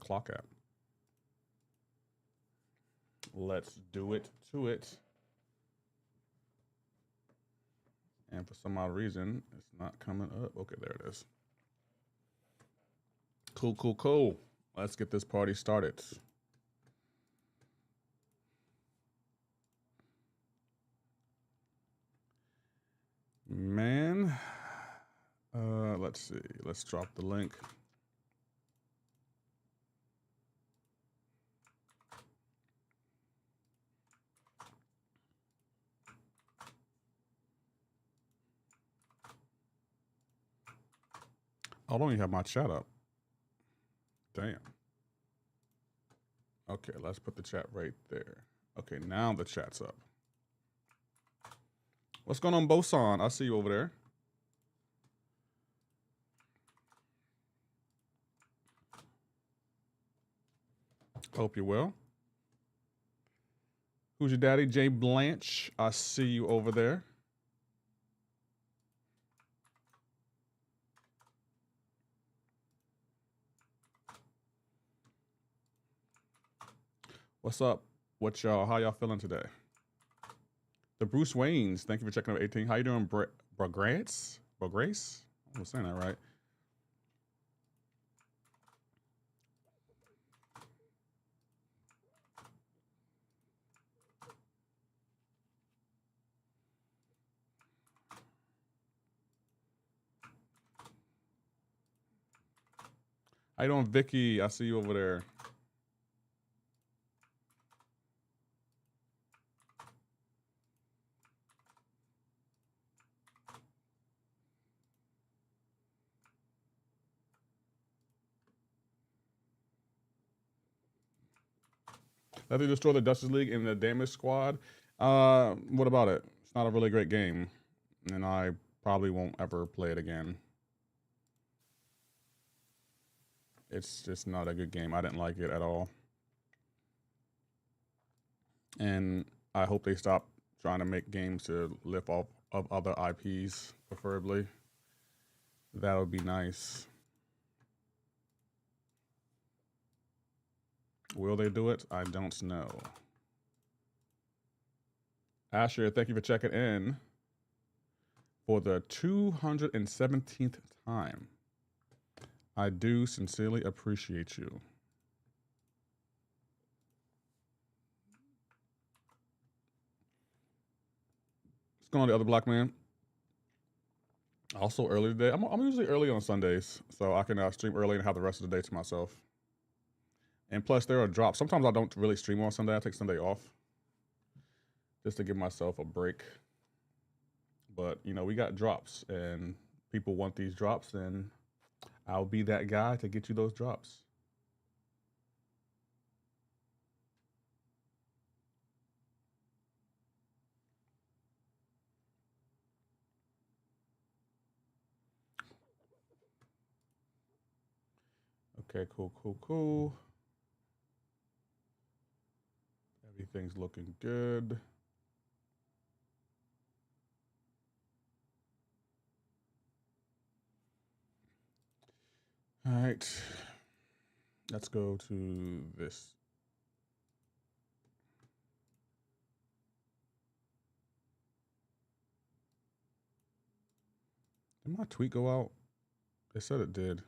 clock app. Let's do it to it. And for some odd reason, it's not coming up. Okay, there it is. Cool, cool, cool. Let's get this party started. Man, let's see. Let's drop the link. I don't even have my chat up. Damn. Okay, let's put the chat right there. Okay, now the chat's up. What's going on, Bosan? I see you over there. Hope you're well. Who's your daddy? Jay Blanche. I see you over there. What's up? What y'all? How y'all feeling today? The Bruce Waynes. Thank you for checking out 18. How you doing, Grace? Grace? I was saying that right. How you doing, Vicky? I see you over there. Let me destroy the Justice League in the Damage Squad. What about it? It's not a really great game, and I probably won't ever play it again. It's just not a good game. I didn't like it at all. And I hope they stop trying to make games to live off of other IPs, preferably. That would be nice. Will they do it? I don't know. Asher, thank you for checking in for the 217th time. I do sincerely appreciate you. What's going on, the other black man? Also early today. I'm usually early on Sundays, so I can stream early and have the rest of the day to myself. And plus, there are drops. Sometimes I don't really stream on Sunday. I take Sunday off just to give myself a break. But, you know, we got drops, and people want these drops, and I'll be that guy to get you those drops. Okay, cool. Everything's looking good. All right, let's go to this. Did my tweet go out? They said it did.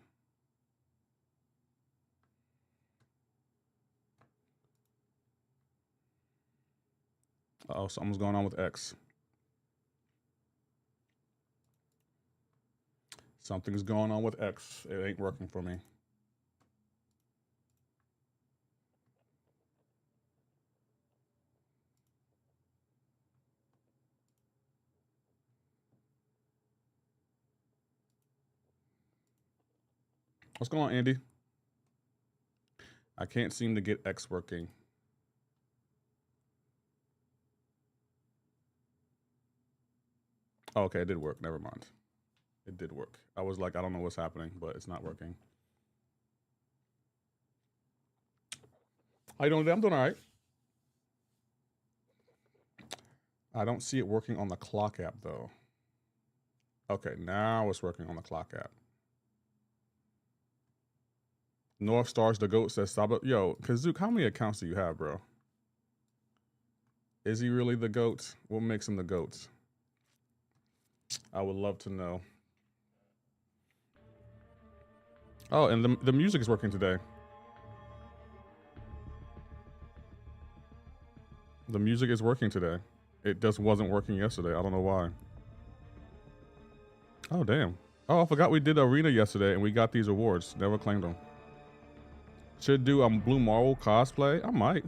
Uh-oh, something's going on with X. Something's going on with X. It ain't working for me. What's going on, Andy? I can't seem to get X working. Oh, okay, it did work. Never mind. It did work. I was like, I don't know what's happening, but it's not working. How you doing today? I'm doing all right. I don't see it working on the clock app, though. Okay, now it's working on the clock app. North Stars the GOAT says Saba. Yo, Kazook, how many accounts do you have, bro? Is he really the GOAT? What makes him the GOAT? I would love to know. Oh, and the music is working today. The music is working today. It just wasn't working yesterday. I don't know why. Oh, damn. Oh, I forgot we did Arena yesterday and we got these awards. Never claimed them. Should do a Blue Marvel cosplay? I might.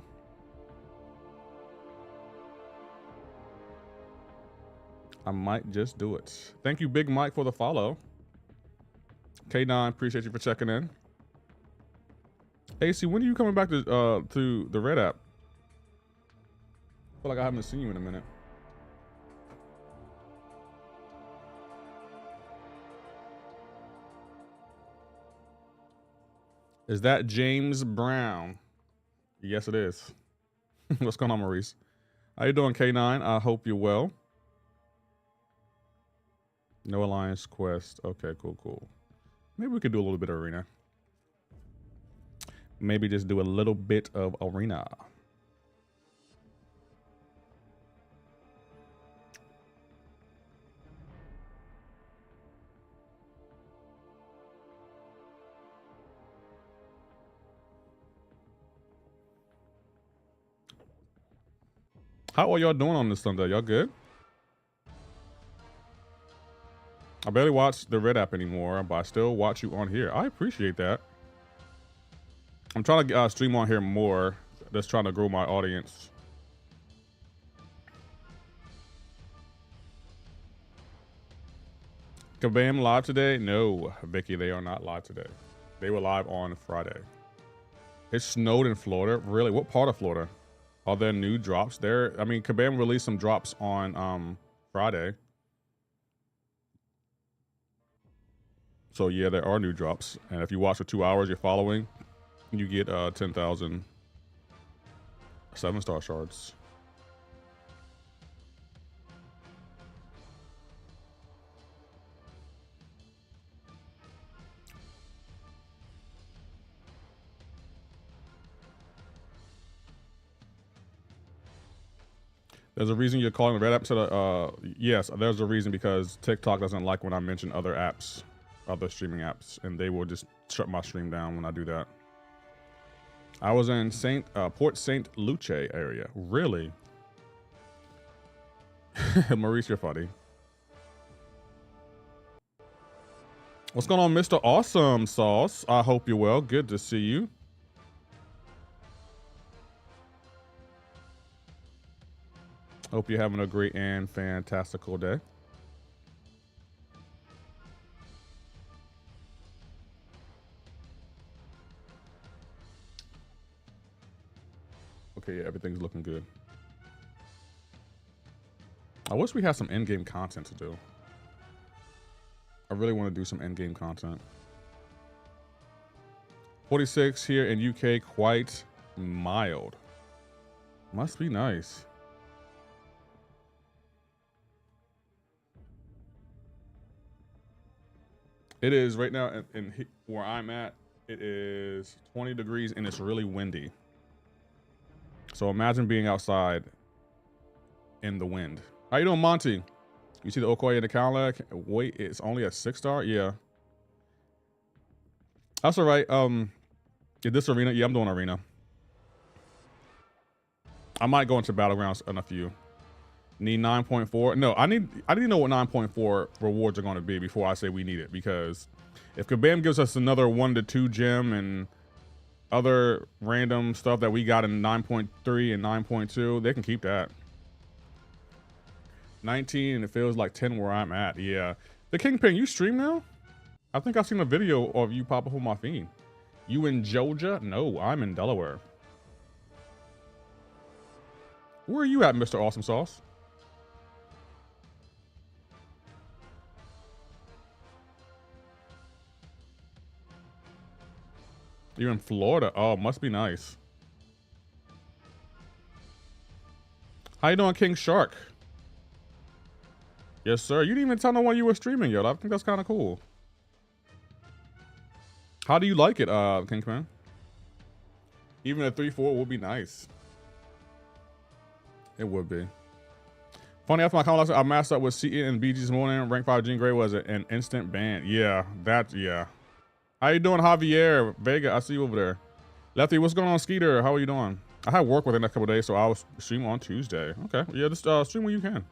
I might just do it. Thank you, Big Mike, for the follow. K9, appreciate you for checking in. AC, when are you coming back to the Red app? I feel like I haven't seen you in a minute. Is that James Brown? Yes, it is. What's going on, Maurice? How you doing, K9? I hope you're well. No Alliance Quest. Okay, cool. Maybe we could do a little bit of Arena. Maybe just do a little bit of Arena. How are y'all doing on this Sunday? Y'all good? I barely watch the Red app anymore, but I still watch you on here. I appreciate that. I'm trying to stream on here more. Just trying to grow my audience. Kabam live today? No, Vicky, they are not live today. They were live on Friday. It snowed in Florida. Really? What part of Florida? Are there new drops there? I mean, Kabam released some drops on Friday. So yeah, there are new drops. And if you watch for 2 hours, you're following, you get 10,000 7-star shards. There's a reason you're calling the Red app. Yes, there's a reason, because TikTok doesn't like when I mention other apps, other streaming apps, and they will just shut my stream down when I do that. I was in Port St. Lucie area. Really? Maurice, you're funny. What's going on, Mr. Awesome Sauce? I hope you're well. Good to see you. Hope you're having a great and fantastical day. Okay, yeah, everything's looking good. I wish we had some in-game content to do. I really want to do some in-game content. 46 here in UK, quite mild. Must be nice. It is right now in where I'm at. It is 20 degrees and it's really windy. So imagine being outside in the wind. How you doing, Monty? You see the Okoye in the calendar? Wait, it's only a 6-star? Yeah. That's all right. Is this Arena? Yeah, I'm doing Arena. I might go into Battlegrounds in a few. Need 9.4. No, I need to know what 9.4 rewards are going to be before I say we need it, because if Kabam gives us another 1 to 2 gem and other random stuff that we got in 9.3 and 9.2, they can keep that. 19 and it feels like 10 where I'm at. Yeah. The Kingpin, you stream now? I think I've seen a video of you pop up on my feed. You in Georgia? No, I'm in Delaware. Where are you at, Mr. Awesome Sauce? You're in Florida. Oh, must be nice. How you doing, King Shark? Yes, sir. You didn't even tell no one you were streaming, yo. I think that's kind of cool. How do you like it, Kingman? Even a 3-4 would be nice. It would be. Funny, after my comment, I matched up with Seaton and BG this morning. Rank 5 Jean Grey was an instant ban. Yeah, yeah. How you doing, Javier? Vega, I see you over there. Lefty, what's going on, Skeeter? How are you doing? I have work within the next couple of days, so I'll stream on Tuesday. Okay, yeah, just stream when you can.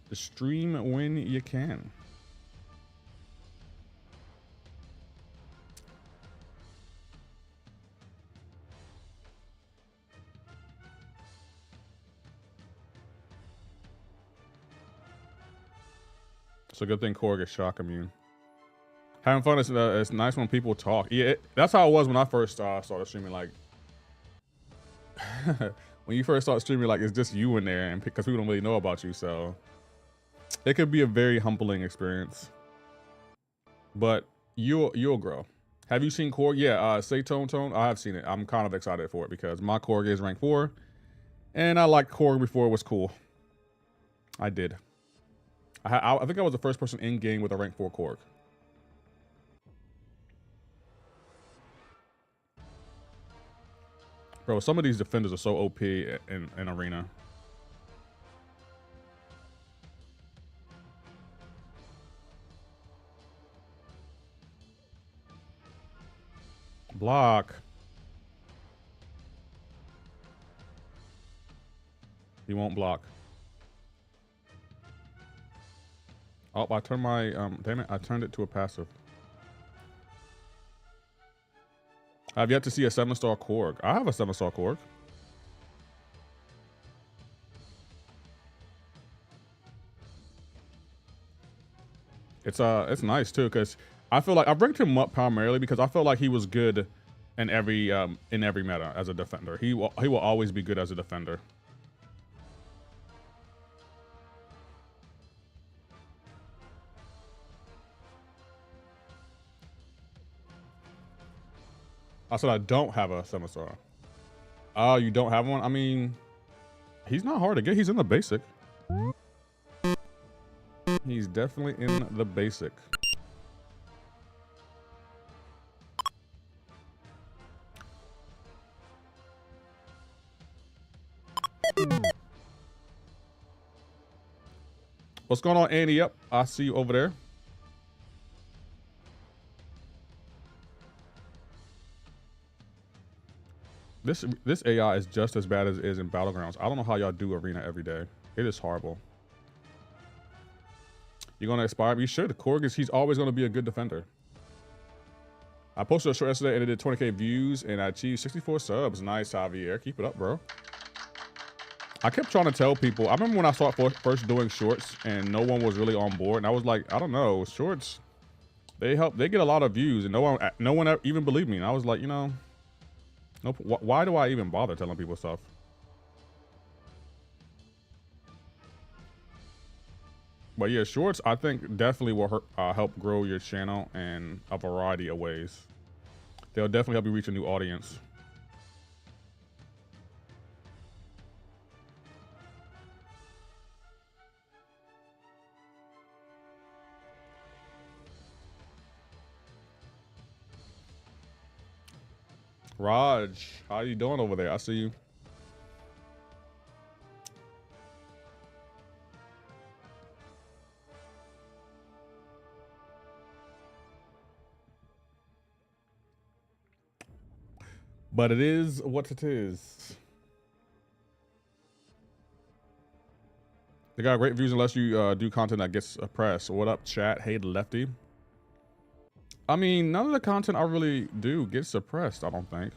Just stream when you can. It's a good thing Korg is shock immune. Having fun is it's nice when people talk. Yeah, that's how it was when I first started streaming. Like, when you first start streaming, like it's just you in there, and because people don't really know about you, so it could be a very humbling experience. But you'll grow. Have you seen Korg? Yeah, say Tone. I have seen it. I'm kind of excited for it because my Korg is rank 4, and I liked Korg before it was cool. I did. I think I was the first person in game with a rank 4 Korg. Bro, some of these defenders are so OP in arena. Block. He won't block. Oh, I turned my, damn it, I turned it to a passive. I've yet to see a 7-star Korg. I have a 7-star Korg. It's nice too, because I feel like I ranked him up primarily because I felt like he was good in every meta as a defender. He will always be good as a defender. I said I don't have a 7-star. Oh, you don't have one? I mean, he's not hard to get. He's in the basic. He's definitely in the basic. What's going on, Andy? Yep, I see you over there. This AI is just as bad as it is in Battlegrounds. I don't know how y'all do arena every day. It is horrible. You're gonna expire? You should. Korg he's always gonna be a good defender. I posted a short yesterday and it did 20K views and I achieved 64 subs. Nice, Javier. Keep it up, bro. I kept trying to tell people. I remember when I started first doing shorts and no one was really on board, and I was like, I don't know, shorts, they get a lot of views, and no one even believed me. And I was like, you know, nope. Why do I even bother telling people stuff? But yeah, shorts I think definitely will help grow your channel in a variety of ways. They'll definitely help you reach a new audience. Raj, how you doing over there? I see you. But it is what it is. They got great views unless you do content that gets press. What up, chat? Hey, Lefty. I mean, none of the content I really do gets suppressed, I don't think.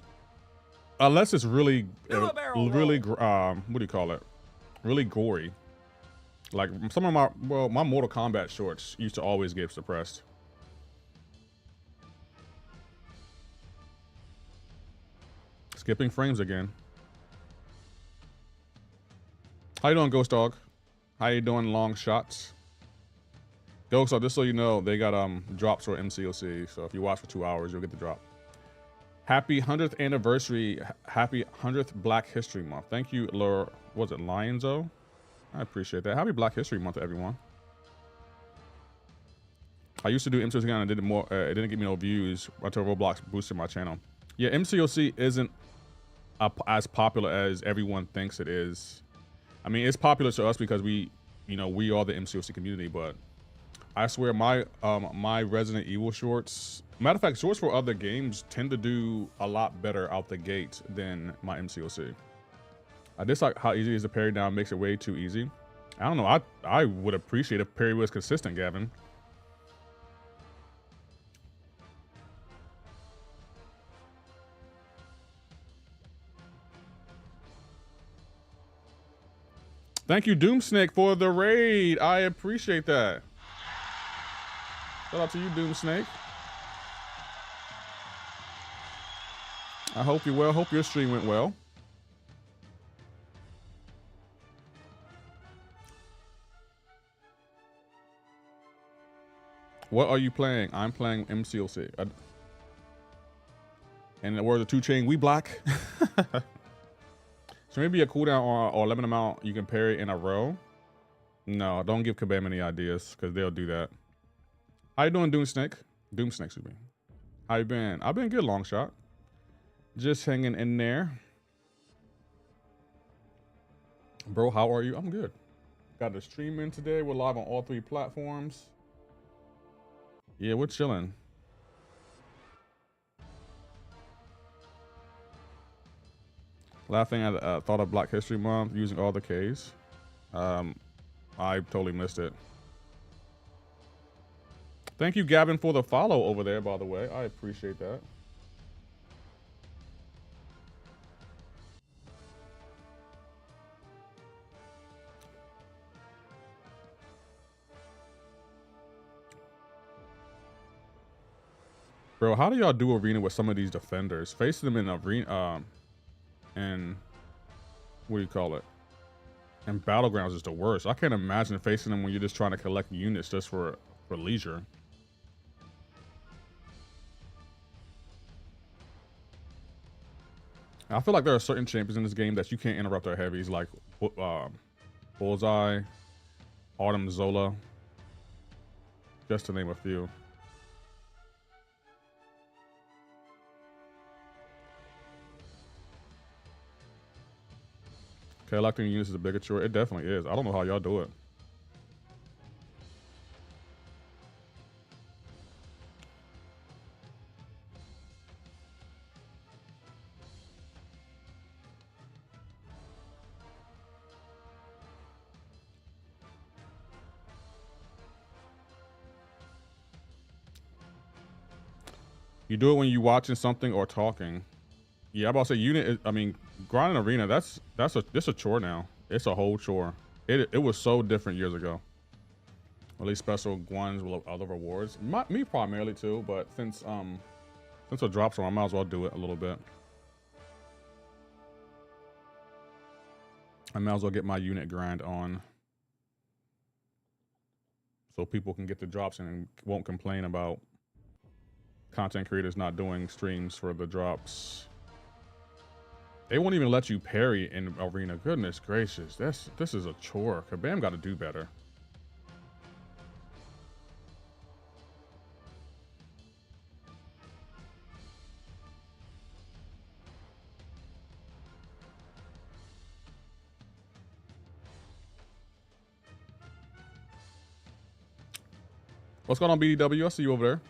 Unless it's really, what do you call it? Really gory. Like some of my Mortal Kombat shorts used to always get suppressed. Skipping frames again. How you doing, Ghost Dog? How you doing, Long Shots? Ghost Dog, just so you know, they got drops for MCoC. So if you watch for 2 hours, you'll get the drop. Happy 100th anniversary. Happy 100th Black History Month. Thank you, was it Lionzo? I appreciate that. Happy Black History Month to everyone. I used to do MCoC and I did it more. It didn't get me no views until Roblox boosted my channel. Yeah, MCoC isn't as popular as everyone thinks it is. I mean, it's popular to us because we are the MCoC community. But I swear, my Resident Evil shorts. Matter of fact, shorts for other games tend to do a lot better out the gate than my MCoC. I dislike how easy it is to parry down. Makes it way too easy. I don't know. I would appreciate if parry was consistent, Gavin. Thank you, Doomsnake, for the raid. I appreciate that. Shout out to you, Doomsnake. I hope you're well. Hope your stream went well. What are you playing? I'm playing MCoC. And the words of 2 Chainz, we black. So maybe a cooldown or limit amount you can parry in a row. No, don't give Kabam any ideas because they'll do that. How you doing, Doomsnake? Doomsnake, excuse me. How you been? I've been good, long shot. Just hanging in there. Bro, how are you? I'm good. Got the stream in today. We're live on all 3 platforms. Yeah, we're chilling. Last thing I thought of Black History Month using all the Ks. I totally missed it. Thank you, Gavin, for the follow over there, by the way. I appreciate that. Bro, how do y'all do arena with some of these defenders? Facing them in arena, and what do you call it? And Battlegrounds is the worst. I can't imagine facing them when you're just trying to collect units just for leisure. I feel like there are certain champions in this game that you can't interrupt their heavies, like Bullseye, Autumn Zola, just to name a few. Collecting units is a bigger chore. It definitely is. I don't know how y'all do it. You do it when you watching something or talking. Yeah, I'm about to say unit is, I mean, grinding arena, that's a chore now. It's a whole chore. It was so different years ago. At least special ones with other rewards. Me primarily too, but since it drops on, I might as well do it a little bit. I might as well get my unit grind on, so people can get the drops and won't complain about content creators not doing streams for the drops. They won't even let you parry in arena. Goodness gracious, this is a chore. Kabam got to do better. What's going on, BDW? I see you over there.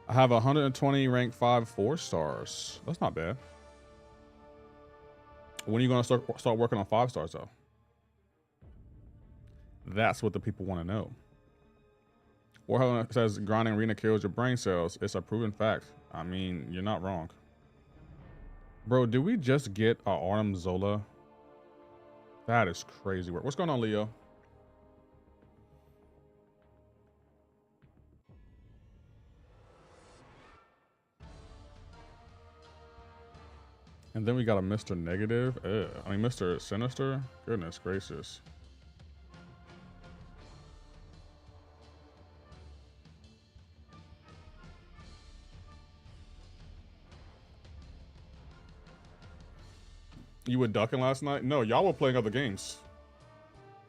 I have 120 rank 5 4 stars. That's not bad. When are you going to start working on 5 stars though? That's what the people want to know. Warhammer says grinding arena kills your brain cells. It's a proven fact. I mean, you're not wrong. Bro, did we just get our Autumn Zola? That is crazy work. What's going on, Leo? And then we got a Mr. Negative. I mean, Mr. Sinister. Goodness gracious. You were ducking last night? No, y'all were playing other games.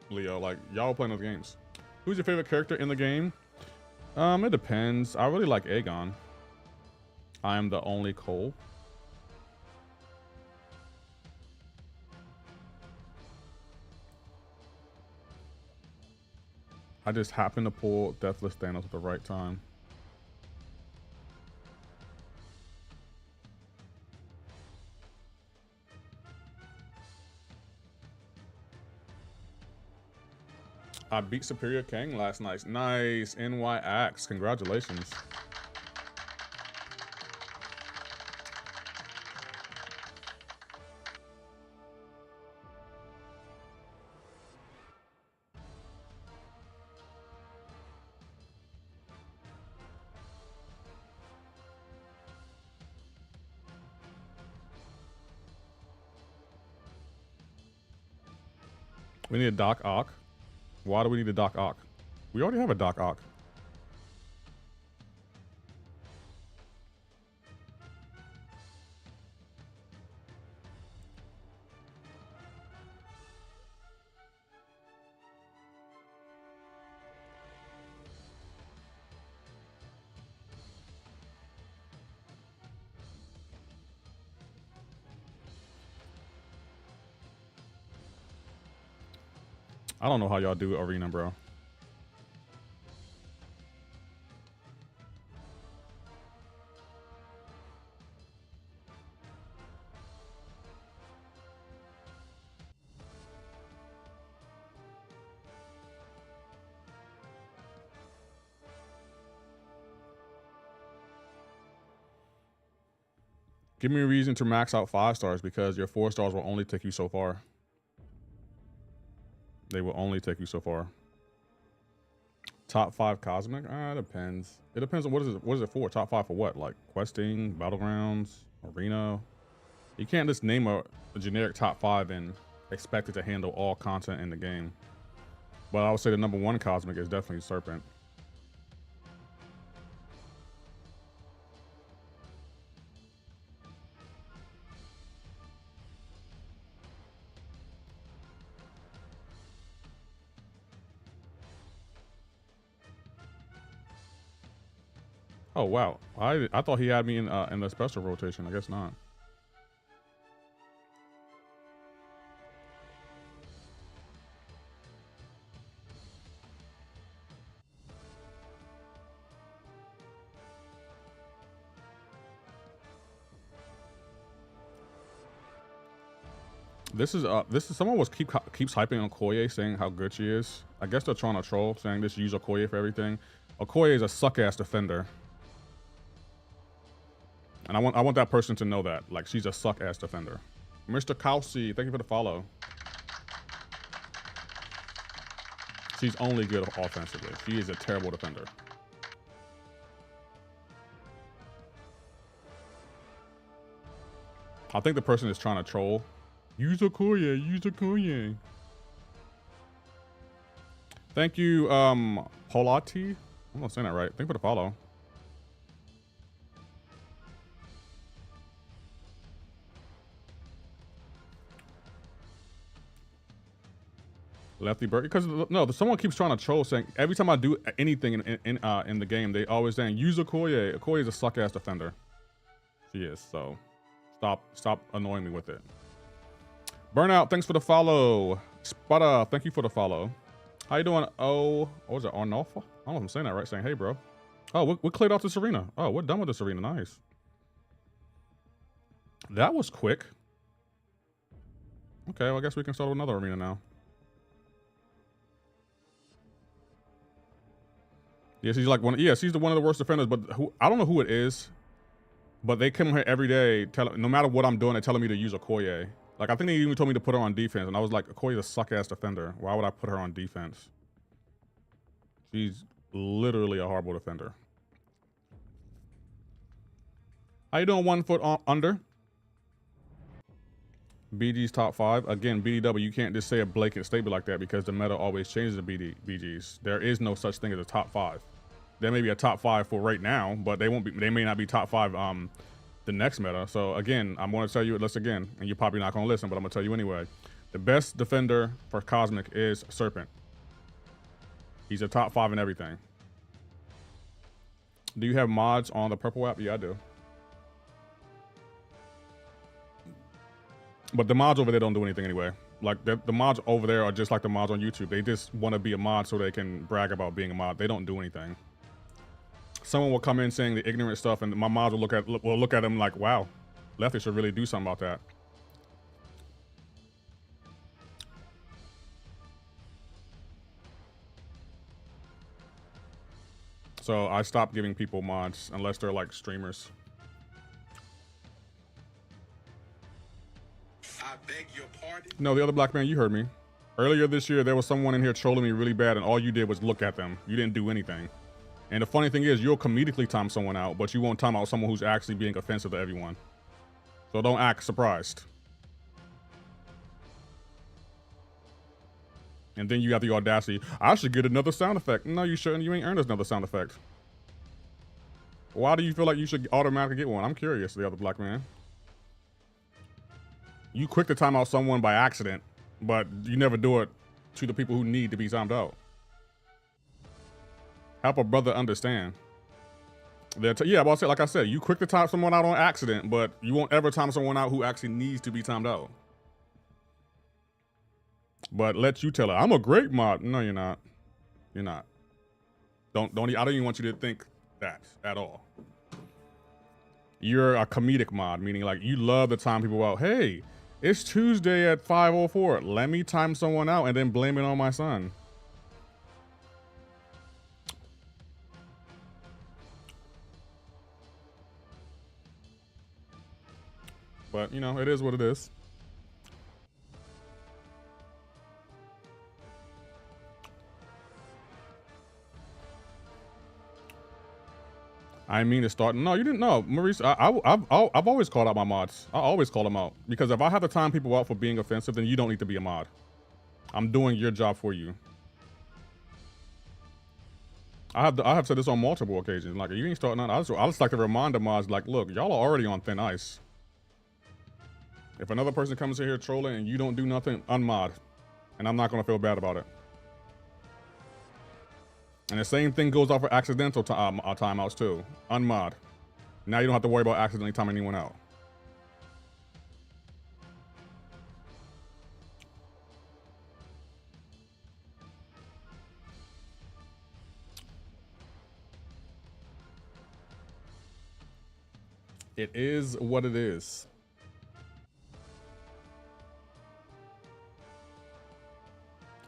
Leo. Like, y'all playing those games. Who's your favorite character in the game? It depends. I really like Aegon. I am the only Cole. I just happened to pull Deathless Thanos at the right time. I beat Superior King last night. Nice. NY Axe. Congratulations. We need a Doc Ock. Why do we need a Doc Ock? We already have a Doc Ock. I don't know how y'all do arena, bro. Give me a reason to max out 5 stars because your 4 stars will only take you so far. They will only take you so far. Top 5 cosmic? It depends. It depends on what is it for? Top 5 for what? Like questing, battlegrounds, arena? You can't just name a generic top 5 and expect it to handle all content in the game. But I would say the number 1 cosmic is definitely Serpent. Oh wow, I thought he had me in the special rotation. I guess not. This is someone keeps hyping on Okoye, saying how good she is. I guess they're trying to troll, saying this use Okoye for everything. Okoye is a suck ass defender. And I want that person to know that. Like, she's a suck-ass defender. Mr. Kelsey, thank you for the follow. She's only good offensively. She is a terrible defender. I think the person is trying to troll. Use Okoye, use Okoye. Thank you, Polati. I'm not saying that right. Thank you for the follow. Lefty Bird, because no, someone keeps trying to troll, saying every time I do anything in the game, they always saying use Okoye. Okoye is a suck ass defender. She is. So stop annoying me with it. Burnout, thanks for the follow. Spada, thank you for the follow. How you doing? Oh, what was it? Arnolfa? I don't know if I'm saying that right. Saying hey, bro. Oh, we cleared out this arena. Oh, we're done with this arena. Nice. That was quick. Okay, well, I guess we can start with another arena now. Yeah, she's like she's one of the worst defenders, but I don't know who it is, but they come here every day, no matter what I'm doing, they're telling me to use Okoye. Like, I think they even told me to put her on defense, and I was like, Okoye's a suck-ass defender. Why would I put her on defense? She's literally a horrible defender. How you doing, 1 foot under? BG's top 5. Again, BDW, you can't just say a blanket statement like that because the meta always changes the BGs. There is no such thing as a top 5. There may be a top 5 for right now, but they may not be top 5 the next meta. So again, I'm going to tell you this again, and you're probably not going to listen, but I'm going to tell you anyway. The best defender for Cosmic is Serpent. He's a top 5 in everything. Do you have mods on the purple app? Yeah, I do. But the mods over there don't do anything anyway. Like the mods over there are just like the mods on YouTube. They just want to be a mod so they can brag about being a mod. They don't do anything. Someone will come in saying the ignorant stuff, and my mods will look at them like, "Wow, Lefty should really do something about that." So I stopped giving people mods unless they're like streamers. I beg your pardon? No, the other black man, you heard me. Earlier this year, there was someone in here trolling me really bad, and all you did was look at them. You didn't do anything. And the funny thing is, you'll comedically time someone out, but you won't time out someone who's actually being offensive to everyone. So don't act surprised. And then you got the audacity, I should get another sound effect. No, you shouldn't. You ain't earned us another sound effect. Why do you feel like you should automatically get one? I'm curious, the other black man. You quick to time out someone by accident, but you never do it to the people who need to be timed out. Help a brother understand. Yeah, well, like I said, you quick to time someone out on accident, but you won't ever time someone out who actually needs to be timed out. But let you tell her, I'm a great mod. No, you're not. You're not. I don't even want you to think that at all. You're a comedic mod, meaning like you love to time people out. Hey, it's Tuesday at 5:04. Let me time someone out and then blame it on my son. But, you know, it is what it is. I mean to start. No, you didn't know, Maurice. I've always called out my mods. I always call them out because if I have to time people out for being offensive, then you don't need to be a mod. I'm doing your job for you. I have said this on multiple occasions. Like, you ain't starting out. I just like to remind the mods, like, look, y'all are already on thin ice. If another person comes in here trolling and you don't do nothing, unmod, and I'm not gonna feel bad about it. And the same thing goes out for accidental timeouts too. Unmod. Now you don't have to worry about accidentally timing anyone out. It is what it is.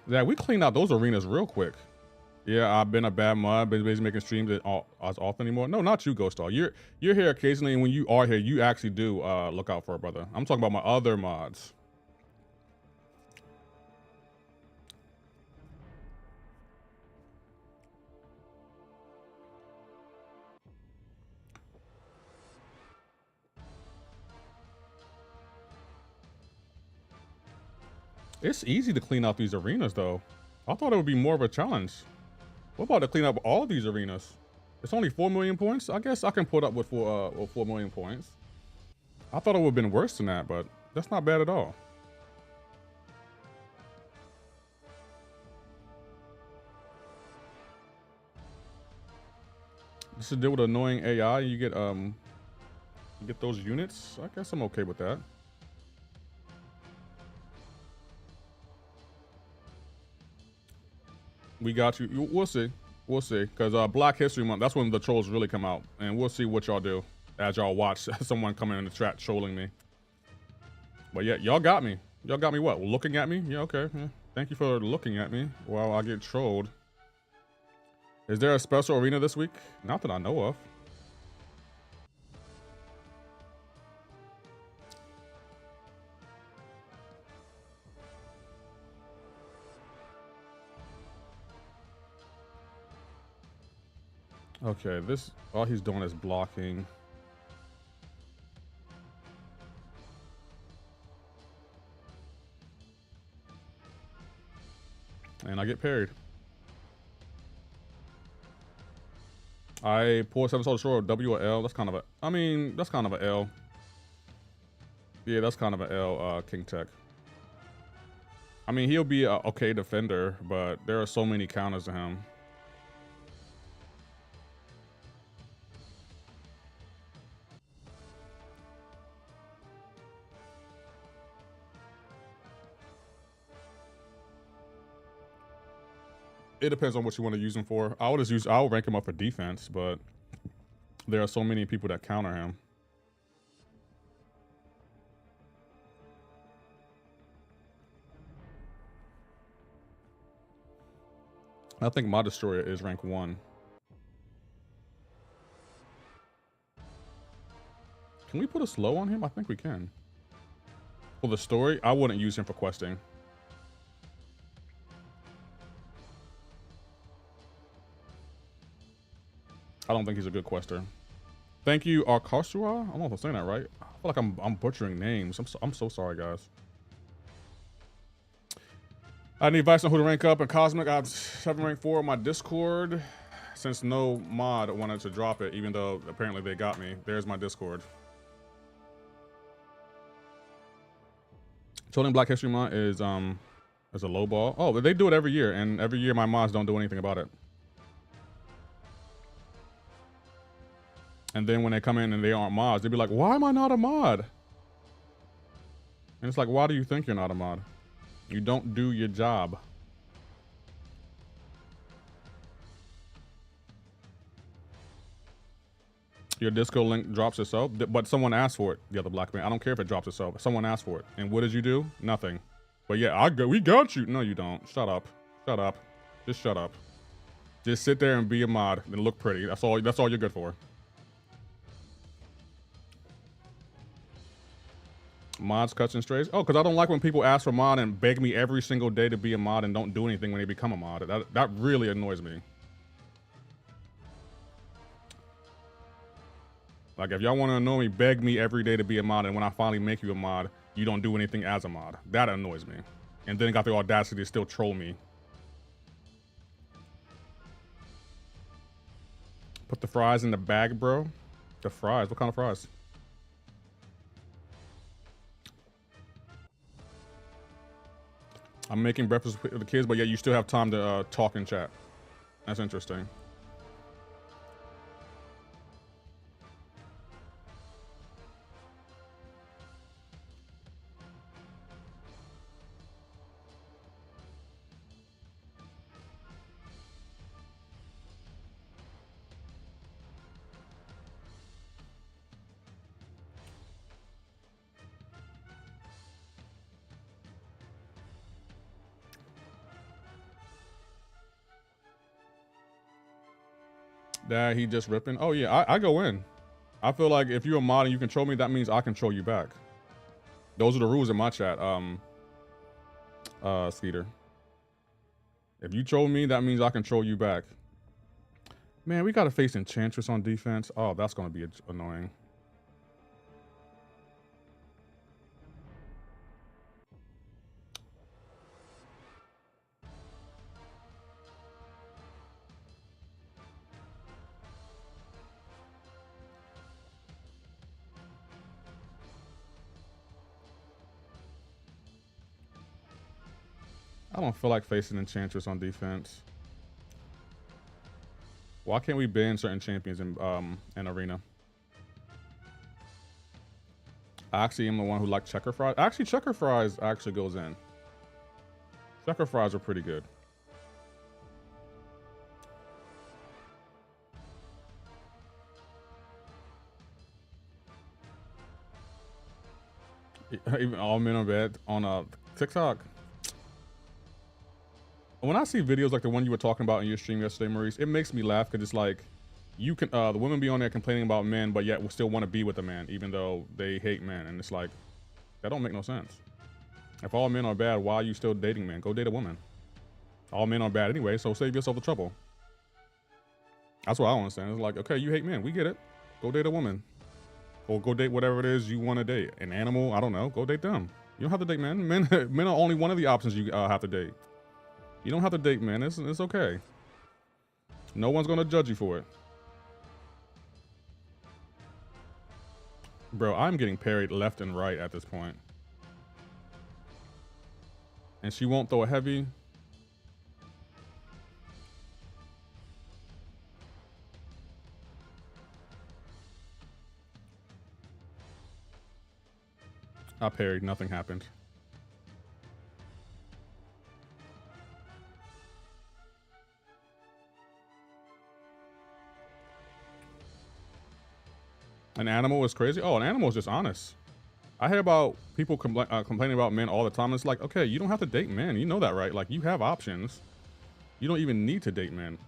Yeah, we cleaned out those arenas real quick. Yeah, I've been a bad mod, but basically making streams as often anymore. No, not you, Ghost Star. You're here occasionally, and when you are here, you actually do look out for a brother. I'm talking about my other mods. It's easy to clean out these arenas, though. I thought it would be more of a challenge. What about to clean up all these arenas? It's only 4 million points. I guess I can put up with 4 million points. I thought it would have been worse than that, but that's not bad at all. Just to deal with annoying AI, you get those units. I guess I'm okay with that. We got you. We'll see. We'll see. Because Black History Month, that's when the trolls really come out. And we'll see what y'all do as y'all watch someone coming in the chat trolling me. But yeah, y'all got me. Y'all got me what? Looking at me? Yeah, okay. Yeah. Thank you for looking at me while I get trolled. Is there a special arena this week? Not that I know of. Okay, this, all he's doing is blocking. And I get parried. I pull 7 Soul Shore, W or L. That's kind of a, I mean, that's kind of a L. Yeah, that's kind of an L, King Tech. I mean, he'll be a okay defender, but there are so many counters to him. It depends on what you want to use him for. I'll rank him up for defense, but there are so many people that counter him. I think my destroyer is rank 1. Can we put a slow on him? I think we can. For the story, I wouldn't use him for questing. I don't think he's a good quester. Thank you, Arkashua. I don't know if I'm saying that right. I feel like I'm butchering names. I'm so sorry, guys. I need advice on who to rank up in Cosmic. I have 7 rank 4 on my Discord. Since no mod wanted to drop it, even though apparently they got me. There's my Discord. Trolling Black History Month is a low ball. Oh, but they do it every year, and every year my mods don't do anything about it. And then when they come in and they aren't mods, they'd be like, why am I not a mod? And it's like, why do you think you're not a mod? You don't do your job. Your Discord link drops itself, but someone asked for it, the other black man. I don't care if it drops itself. Someone asked for it. And what did you do? Nothing. But yeah, we got you. No, you don't. Shut up. Shut up. Just shut up. Just sit there and be a mod and look pretty. That's all you're good for. Mods, cuts, and strays. Oh, because I don't like when people ask for mod and beg me every single day to be a mod and don't do anything when they become a mod. That really annoys me. Like, if y'all want to annoy me, beg me every day to be a mod, and when I finally make you a mod, you don't do anything as a mod. That annoys me. And then got the audacity to still troll me. Put the fries in the bag, bro. The fries? What kind of fries? I'm making breakfast with the kids, but yet you still have time to talk and chat. That's interesting. That he just ripping. Oh yeah, I go in. I feel like if you're a mod and you control me, that means I control you back. Those are the rules in my chat, Skeeter. If you troll me, that means I control you back. Man, we gotta face Enchantress on defense. Oh, that's gonna be annoying. I don't feel like facing Enchantress on defense. Why can't we ban certain champions in Arena? I actually am the one who liked Checker Fries. Actually, Checker Fries actually goes in. Checker Fries are pretty good. Even all men are bad on TikTok. When I see videos like the one you were talking about in your stream yesterday, Maurice, it makes me laugh because it's like you can the women be on there complaining about men, but yet will still want to be with a man even though they hate men, and it's like that don't make no sense. If all men are bad, why are you still dating men? Go date a woman. All men are bad anyway, so save yourself the trouble. That's what I don't understand. It's like, okay, you hate men, we get it. Go date a woman, or go date whatever it is you want to date. An animal, I don't know. Go date them. You don't have to date men. Men are only one of the options you have to date. You don't have to date men. It's okay. No one's gonna judge you for it. Bro, I'm getting parried left and right at this point. And she won't throw a heavy. I parried, nothing happened. An animal is crazy? Oh, an animal is just honest. I hear about people complaining about men all the time. It's like, okay, you don't have to date men. You know that, right? Like, you have options. You don't even need to date men.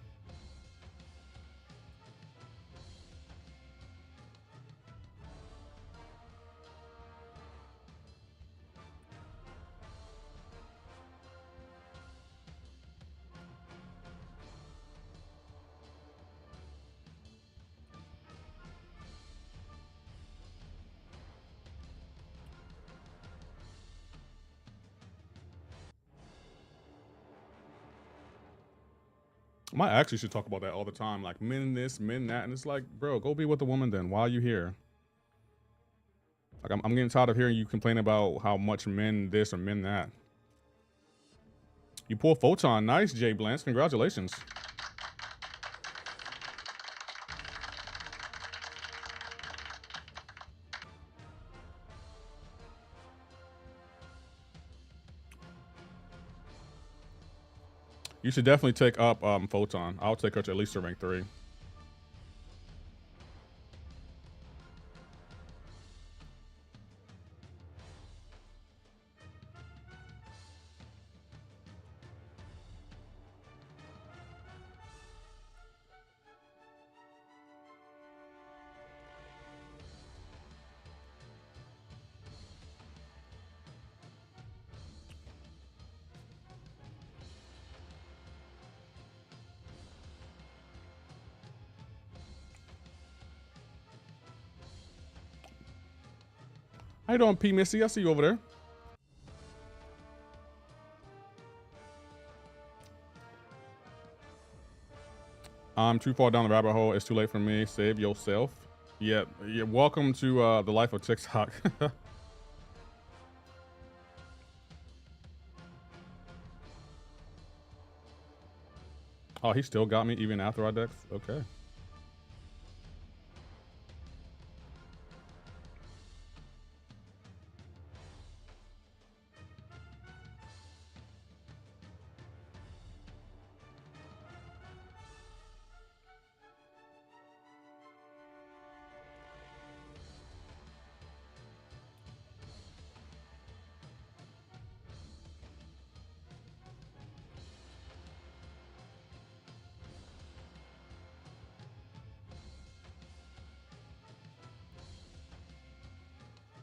My actually should talk about that all the time. Like, men this, men that. And it's like, bro, go be with the woman then. Why are you here? Like, I'm getting tired of hearing you complain about how much men this or men that. You pull Photon. Nice, Jay Blance. Congratulations. You should definitely take up Photon. I'll take her to at least a rank 3. How you doing, P. Missy? I see you over there. I'm too far down the rabbit hole. It's too late for me. Save yourself. Yeah, welcome to the life of TikTok. Oh, he still got me even after I dex? Okay.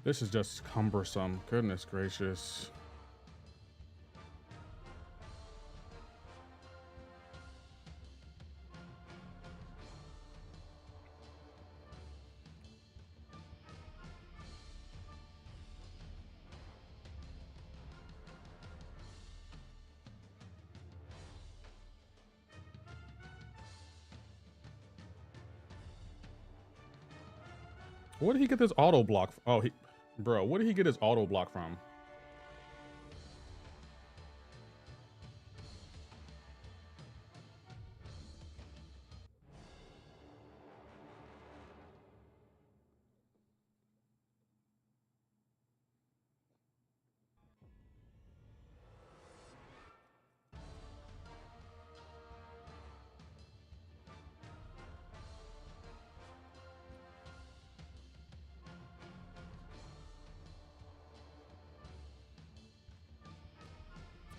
This is just cumbersome. Goodness gracious. Where did he get this auto block? Oh, bro, where did he get his auto block from?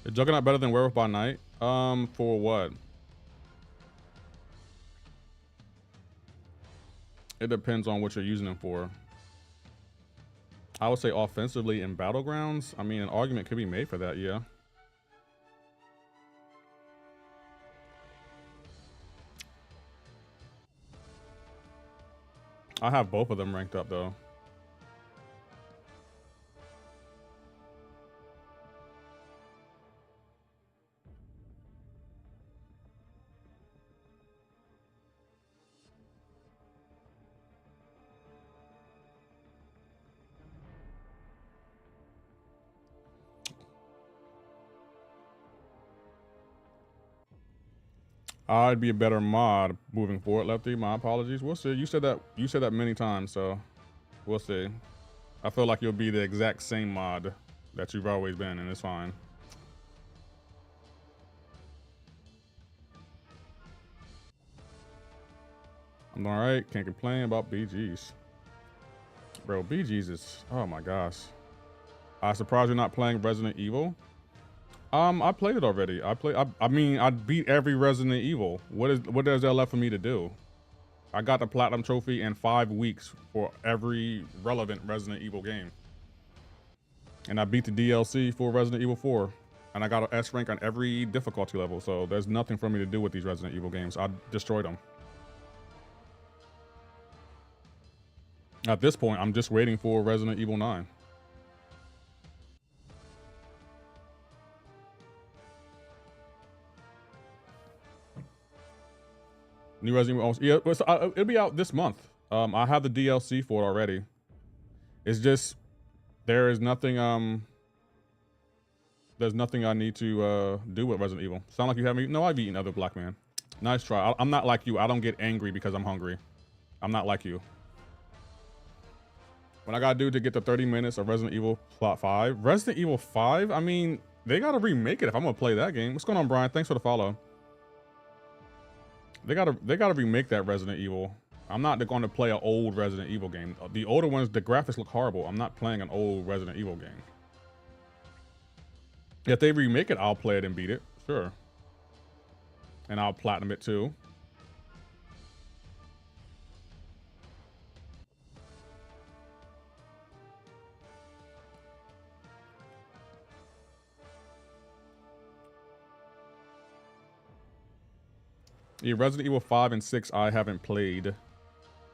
Is Juggernaut better than Werewolf by Night? For what? It depends on what you're using him for. I would say offensively in Battlegrounds. I mean, an argument could be made for that, yeah. I have both of them ranked up, though. I'd be a better mod moving forward, Lefty. My apologies. We'll see. You said that many times, so we'll see. I feel like you'll be the exact same mod that you've always been, and it's fine. I'm all right. Can't complain about BGs. Bro, BGs is, oh my gosh. I'm surprised you're not playing Resident Evil. I played it already. I mean, I beat every Resident Evil. What is there left for me to do? I got the Platinum Trophy in 5 weeks for every relevant Resident Evil game. And I beat the DLC for Resident Evil 4. And I got an S rank on every difficulty level. So there's nothing for me to do with these Resident Evil games. I destroyed them. At this point, I'm just waiting for Resident Evil 9. New Resident Evil, yeah, it'll be out this month. I have the DLC for it already. It's just, there's nothing I need to do with Resident Evil. Sound like you have me? No, I've eaten other black man. Nice try. I'm not like you. I don't get angry because I'm hungry. I'm not like you. What I gotta do to get to 30 minutes of Resident Evil Plot 5. Resident Evil 5? I mean, they gotta remake it if I'm gonna play that game. What's going on, Brian? Thanks for the follow. They gotta remake that Resident Evil. I'm not going to play an old Resident Evil game. The older ones, the graphics look horrible. I'm not playing an old Resident Evil game. If they remake it, I'll play it and beat it. Sure. And I'll platinum it too. Yeah, Resident Evil 5 and 6 I haven't played.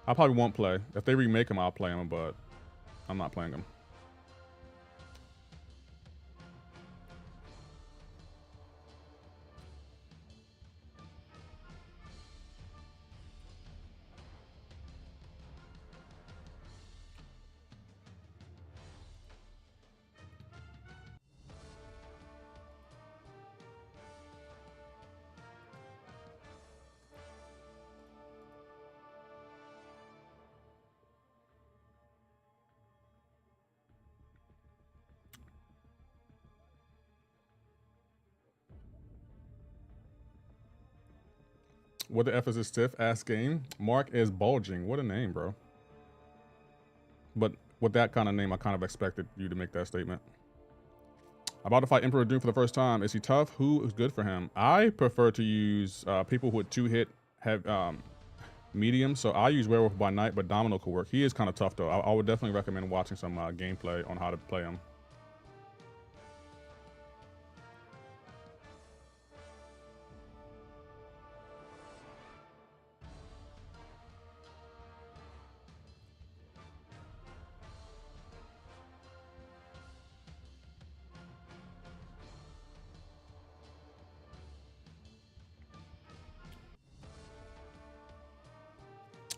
I probably won't play. If they remake them, I'll play them, but I'm not playing them. What the F is this stiff ass game? Mark is bulging. What a name, bro. But with that kind of name, I kind of expected you to make that statement. About to fight Emperor Doom for the first time. Is he tough? Who is good for him? I prefer to use people who 2-hit have medium. So I use Werewolf by Night, but Domino could work. He is kind of tough though. I would definitely recommend watching some gameplay on how to play him.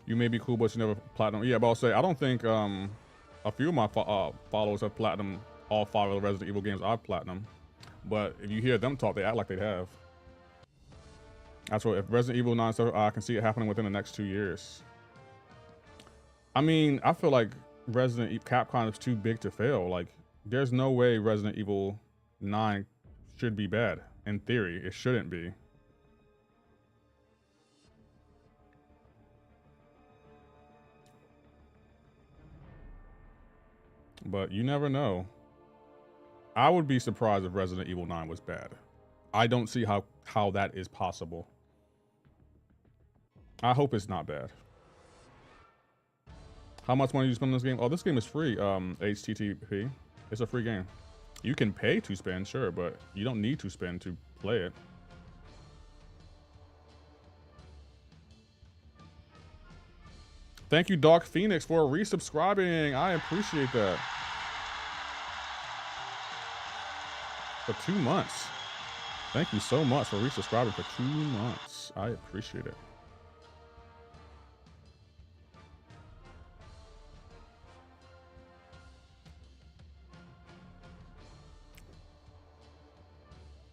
You may be cool, but you never platinum. Yeah, but I'll say I don't think a few of my followers have platinum all 5 of the Resident Evil games I've platinum. But if you hear them talk, they act like they'd have. That's what, if Resident Evil 9 stuff, I can see it happening within the next 2 years. I mean, I feel like Capcom is too big to fail. Like, there's no way Resident Evil 9 should be bad. In theory, it shouldn't be. But you never know. I would be surprised if Resident Evil 9 was bad. I don't see how that is possible. I hope it's not bad. How much money do you spend on this game? Oh, this game is free, HTTP. It's a free game. You can pay to spend, sure, but you don't need to spend to play it. Thank you, Dark Phoenix, for resubscribing. I appreciate that. For 2 months. Thank you so much for resubscribing for 2 months. I appreciate it.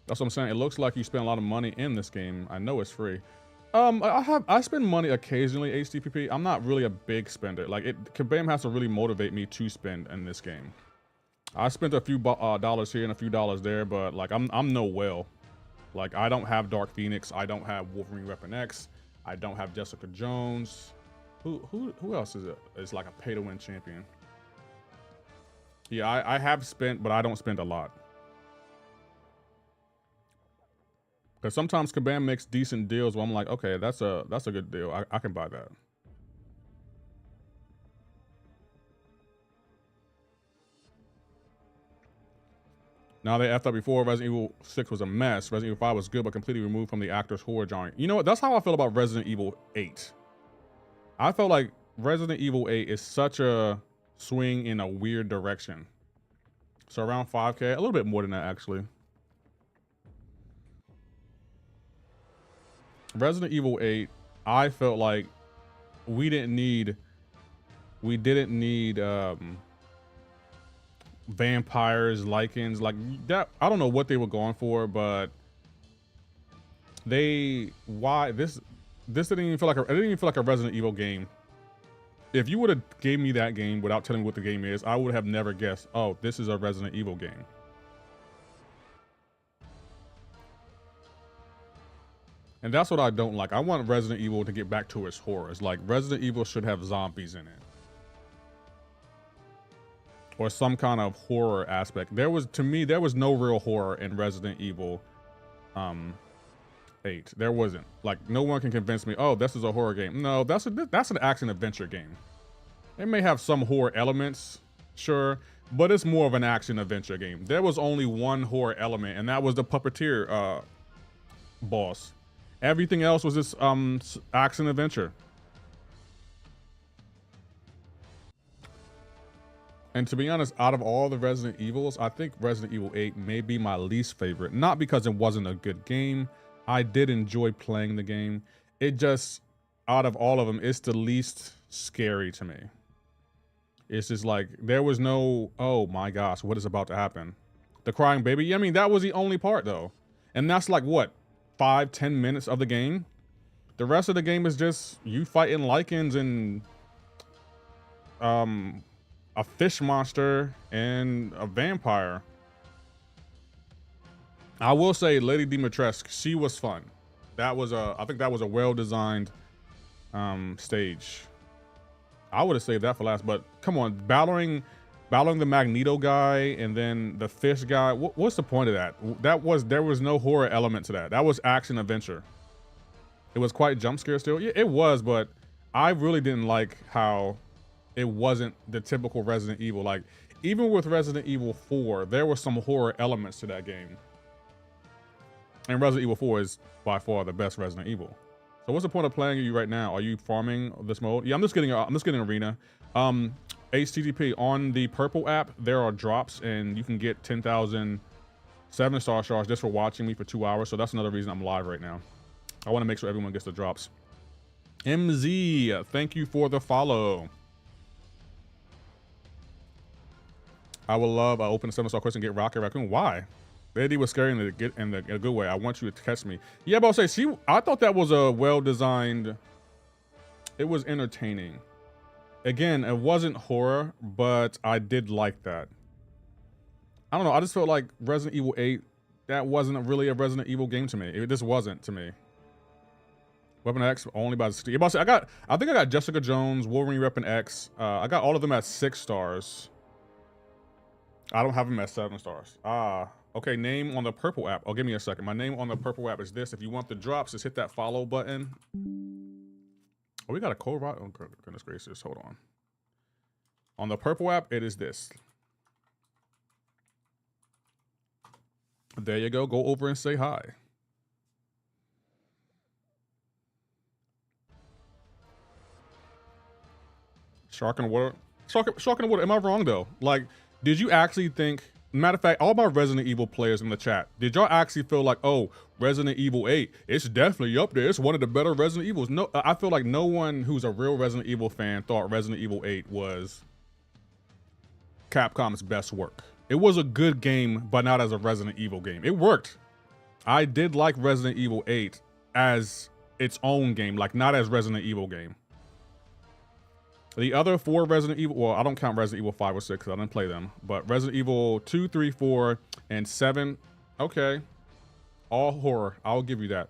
That's what I'm saying. It looks like you spend a lot of money in this game. I know it's free. I spend money occasionally, HTPP. I'm not really a big spender. Like, Kabam has to really motivate me to spend in this game. I spent a few dollars here and a few dollars there, but like I'm no whale. Like, I don't have Dark Phoenix. I don't have Wolverine Weapon X. I don't have Jessica Jones. Who else is it? It's like a pay-to-win champion. Yeah, I have spent, but I don't spend a lot. Because sometimes Kabam makes decent deals where I'm like, okay, that's a good deal. I can buy that. Now they effed up before. Resident Evil 6 was a mess. Resident Evil 5 was good, but completely removed from the actor's horror genre. You know what? That's how I feel about Resident Evil 8. I felt like Resident Evil 8 is such a swing in a weird direction. So around 5K, a little bit more than that, actually. Resident Evil 8, I felt like we didn't need vampires, lichens, like that. I don't know what they were going for, but this didn't even feel like it didn't even feel like a Resident Evil game. If you would have gave me that game without telling me what the game is, I would have never guessed, oh, this is a Resident Evil game. And that's what I don't like. I want Resident Evil to get back to its horrors. Like, Resident Evil should have zombies in it. Or some kind of horror aspect. To me, there was no real horror in Resident Evil 8. There wasn't. Like, no one can convince me, oh, this is a horror game. No, that's an action adventure game. It may have some horror elements, sure, but it's more of an action adventure game. There was only one horror element, and that was the puppeteer boss. Everything else was this action adventure. And to be honest, out of all the Resident Evils, I think Resident Evil 8 may be my least favorite. Not because it wasn't a good game. I did enjoy playing the game. It just, out of all of them, it's the least scary to me. It's just like, there was no, oh my gosh, what is about to happen? The crying baby, yeah, I mean, that was the only part though. And that's like, what, 5-10 minutes of the game? The rest of the game is just you fighting lichens and a fish monster and a vampire. I will say Lady Dimitrescu, she was fun. I think that was a well-designed stage. I would have saved that for last, but come on, battling the Magneto guy and then the fish guy. What's the point of that? There was no horror element to that. That was action adventure. It was quite jump scare still. Yeah, it was, but I really didn't like how it wasn't the typical Resident Evil. Like, even with Resident Evil 4, there were some horror elements to that game. And Resident Evil 4 is by far the best Resident Evil. So what's the point of playing you right now? Are you farming this mode? Yeah, I'm just getting arena. HTTP on the purple app, there are drops and you can get 10,000 7-star stars just for watching me for 2 hours. So that's another reason I'm live right now. I want to make sure everyone gets the drops. MZ, thank you for the follow. I would love open a 7-star question and get Rocket Raccoon. Why? Lady was scary in a good way. I want you to catch me. Yeah, but I'll say, I thought that was a well-designed, it was entertaining. Again, it wasn't horror, but I did like that. I don't know, I just felt like Resident Evil 8, that wasn't really a Resident Evil game to me. It just wasn't to me. Weapon X only by the Steam. I think I got Jessica Jones, Wolverine Weapon X. I got all of them at 6 stars. I don't have them at 7 stars. Okay, name on the purple app. Oh, give me a second. My name on the purple app is this. If you want the drops, just hit that follow button. Oh, we got a code right. Oh, goodness gracious. Hold on. On the purple app, it is this. There you go. Go over and say hi. Shark in the water. Shark in the water. Am I wrong though? Like, did you actually think? Matter of fact, all my Resident Evil players in the chat, did y'all actually feel like, oh, Resident Evil 8, it's definitely up there. It's one of the better Resident Evils. No, I feel like no one who's a real Resident Evil fan thought Resident Evil 8 was Capcom's best work. It was a good game, but not as a Resident Evil game. It worked. I did like Resident Evil 8 as its own game, like not as Resident Evil game. The other 4 Resident Evil, well, I don't count Resident Evil 5 or 6 because I didn't play them, but Resident Evil 2, 3, 4, and 7, okay. All horror, I'll give you that.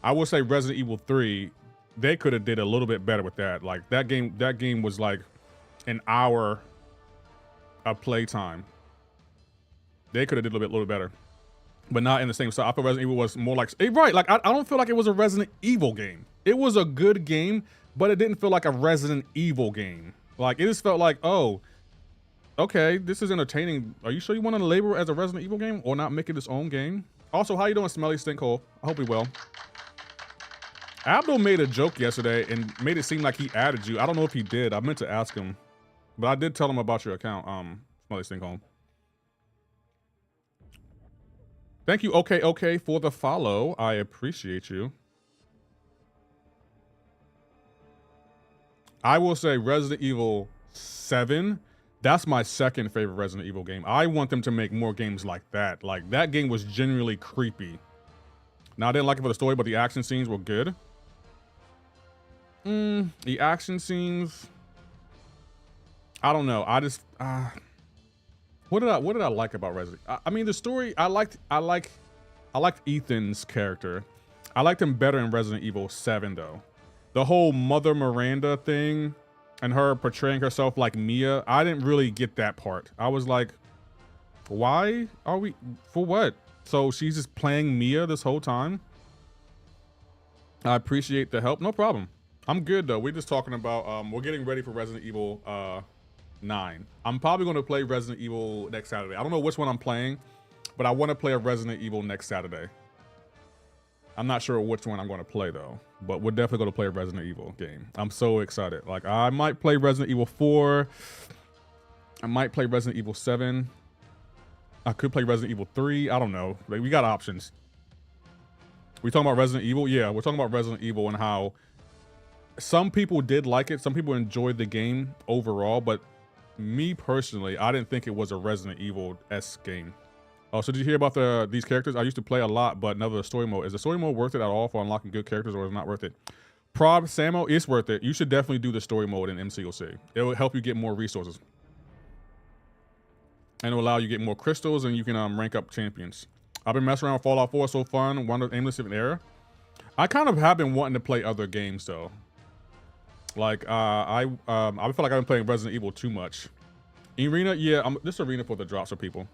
I will say Resident Evil 3, they could have did a little bit better with that. Like that game was like an hour of playtime. They could have did a little better, but not in the same style. I feel Resident Evil was more like, right, like I don't feel like it was a Resident Evil game. It was a good game, but it didn't feel like a Resident Evil game. Like it just felt like, oh, okay, this is entertaining. Are you sure you want to label it as a Resident Evil game or not make it its own game? Also, how you doing, Smelly Stinkhole? I hope you're well. Abdul made a joke yesterday and made it seem like he added you. I don't know if he did. I meant to ask him, but I did tell him about your account, Smelly Stinkhole. Thank you, okay, for the follow. I appreciate you. I will say Resident Evil 7, that's my second favorite Resident Evil game. I want them to make more games like that. Like, that game was genuinely creepy. Now, I didn't like it for the story, but the action scenes were good. The action scenes, I don't know. I just, what did I like about Resident? I mean, the story, I liked Ethan's character. I liked him better in Resident Evil 7 though. The whole Mother Miranda thing and her portraying herself like Mia, I didn't really get that part. I was like, why are we, for what? So she's just playing Mia this whole time? I appreciate the help, no problem. I'm good though. We're just talking about, we're getting ready for Resident Evil 9. I'm probably going to play Resident Evil next Saturday. I don't know which one I'm playing, but I want to play a Resident Evil next Saturday. I'm not sure which one I'm going to play though, but we're definitely going to play a Resident Evil game. I'm so excited. Like I might play Resident Evil 4. I might play Resident Evil 7. I could play Resident Evil 3. I don't know. Like, we got options. We talking about Resident Evil? Yeah, we're talking about Resident Evil and how some people did like it. Some people enjoyed the game overall, but me personally, I didn't think it was a Resident Evil-esque game. Oh, so did you hear about these characters? I used to play a lot, but never the story mode. Is the story mode worth it at all for unlocking good characters, or is it not worth it? Prob Samo, it's worth it. You should definitely do the story mode in MCoC. It will help you get more resources. And it will allow you to get more crystals, and you can rank up champions. I've been messing around with Fallout 4, so fun. Wonder Aimless in Error. I kind of have been wanting to play other games though. Like I feel like I've been playing Resident Evil too much. Arena, yeah, this arena for the drops for people.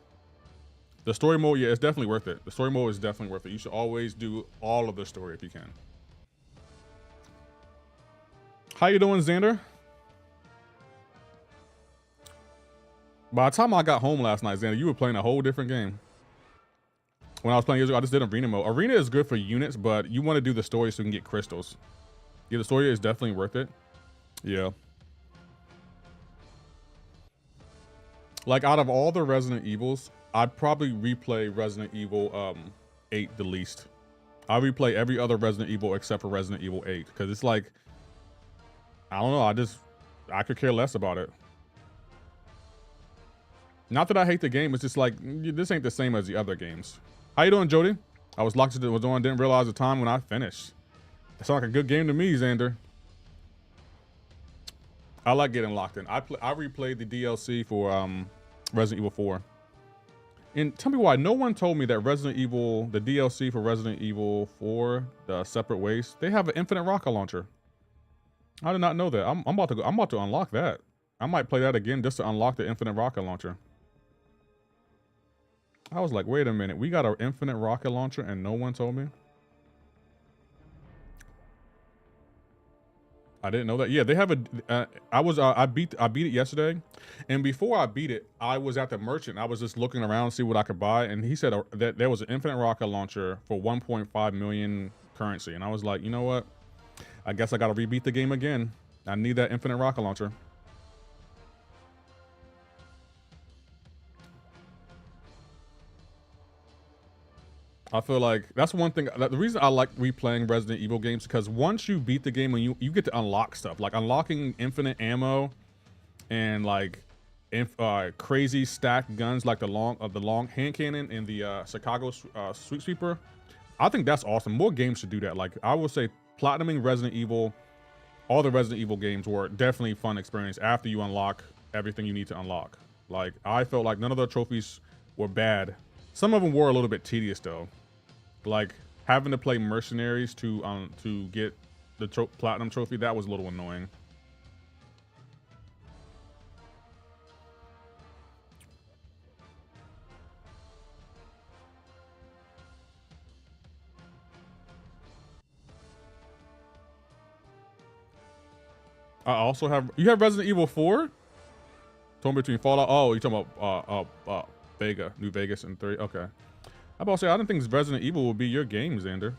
The story mode, yeah, it's definitely worth it. The story mode is definitely worth it. You should always do all of the story if you can. How you doing, Xander? By the time I got home last night, Xander, you were playing a whole different game. When I was playing years ago, I just did arena mode. Arena is good for units, but you want to do the story so you can get crystals. Yeah, the story is definitely worth it. Yeah. Like, out of all the Resident Evils, I'd probably replay Resident Evil 8 the least. I replay every other Resident Evil except for Resident Evil 8. Because it's like, I don't know, I could care less about it. Not that I hate the game, it's just like, this ain't the same as the other games. How you doing, Jody? I was locked into the door and didn't realize the time when I finished. It sounds like a good game to me, Xander. I like getting locked in. I replayed the DLC for Resident Evil 4. And tell me why no one told me that Resident Evil, the DLC for Resident Evil 4, the Separate Ways, they have an infinite rocket launcher. I did not know that. I'm about to unlock that. I might play that again just to unlock the infinite rocket launcher. I was like, wait a minute, we got an infinite rocket launcher and no one told me? I didn't know that. Yeah, they have a. I beat it yesterday, and before I beat it, I was at the merchant. I was just looking around to see what I could buy, and he said that there was an infinite rocket launcher for 1.5 million currency, and I was like, you know what? I guess I got to rebeat the game again. I need that infinite rocket launcher. I feel like that's one thing. The reason I like replaying Resident Evil games, because once you beat the game and you get to unlock stuff, like unlocking infinite ammo and like crazy stacked guns like the long hand cannon and the Chicago Sweep Sweeper. I think that's awesome. More games should do that. Like, I would say platinuming Resident Evil, all the Resident Evil games were definitely a fun experience after you unlock everything you need to unlock. Like, I felt like none of the trophies were bad. Some of them were a little bit tedious though. Like having to play mercenaries to get the platinum trophy, that was a little annoying. I also have, you have Resident Evil 4? Torn between Fallout. Oh, you're talking about New Vegas and 3. Okay. I'm about to say, I didn't think Resident Evil would be your game, Xander.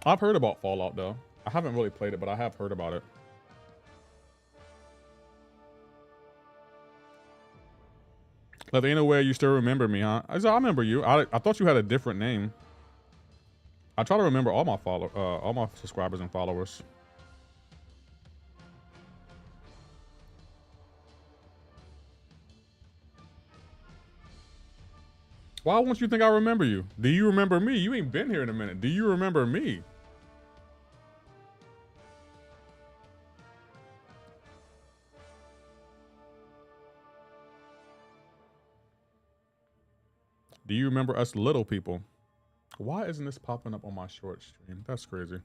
I've heard about Fallout though. I haven't really played it, but I have heard about it. Like, ain't no way you still remember me, huh? I remember you. I thought you had a different name. I try to remember all my subscribers and followers. Why won't you think I remember you? Do you remember me? You ain't been here in a minute. Do you remember me? Do you remember us little people? Why isn't this popping up on my short stream? That's crazy.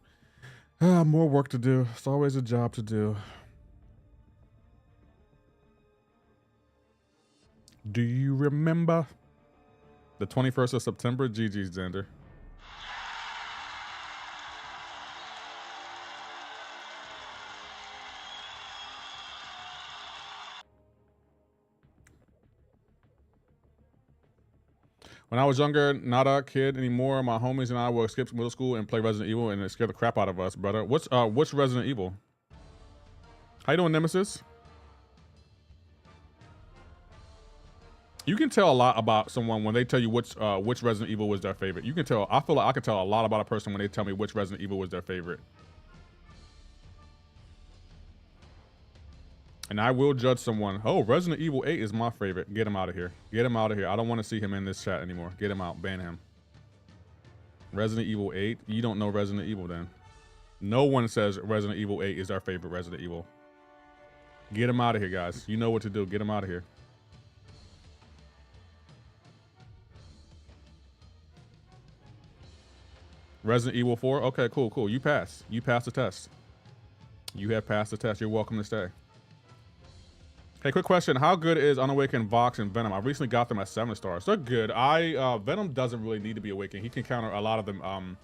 More work to do. It's always a job to do. Do you remember? The 21st of September? GG's, Xander. When I was younger, not a kid anymore, my homies and I would skip middle school and play Resident Evil, and it scared the crap out of us, brother. What's Resident Evil? How you doing, Nemesis? You can tell a lot about someone when they tell you which Resident Evil was their favorite. You can tell. I feel like I can tell a lot about a person when they tell me which Resident Evil was their favorite. And I will judge someone. Oh, Resident Evil 8 is my favorite. Get him out of here. Get him out of here. I don't want to see him in this chat anymore. Get him out. Ban him. Resident Evil 8? You don't know Resident Evil then. No one says Resident Evil 8 is our favorite Resident Evil. Get him out of here, guys. You know what to do. Get him out of here. Resident Evil 4? Okay, cool, cool. You passed. You passed the test. You have passed the test. You're welcome to stay. Hey, quick question. How good is Unawakened, Vox, and Venom? I recently got them at 7 stars. They're good. Venom doesn't really need to be awakened. He can counter a lot of them,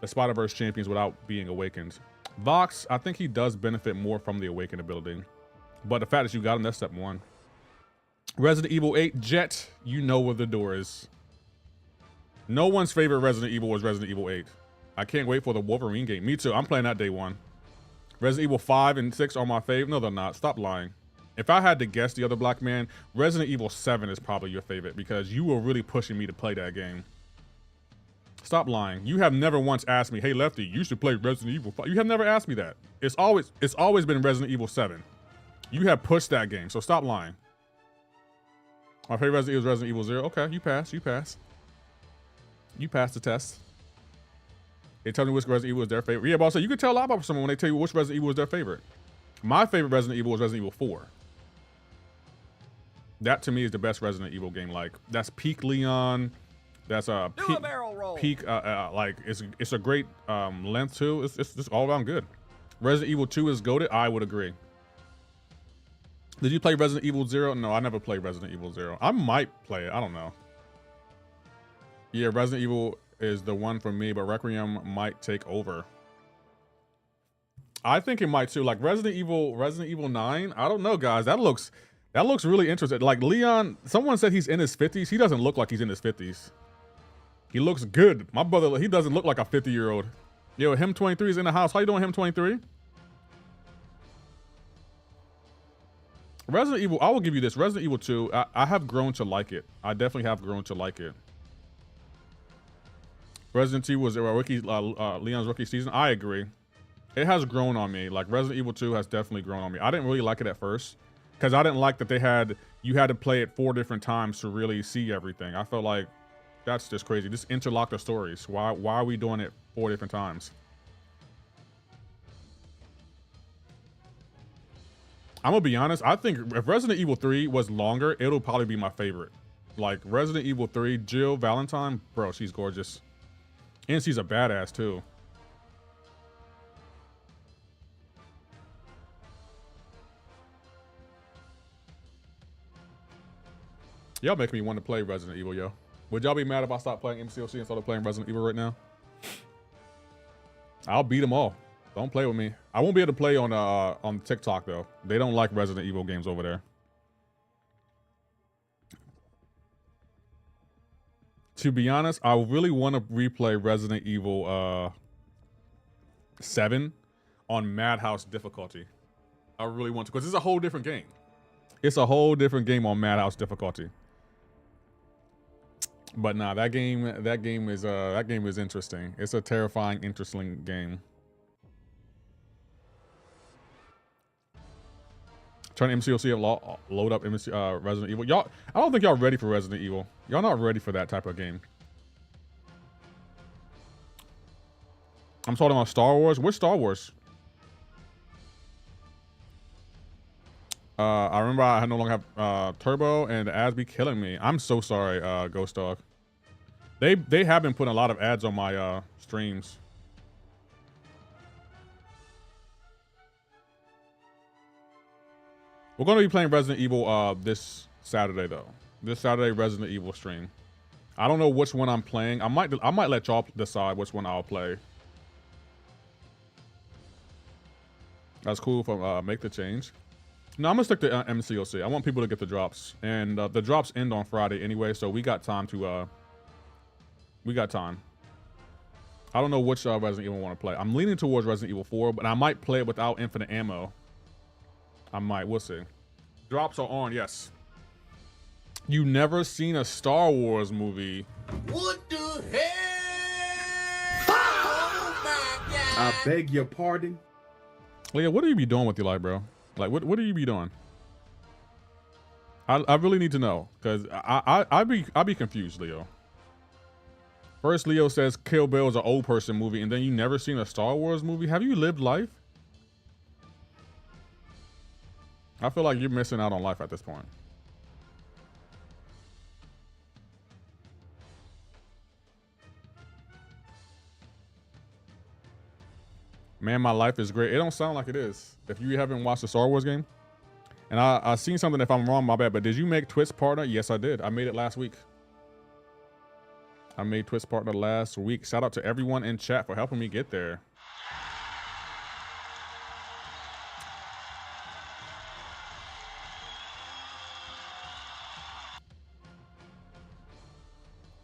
the Spider-Verse champions without being awakened. Vox, I think he does benefit more from the awakened ability. But the fact that you got him, that's step 1. Resident Evil 8, Jet, you know where the door is. No one's favorite Resident Evil was Resident Evil 8. I can't wait for the Wolverine game. Me too. I'm playing that day 1. Resident Evil 5 and 6 are my fave. No, they're not. Stop lying. If I had to guess, the other black man, Resident Evil 7 is probably your favorite because you were really pushing me to play that game. Stop lying. You have never once asked me, hey, Lefty, you should play Resident Evil 5. You have never asked me that. It's always been Resident Evil 7. You have pushed that game, so stop lying. My favorite Resident Evil is Resident Evil 0. Okay, you passed. You passed. You passed the test. They tell me which Resident Evil is their favorite. Yeah, but also you can tell a lot about someone when they tell you which Resident Evil is their favorite. My favorite Resident Evil is Resident Evil 4. That to me is the best Resident Evil game. Like that's peak Leon. That's peak. Like it's a great length too. It's just all around good. Resident Evil 2 is goated. I would agree. Did you play Resident Evil 0? No, I never played Resident Evil 0. I might play it. I don't know. Yeah, Resident Evil is the one for me, but Requiem might take over. I think it might too. Like Resident Evil 9. I don't know, guys. That looks really interesting. Like Leon, someone said he's in his 50s. He doesn't look like he's in his 50s. He looks good. My brother, he doesn't look like a 50-year-old. Yo, him 23 is in the house. How you doing, him 23? Resident Evil, I will give you this. Resident Evil 2, I have grown to like it. I definitely have grown to like it. Resident Evil was Leon's rookie season. I agree. It has grown on me. Like Resident Evil 2 has definitely grown on me. I didn't really like it at first because I didn't like that you had to play it 4 different times to really see everything. I felt like that's just crazy. Just interlock the stories. Why are we doing it 4 different times? I'm gonna be honest. I think if Resident Evil 3 was longer, it'll probably be my favorite. Like Resident Evil 3, Jill Valentine, bro, she's gorgeous. And she's a badass too. Y'all make me want to play Resident Evil, yo. Would y'all be mad if I stopped playing MCoC and started playing Resident Evil right now? I'll beat them all. Don't play with me. I won't be able to play on TikTok though. They don't like Resident Evil games over there. To be honest, I really want to replay Resident Evil 7 on Madhouse difficulty. I really want to, because it's a whole different game. It's a whole different game on Madhouse difficulty. But nah, that game is interesting. It's a terrifying, interesting game. Turn MCoC and load up Resident Evil. Y'all, I don't think y'all ready for Resident Evil. Y'all not ready for that type of game. I'm talking about Star Wars. Which Star Wars? I remember I no longer have Turbo and the ads be killing me. I'm so sorry, Ghost Dog. They have been putting a lot of ads on my streams. We're going to be playing Resident Evil this Saturday though. This Saturday Resident Evil stream. I don't know which one I'm playing. I might let y'all decide which one I'll play. That's cool if I make the change. No, I'm gonna stick to MCoC. I want people to get the drops, and the drops end on Friday anyway, so we got time to. We got time. I don't know which Resident Evil I want to play. I'm leaning towards Resident Evil 4, but I might play it without infinite ammo. I might. We'll see. Drops are on. Yes. You never seen a Star Wars movie? What the hell? Oh my God! I beg your pardon. Leah, what do you be doing with your life, bro? Like, what do you be doing? I really need to know, because I be confused, Leo. First, Leo says Kill Bill is an old person movie, and then you never seen a Star Wars movie. Have you lived life? I feel like you're missing out on life at this point. Man, my life is great. It don't sound like it is. If you haven't watched the Star Wars game, and I seen something. If I'm wrong, my bad. But did you make Twitch partner? Yes, I did. I made it last week. I made Twitch partner last week. Shout out to everyone in chat for helping me get there.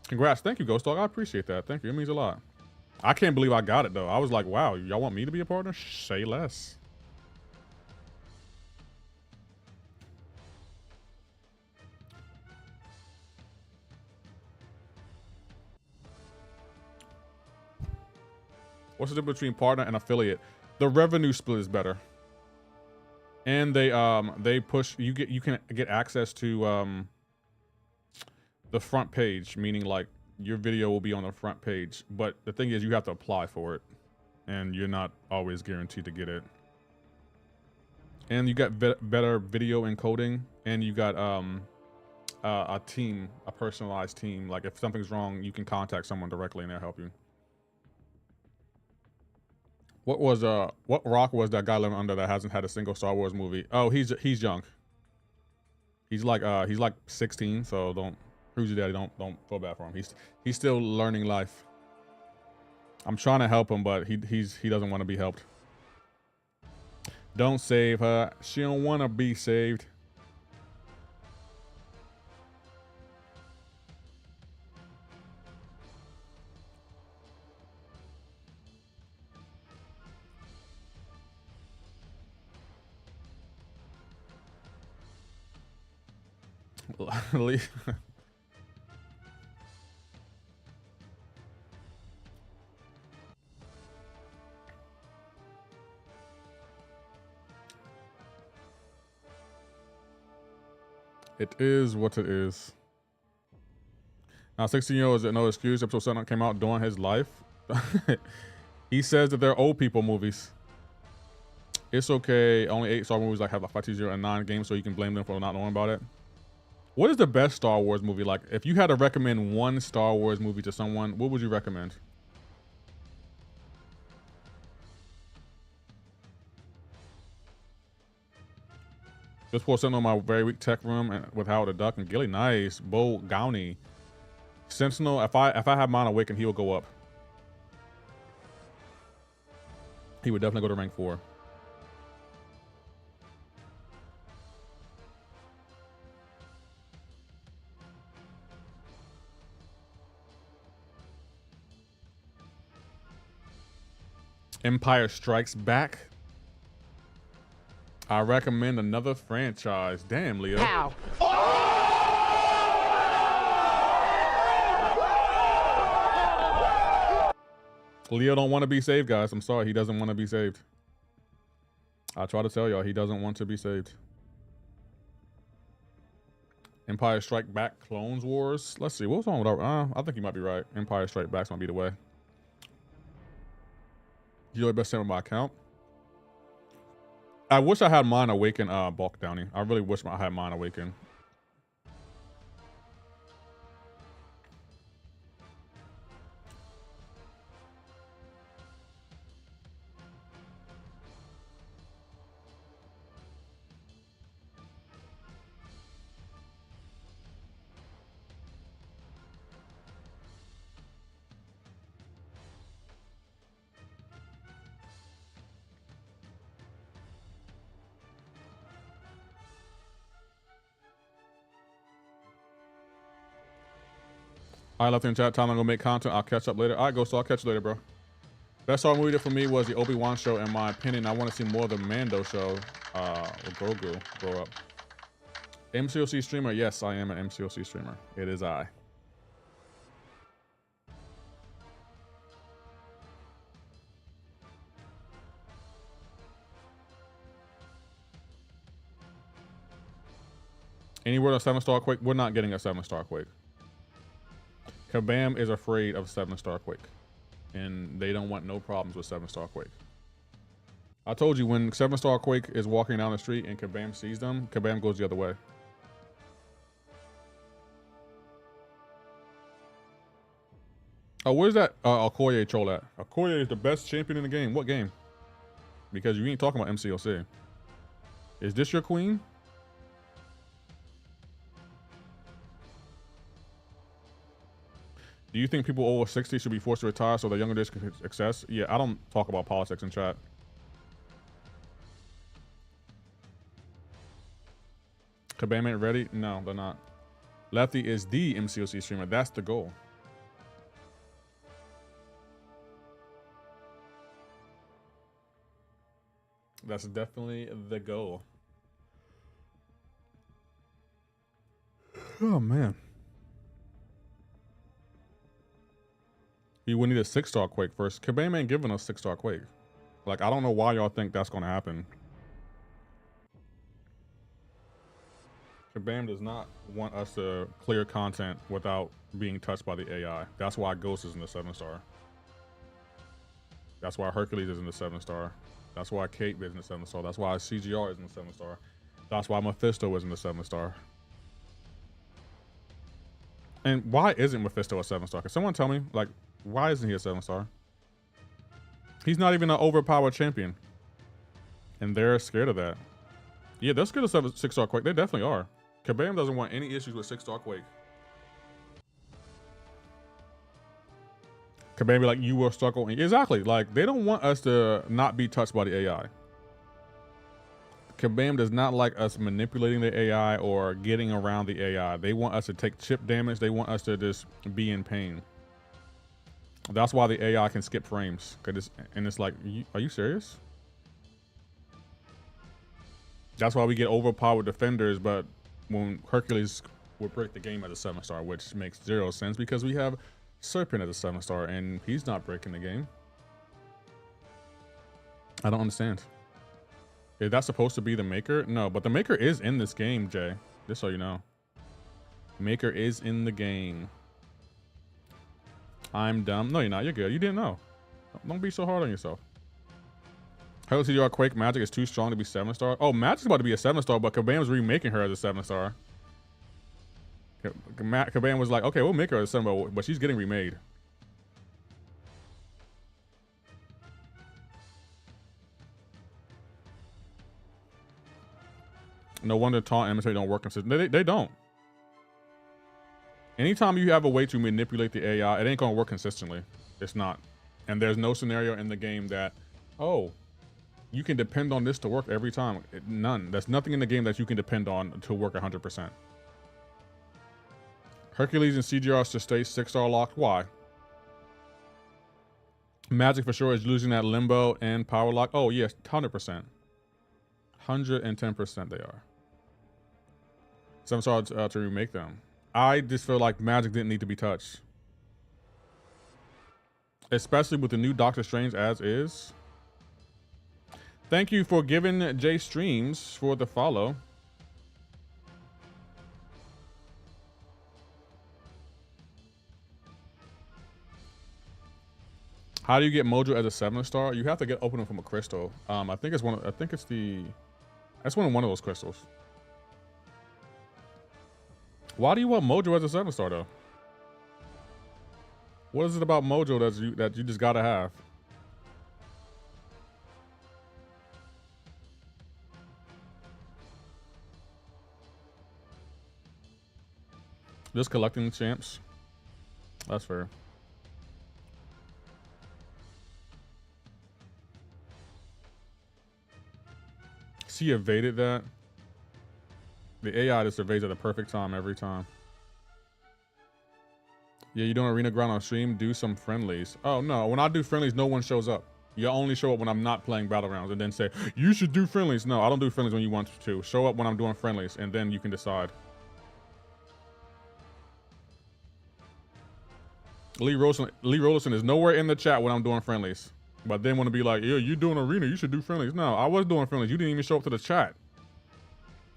Congrats. Thank you, Ghost Dog. I appreciate that. Thank you. It means a lot. I can't believe I got it, though. I was like, wow, y'all want me to be a partner? Say less. What's the difference between partner and affiliate? The revenue split is better. And they push, you can get access to the front page, meaning like your video will be on the front page. But the thing is, you have to apply for it, and you're not always guaranteed to get it. And you got better video encoding, and you got a team, a personalized team. Like if something's wrong, you can contact someone directly and they'll help you. What rock was that guy living under that hasn't had a single Star Wars movie? Oh, he's young. He's like 16, so don't. Who's your daddy? Don't feel bad for him. He's still learning life. I'm trying to help him, but he doesn't want to be helped. Don't save her. She don't want to be saved. It is what it is. Now, 16-year-old is no excuse. Episode 7 came out during his life. He says that they're old people movies. It's okay. Only 8 Star Wars movies like have like 5, 2, 0, and 9 games, so you can blame them for not knowing about it. What is the best Star Wars movie? Like, if you had to recommend one Star Wars movie to someone, what would you recommend? Just for sitting on my very weak tech room and with Howard the Duck and Gilly. Nice. Bo Gowney. Sentinel. If I have mine awakened, he will go up. He would definitely go to rank 4. Empire Strikes Back. I recommend another franchise. Damn, Leo. Ow. Leo don't want to be saved, guys. I'm sorry. He doesn't want to be saved. I try to tell y'all he doesn't want to be saved. Empire Strike Back, Clones Wars. Let's see. What's wrong with our... I think he might be right. Empire Strike Back's might be the way. You best send my account. I wish I had mine awaken, Bulk Downey. I really wish I had mine awaken. I left in chat. Time I'm gonna make content. I'll catch up later. All right, Ghost. I'll catch you later, bro. Best Star movie for me was the Obi-Wan show. In my opinion, I want to see more of the Mando show. With Grogu grow up. MCoC streamer. Yes, I am an MCoC streamer. It is I. Any word on 7-star Quake? We're not getting a 7-star Quake. Kabam is afraid of 7-star Quake. And they don't want no problems with 7-star Quake. I told you, when 7-star Quake is walking down the street and Kabam sees them, Kabam goes the other way. Oh, where's that Okoye troll at? Okoye is the best champion in the game. What game? Because you ain't talking about MCoC. Is this your queen? Do you think people over 60 should be forced to retire so their younger days can success? Yeah, I don't talk about politics in chat. Kabam ain't ready? No, they're not. Lefty is the MCoC streamer. That's the goal. That's definitely the goal. Oh, man. You would need a 6-star Quake first. Kabam ain't giving us 6-star Quake. Like, I don't know why y'all think that's going to happen. Kabam does not want us to clear content without being touched by the AI. That's why Ghost is in the 7-star. That's why Hercules is in the 7-star. That's why Kate is in the 7-star. That's why CGR is in the 7-star. That's why Mephisto is in the 7-star. And why isn't Mephisto a 7-star? Can someone tell me, like, why isn't he a 7-star? He's not even an overpowered champion. And they're scared of that. Yeah, they're scared of 6-star Quake. They definitely are. Kabam doesn't want any issues with 6-star Quake. Kabam be like, you will struggle. Exactly. Like, they don't want us to not be touched by the AI. Kabam does not like us manipulating the AI or getting around the AI. They want us to take chip damage. They want us to just be in pain. That's why the AI can skip frames. And it's like, are you serious? That's why we get overpowered defenders, but when Hercules would break the game at a 7-star, which makes 0 sense because we have Serpent as a 7-star and he's not breaking the game. I don't understand. Is that supposed to be the Maker? No, but the Maker is in this game, Jay. Just so you know. Maker is in the game. I'm dumb. No, you're not. You're good. You didn't know. Don't be so hard on yourself. Hello CDR Quake Magic is too strong to be 7-star. Oh, Magic's about to be a 7-star, but Kabam's remaking her as a 7-star. Kabam was like, okay, we'll make her a 7, but she's getting remade. No wonder taunt and MSA don't work consistently. They don't. Anytime you have a way to manipulate the AI, it ain't gonna work consistently. It's not. And there's no scenario in the game that, oh, you can depend on this to work every time. None. There's nothing in the game that you can depend on to work 100%. Hercules and CGR to stay 6-star locked. Why? Magic for sure is losing that limbo and power lock. Oh, yes, 100%. 110% they are. 7-star to remake them. I just feel like Magic didn't need to be touched. Especially with the new Doctor Strange as is. Thank you for giving J Streams for the follow. How do you get Mojo as a 7-star? You have to get opening from a crystal. I think it's one. I think it's the. That's one of those crystals. Why do you want Mojo as a 7-star though? What is it about Mojo that you just gotta have? Just collecting champs. That's fair. She evaded that. The AI just evades at the perfect time every time. Yeah, you doing arena grind on stream? Do some friendlies. Oh no, when I do friendlies, no one shows up. You only show up when I'm not playing Battlegrounds and then say, you should do friendlies. No, I don't do friendlies when you want to. Show up when I'm doing friendlies and then you can decide. Lee Rollerson is nowhere in the chat when I'm doing friendlies. But then want to be like, yeah, you doing arena, you should do friendlies. No, I was doing friendlies. You didn't even show up to the chat.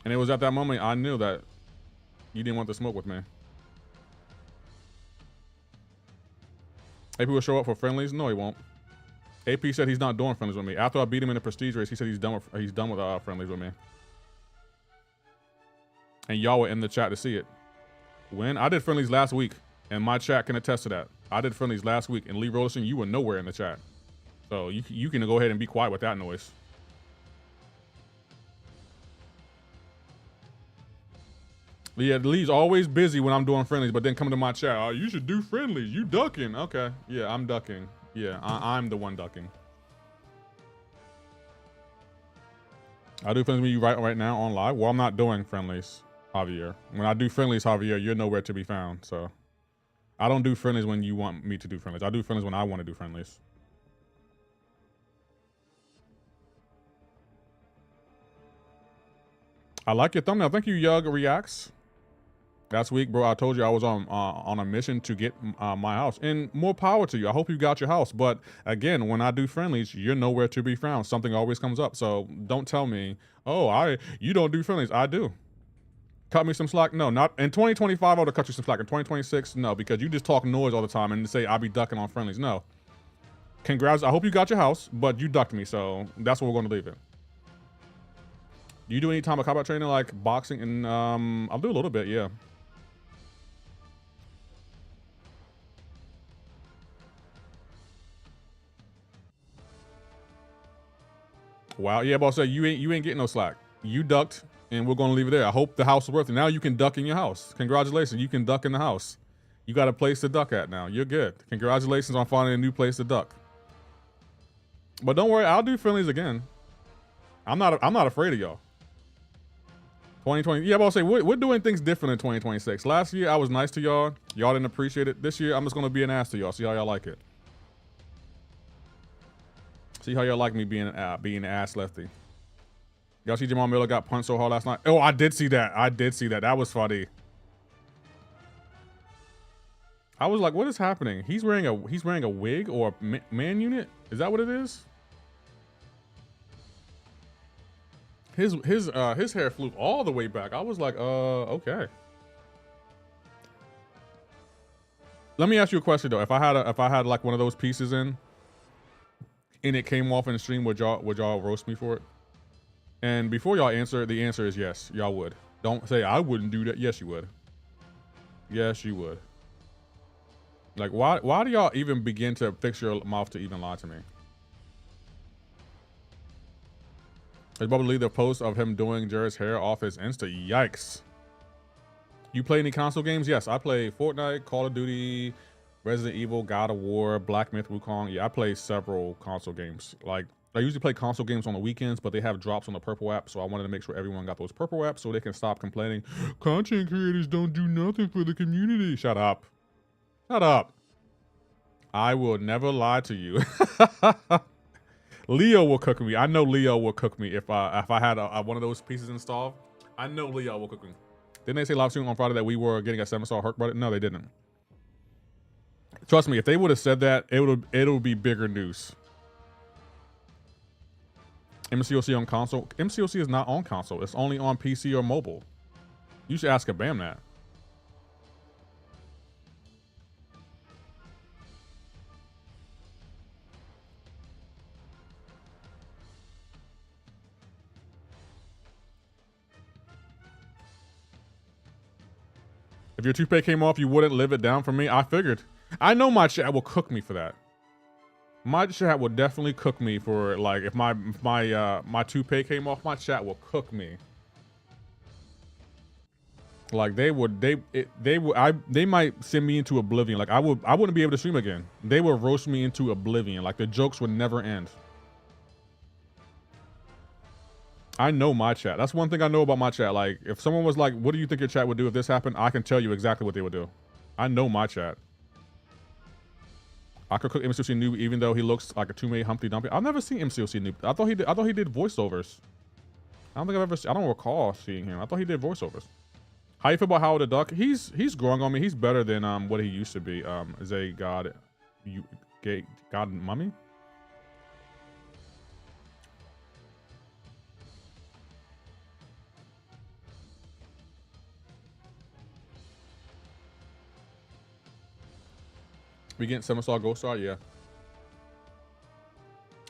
And it was at that moment I knew that you didn't want to smoke with me. AP will show up for friendlies? No, he won't. AP said he's not doing friendlies with me. After I beat him in the prestige race, he said he's done with friendlies with me. And y'all were in the chat to see it. When I did friendlies last week, and my chat can attest to that. I did friendlies last week, and Lee Rollerson, you were nowhere in the chat. So you can go ahead and be quiet with that noise. Yeah, Lee's always busy when I'm doing friendlies, but then come to my chat. Oh, you should do friendlies. You ducking. Okay. Yeah, I'm ducking. Yeah, I'm the one ducking. I do friendlies with you right now on live. Well, I'm not doing friendlies, Javier. When I do friendlies, Javier, you're nowhere to be found. So I don't do friendlies when you want me to do friendlies. I do friendlies when I want to do friendlies. I like your thumbnail. Thank you, Yug Reacts. Last week, bro, I told you I was on a mission to get my house. And more power to you. I hope you got your house. But again, when I do friendlies, you're nowhere to be found. Something always comes up. So don't tell me, oh, you don't do friendlies. I do. Cut me some slack? No, not in 2025. I would have cut you some slack. In 2026, no, because you just talk noise all the time and say I'll be ducking on friendlies. No. Congrats. I hope you got your house, but you ducked me. So that's where we're going to leave it. Do you do any time of combat training like boxing? And I'll do a little bit, yeah. Wow, yeah, boss said you ain't getting no slack. You ducked, and we're gonna leave it there. I hope the house is worth it. Now you can duck in your house. Congratulations, you can duck in the house. You got a place to duck at now. You're good. Congratulations on finding a new place to duck. But don't worry, I'll do friendlies again. I'm not afraid of y'all. 2020, yeah, boss say we're doing things different in 2026. Last year I was nice to y'all. Y'all didn't appreciate it. This year I'm just gonna be an ass to y'all. See how y'all like it. See how y'all like me being an ass lefty. Y'all see Jamal Miller got punched so hard last night? Oh, I did see that. I did see that. That was funny. I was like, what is happening? He's wearing a wig or a man unit? Is that what it is? His hair flew all the way back. I was like, okay. Let me ask you a question though. If I had like one of those pieces in, and it came off in the stream, would y'all roast me for it? And before y'all answer, the answer is yes, y'all would. Don't say I wouldn't do that. Yes, you would. Yes, you would. Like, why do y'all even begin to fix your mouth to even lie to me? There's probably the post of him doing Jared's hair off his Insta. Yikes. You play any console games? Yes, I play Fortnite, Call of Duty, Resident Evil, God of War, Black Myth Wukong. Yeah, I play several console games. Like, I usually play console games on the weekends, but they have drops on the Purple app, so I wanted to make sure everyone got those Purple apps so they can stop complaining. Content creators don't do nothing for the community. Shut up. Shut up. I will never lie to you. Leo will cook me. I know Leo will cook me if I had one of those pieces installed. I know Leo will cook me. Didn't they say live stream on Friday that we were getting a 7-star Herc budget? No, they didn't. Trust me, if they would have said that, it would be bigger news. MCoC on console? MCoC is not on console. It's only on PC or mobile. You should ask Kabam that. If your toothpaste came off, you wouldn't live it down for me. I figured. I know my chat will cook me for that. My chat will definitely cook me for, like, if my toothpaste came off, my chat will cook me. Like they might send me into oblivion. Like I wouldn't be able to stream again. They would roast me into oblivion. Like the jokes would never end. I know my chat. That's one thing I know about my chat. Like, if someone was like, what do you think your chat would do if this happened? I can tell you exactly what they would do. I know my chat. I could cook MCoC Noob even though he looks like a two-made Humpty Dumpty. I've never seen MCoC Noob. I thought he did voiceovers. I don't recall seeing him. I thought he did voiceovers. How you feel about Howard the Duck? He's growing on me. He's better than what he used to be. Zay God Mummy? We getting 7-star Ghost Star? Yeah.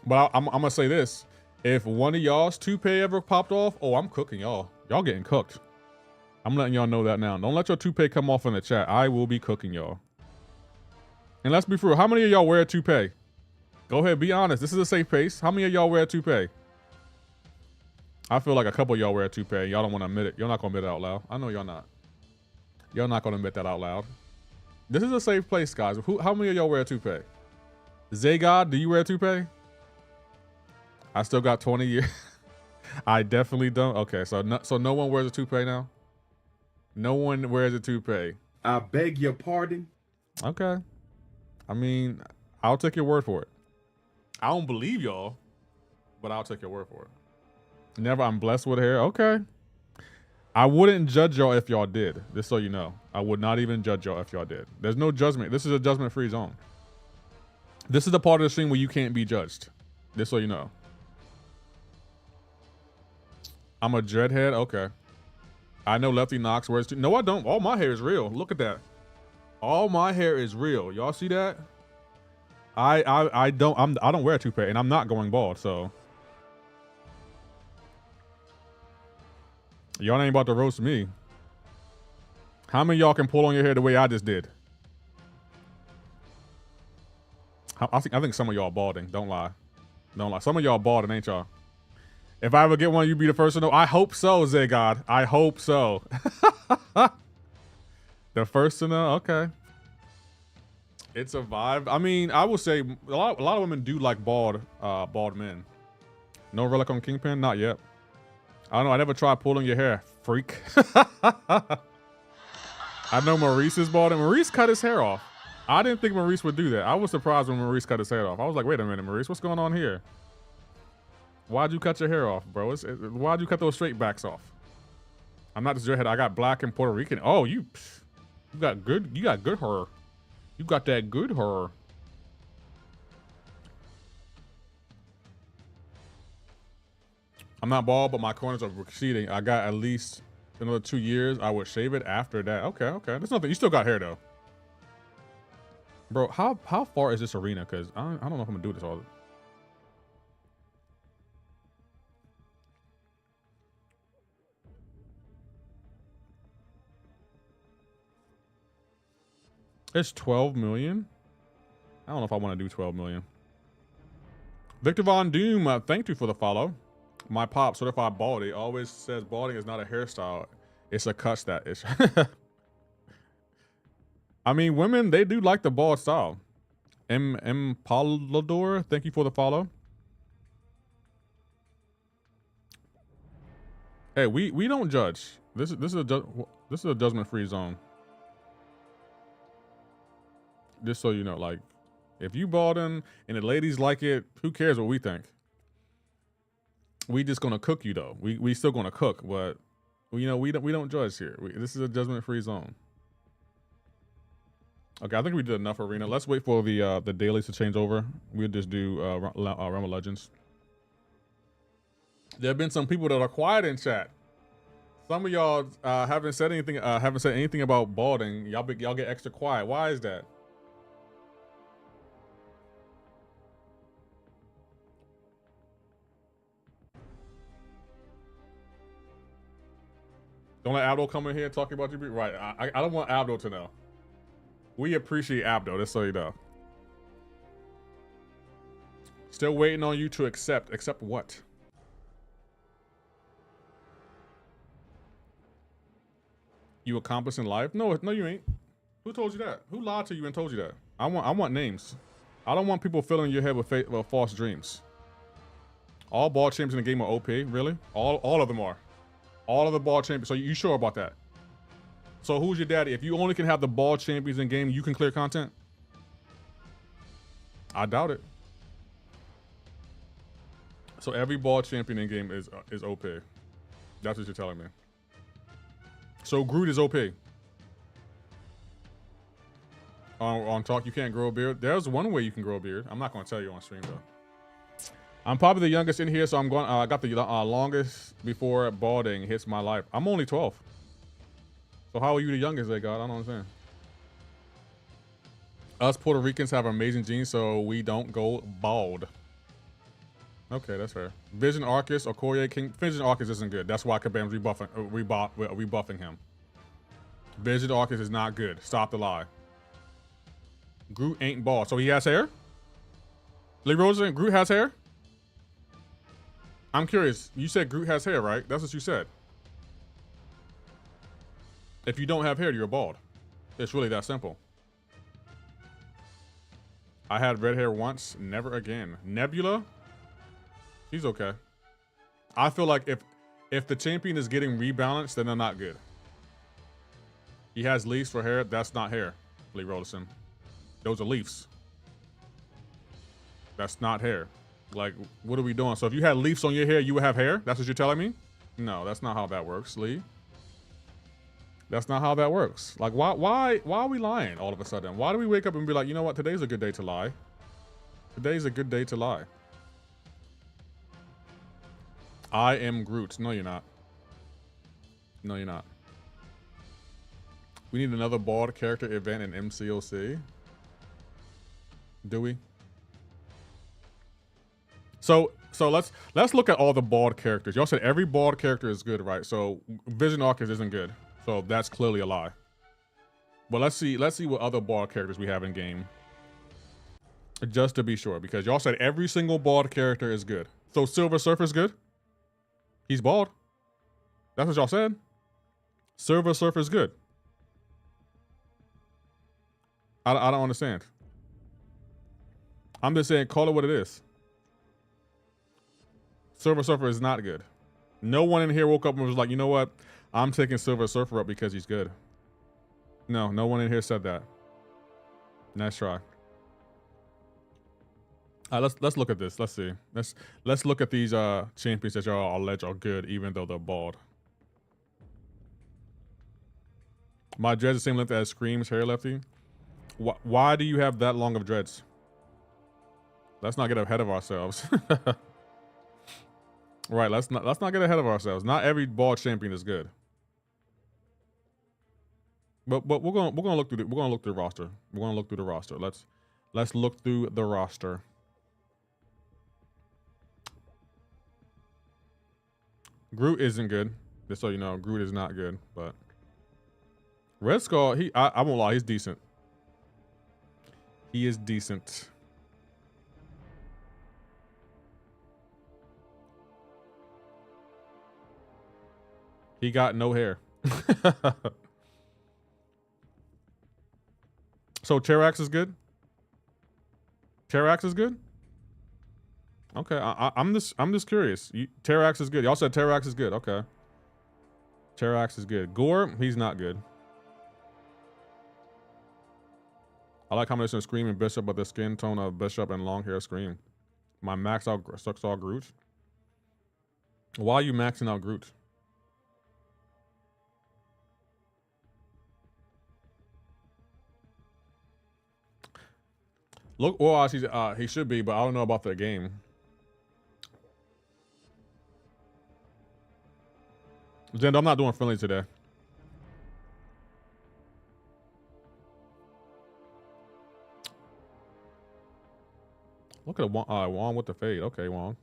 But I'm gonna say this. If one of y'all's toupee ever popped off, oh, I'm cooking y'all. Y'all getting cooked. I'm letting y'all know that now. Don't let your toupee come off in the chat. I will be cooking y'all. And let's be real. How many of y'all wear a toupee? Go ahead, be honest. This is a safe place. How many of y'all wear a toupee? I feel like a couple of y'all wear a toupee. Y'all don't want to admit it. You're not gonna admit it out loud. I know y'all not. Y'all not gonna admit that out loud. This is a safe place, guys. How many of y'all wear a toupee? Zaygod, do you wear a toupee? I still got 20 years. I definitely don't. Okay, so no one wears a toupee now? No one wears a toupee. I beg your pardon? Okay. I mean, I'll take your word for it. I don't believe y'all, but I'll take your word for it. Never, I'm blessed with hair. Okay. I wouldn't judge y'all if y'all did, just so you know. I would not even judge y'all if y'all did. There's no judgment. This is a judgment-free zone. This is the part of the stream where you can't be judged, just so you know. I'm a dreadhead? Okay. I know Lefty Knox wears... No, I don't. All my hair is real. Look at that. All my hair is real. Y'all see that? I don't wear a toupee, and I'm not going bald, so... Y'all ain't about to roast me. How many of y'all can pull on your hair the way I just did? I think some of y'all balding. Don't lie. Don't lie. Some of y'all balding, ain't y'all? If I ever get one, you be the first to know. I hope so, Zaygod. I hope so. The first to know? Okay. It's a vibe. I mean, I will say a lot of women do like bald men. No relic on Kingpin? Not yet. I don't know. I never tried pulling your hair, freak. I know Maurice is bald, and Maurice cut his hair off. I didn't think Maurice would do that. I was surprised when Maurice cut his hair off. I was like, wait a minute, Maurice, what's going on here? Why'd you cut your hair off, bro? Why'd you cut those straight backs off? I'm not just your head. I got black and Puerto Rican. Oh, you got good hair. You got that good hair. I'm not bald, but my corners are receding. I got at least another 2 years. I would shave it after that. Okay, okay. There's nothing. You still got hair though, bro. How far is this arena? Cause I don't know if I'm gonna do this all. It's 12 million. I don't know if I want to do 12 million. Victor Von Doom, thank you for the follow. My pop, certified baldy, always says balding is not a hairstyle. It's a cut that is. I mean, women, they do like the bald style. M. Polidor, thank you for the follow. Hey, we don't judge. This is a judgment-free zone. Just so you know, like, if you balding and the ladies like it, who cares what we think? We just gonna cook you though. We still gonna cook, but you know we don't judge here. This is a judgment-free zone. Okay, I think we did enough arena. Let's wait for the dailies to change over. We'll just do Realm of Legends. There have been some people that are quiet in chat. Some of y'all haven't said anything about balding. Y'all get extra quiet. Why is that? Don't let Abdo come in here talking about you. Right. I don't want Abdo to know. We appreciate Abdo, just so you know. Still waiting on you to accept. Accept what? You accomplished in life? No, you ain't. Who told you that? Who lied to you and told you that? I want names. I don't want people filling your head with false dreams. All ball champions in the game are OP, really? All of them are. All of the ball champions. So you sure about that? So who's your daddy? If you only can have the ball champions in game, you can clear content? I doubt it. So every ball champion in game is OP. That's what you're telling me. So Groot is OP. On talk, you can't grow a beard. There's one way you can grow a beard. I'm not going to tell you on stream though. I'm probably the youngest in here, so I'm going. I got the longest before balding hits my life. I'm only 12. So how are you the youngest, they got? I don't understand. Us Puerto Ricans have amazing genes, so we don't go bald. Okay, that's fair. Vision Arcus or Courier King. Vision Arcus isn't good. That's why Kabam's rebuffing him. Vision Arcus is not good. Stop the lie. Groot ain't bald. So he has hair? Lee Rosen, Groot has hair? I'm curious. You said Groot has hair, right? That's what you said. If you don't have hair, you're bald. It's really that simple. I had red hair once, never again. Nebula? She's okay. I feel like if the champion is getting rebalanced, then they're not good. He has leaves for hair. That's not hair, Lee Rollison. Those are leaves. That's not hair. Like, what are we doing? So if you had leaves on your hair, you would have hair? That's what you're telling me? No, that's not how that works, Lee. That's not how that works. Like, why are we lying all of a sudden? Why do we wake up and be like, you know what? Today's a good day to lie. Today's a good day to lie. I am Groot. No, you're not. No, you're not. We need another bald character event in MCoC. Do we? So let's look at all the bald characters. Y'all said every bald character is good, right? So Vision Arcus isn't good. So that's clearly a lie. But let's see what other bald characters we have in game. Just to be sure, because y'all said every single bald character is good. So Silver Surfer is good? He's bald. That's what y'all said. Silver Surfer is good. I don't understand. I'm just saying, call it what it is. Silver Surfer is not good. No one in here woke up and was like, you know what? I'm taking Silver Surfer up because he's good. No one in here said that. Nice try. Let's look at this. Let's see. Let's look at these champions that y'all allege are good, even though they're bald. My dreads the same length as Scream's hair, Lefty. Why do you have that long of dreads? Let's not get ahead of ourselves. Right, let's not get ahead of ourselves. Not every ball champion is good. But we're gonna look through the roster. We're gonna look through the roster. Let's look through the roster. Groot isn't good. Just so you know, Groot is not good. But Red Skull, I won't lie, he's decent. He is decent. He got no hair. So Terrax is good? Terrax is good? Okay, I'm just curious. Terrax is good. Y'all said Terrax is good. Okay. Terrax is good. Gore, he's not good. I like combination of Scream and Bishop, but the skin tone of Bishop and long hair Scream. My max out sucks all Groot. Why are you maxing out Groot? Look, well, he should be, but I don't know about the game. Jen, I'm not doing friendly today. Look at Wong with the fade. Okay, Wong.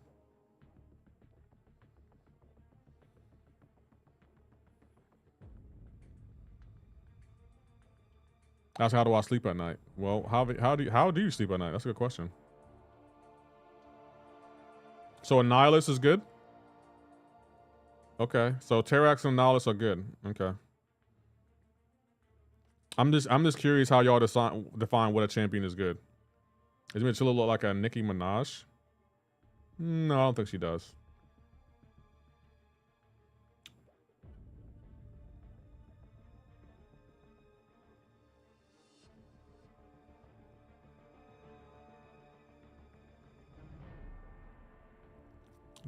That's how do I sleep at night? Well, how do you sleep at night? That's a good question. So a Nihilist is good? Okay. So Terrax and Nihilist are good. Okay. I'm just curious how y'all define what a champion is good. Does Mitchell look like a Nicki Minaj? No, I don't think she does.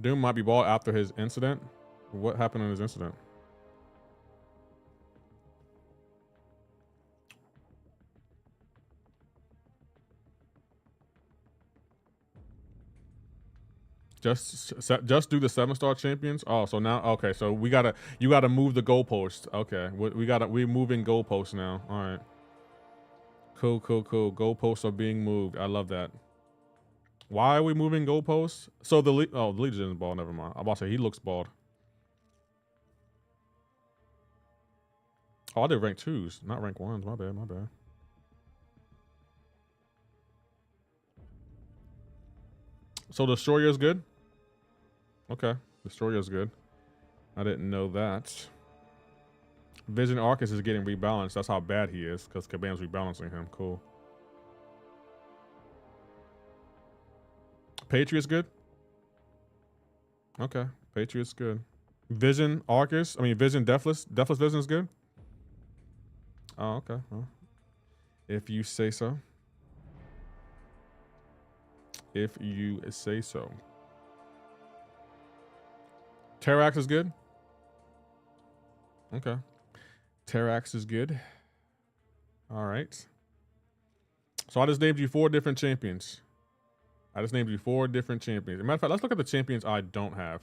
Doom might be bald after his incident. What happened in his incident? Just do the 7-star champions. Oh, so now okay. So you gotta move the goalpost. Okay, we're moving goalposts now. All right. Cool. Goalposts are being moved. I love that. Why are we moving goalposts? So the Legion isn't bald. Never mind. I'm about to say he looks bald. Oh, I did rank 2s, not rank 1s. My bad. So Destroyer is good? Okay. Destroyer is good. I didn't know that. Vision Arcus is getting rebalanced. That's how bad he is, because Kabam's rebalancing him. Cool. Patriot's good? Okay. Patriot's good. Vision Arcus? I mean, Vision Deathless? Deathless Vision is good? Oh, okay. Well, if you say so. If you say so. Terrax is good? Okay. Terrax is good. All right. So I just named you 4 different champions. As a matter of fact, let's look at the champions I don't have.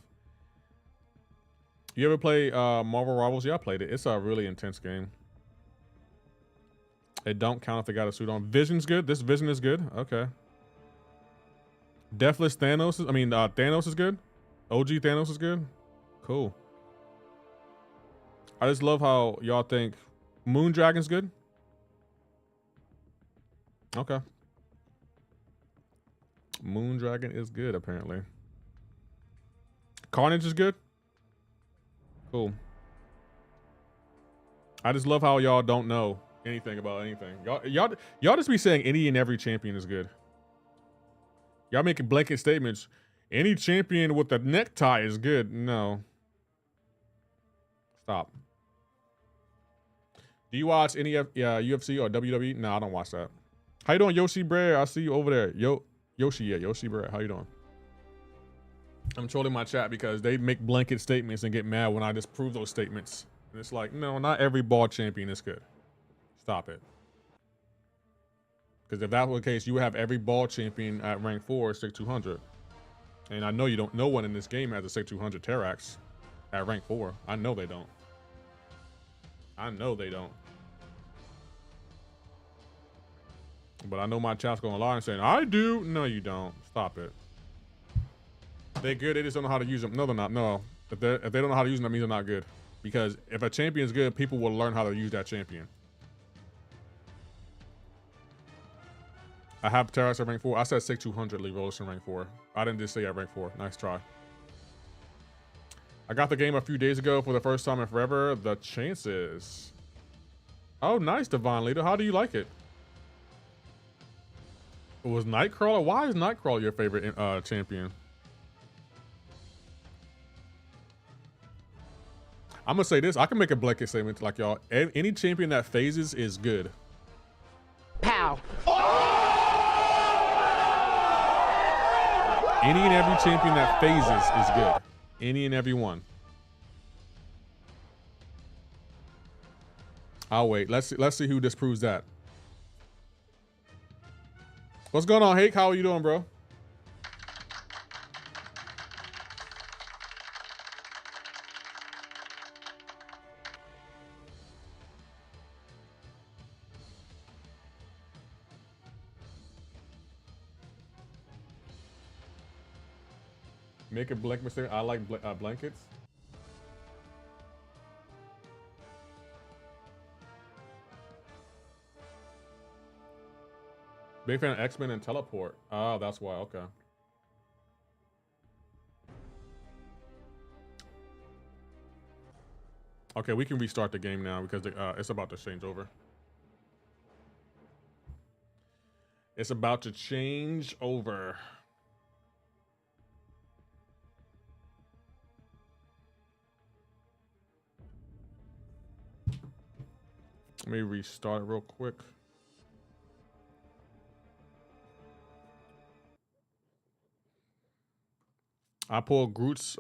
You ever play Marvel Rivals? Yeah, I played it. It's a really intense game. It don't count if they got a suit on. Vision's good. This Vision is good. Okay. Deathless Thanos is, Thanos is good. OG Thanos is good. Cool. I just love how y'all think Moondragon's good. Okay. Moondragon is good, apparently. Carnage is good. Cool. I just love how y'all don't know anything about anything. Y'all just be saying any and every champion is good. Y'all making blanket statements. Any champion with a necktie is good. No. Stop. Do you watch any UFC or WWE? No, I don't watch that. How you doing, Yoshi Brer? I see you over there. Yoshi Brer. How you doing? I'm trolling my chat because they make blanket statements and get mad when I disprove those statements. And it's like, no, not every ball champion is good. Stop it. Because if that were the case, you would have every ball champion at rank 4 stick 200. And I know you don't. No one in this game has a 6200 Terax at rank 4. I know they don't. I know they don't. But I know my chat's gonna lie and saying, I do. No, you don't. Stop it. They're good. They just don't know how to use them. No, they're not. No. If they don't know how to use them, that means they're not good. Because if a champion's good, people will learn how to use that champion. I have Terax at rank 4. I said 6200 Lee Rollis in rank 4. I didn't just say at rank 4. Nice try. I got the game a few days ago for the first time in forever. The chances. Oh, nice, Divine Leader. How do you like it? It was Nightcrawler? Why is Nightcrawler your favorite champion? I'm gonna say this. I can make a blanket statement like y'all. Any champion that phases is good. Pow. Any and every champion that phases is good. Any and every one. I'll wait. Let's see who disproves that. What's going on, Hake? How are you doing, bro? Make a blanket mistake. I like blankets. Big fan of X-Men and Teleport. Oh, that's why. Okay. Okay, we can restart the game now because it's about to change over. It's about to change over. Let me restart it real quick. I pulled Groot's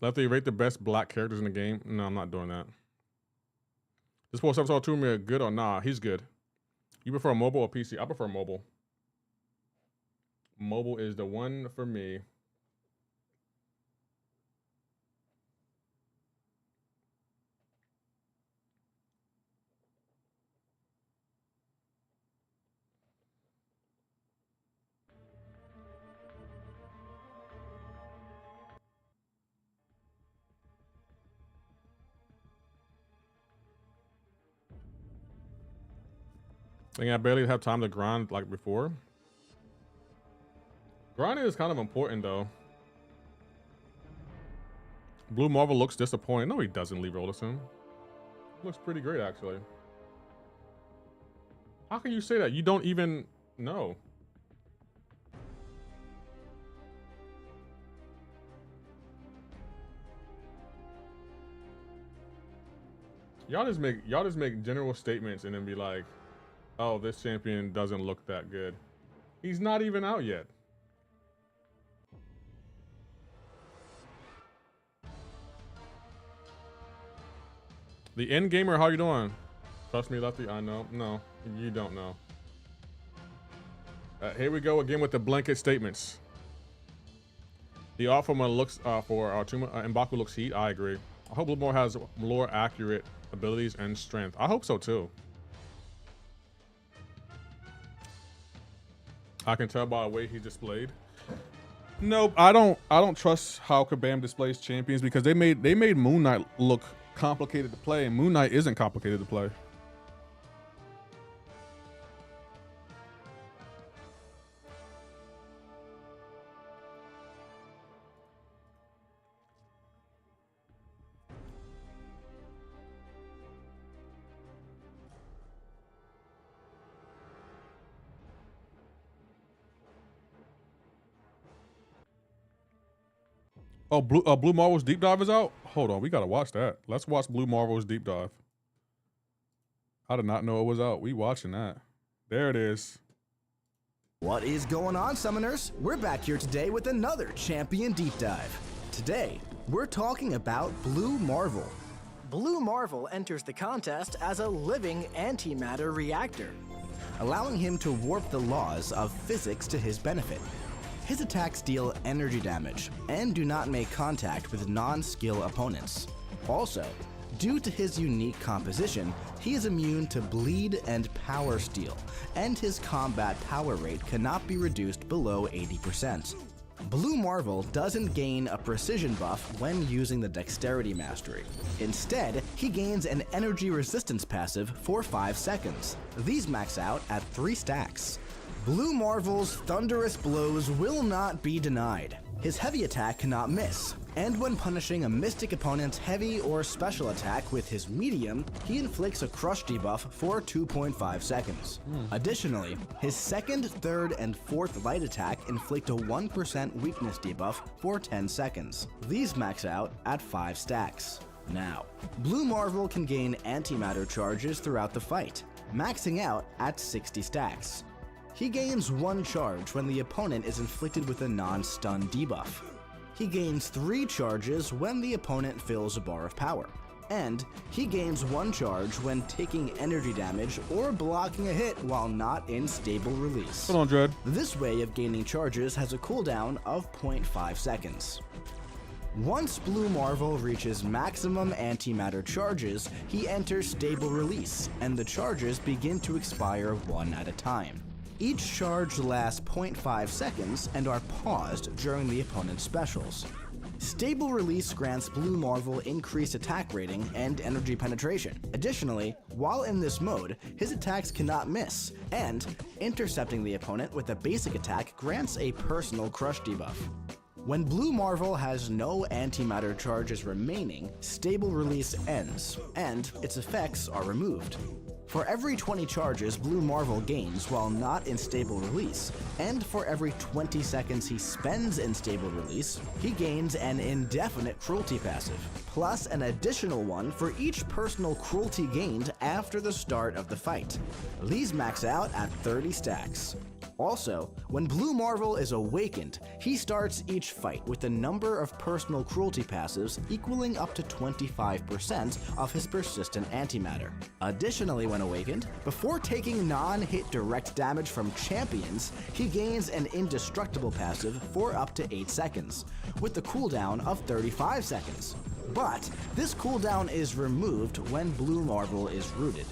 Lefty, rate the best black characters in the game. No, I'm not doing that. This post episode 2 me good or nah? He's good. You prefer mobile or PC? I prefer mobile. Mobile is the one for me. I think I barely have time to grind like before. Grinding is kind of important though. Blue Marvel looks disappointing. No, he doesn't, Lee Rollerson. Looks pretty great actually. How can you say that? You don't even know. Y'all just make general statements and then be like, oh, this champion doesn't look that good. He's not even out yet. The end gamer, how you doing? Trust me, Lefty, I know. No, you don't know. Here we go again with the blanket statements. The Alpha looks for M'Baku looks heat. I agree. I hope Blue has more accurate abilities and strength. I hope so too. I can tell by the way he displayed. Nope, I don't trust how Kabam displays champions because they made Moon Knight look complicated to play, and Moon Knight isn't complicated to play. Oh, Blue Marvel's Deep Dive is out? Hold on, we gotta watch that. Let's watch Blue Marvel's Deep Dive. I did not know it was out. We watching that. There it is. What is going on, Summoners? We're back here today with another Champion Deep Dive. Today, we're talking about Blue Marvel. Blue Marvel enters the contest as a living antimatter reactor. allowing him to warp the laws of physics to his benefit. His attacks deal energy damage and do not make contact with non-skill opponents. Also, due to his unique composition, he is immune to bleed and power steal, and his combat power rate cannot be reduced below 80%. Blue Marvel doesn't gain a precision buff when using the Dexterity Mastery. Instead, he gains an energy resistance passive for 5 seconds. These max out at 3 stacks. Blue Marvel's thunderous blows will not be denied. His heavy attack cannot miss, and when punishing a mystic opponent's heavy or special attack with his medium, he inflicts a crush debuff for 2.5 seconds. Additionally, his second, third, and fourth light attack inflict a 1% weakness debuff for 10 seconds. These max out at 5 stacks. Now, Blue Marvel can gain antimatter charges throughout the fight, maxing out at 60 stacks. He gains 1 charge when the opponent is inflicted with a non-stun debuff. He gains 3 charges when the opponent fills a bar of power. And he gains 1 charge when taking energy damage or blocking a hit while not in stable release. Hold on, Dread. This way of gaining charges has a cooldown of 0.5 seconds. Once Blue Marvel reaches maximum antimatter charges, he enters stable release, and the charges begin to expire 1 at a time. Each charge lasts 0.5 seconds and are paused during the opponent's specials. Stable release grants Blue Marvel increased attack rating and energy penetration. Additionally, while in this mode, his attacks cannot miss, and intercepting the opponent with a basic attack grants a personal crush debuff. When Blue Marvel has no antimatter charges remaining, stable release ends, and its effects are removed. For every 20 charges Blue Marvel gains while not in stable release, and for every 20 seconds he spends in stable release, he gains an indefinite cruelty passive, plus an additional one for each personal cruelty gained after the start of the fight. These max out at 30 stacks. Also, when Blue Marvel is awakened, he starts each fight with a number of personal cruelty passives equaling up to 25% of his persistent antimatter. Additionally, when awakened, before taking non-hit direct damage from champions, he gains an indestructible passive for up to 8 seconds, with the cooldown of 35 seconds. But this cooldown is removed when Blue Marvel is rooted.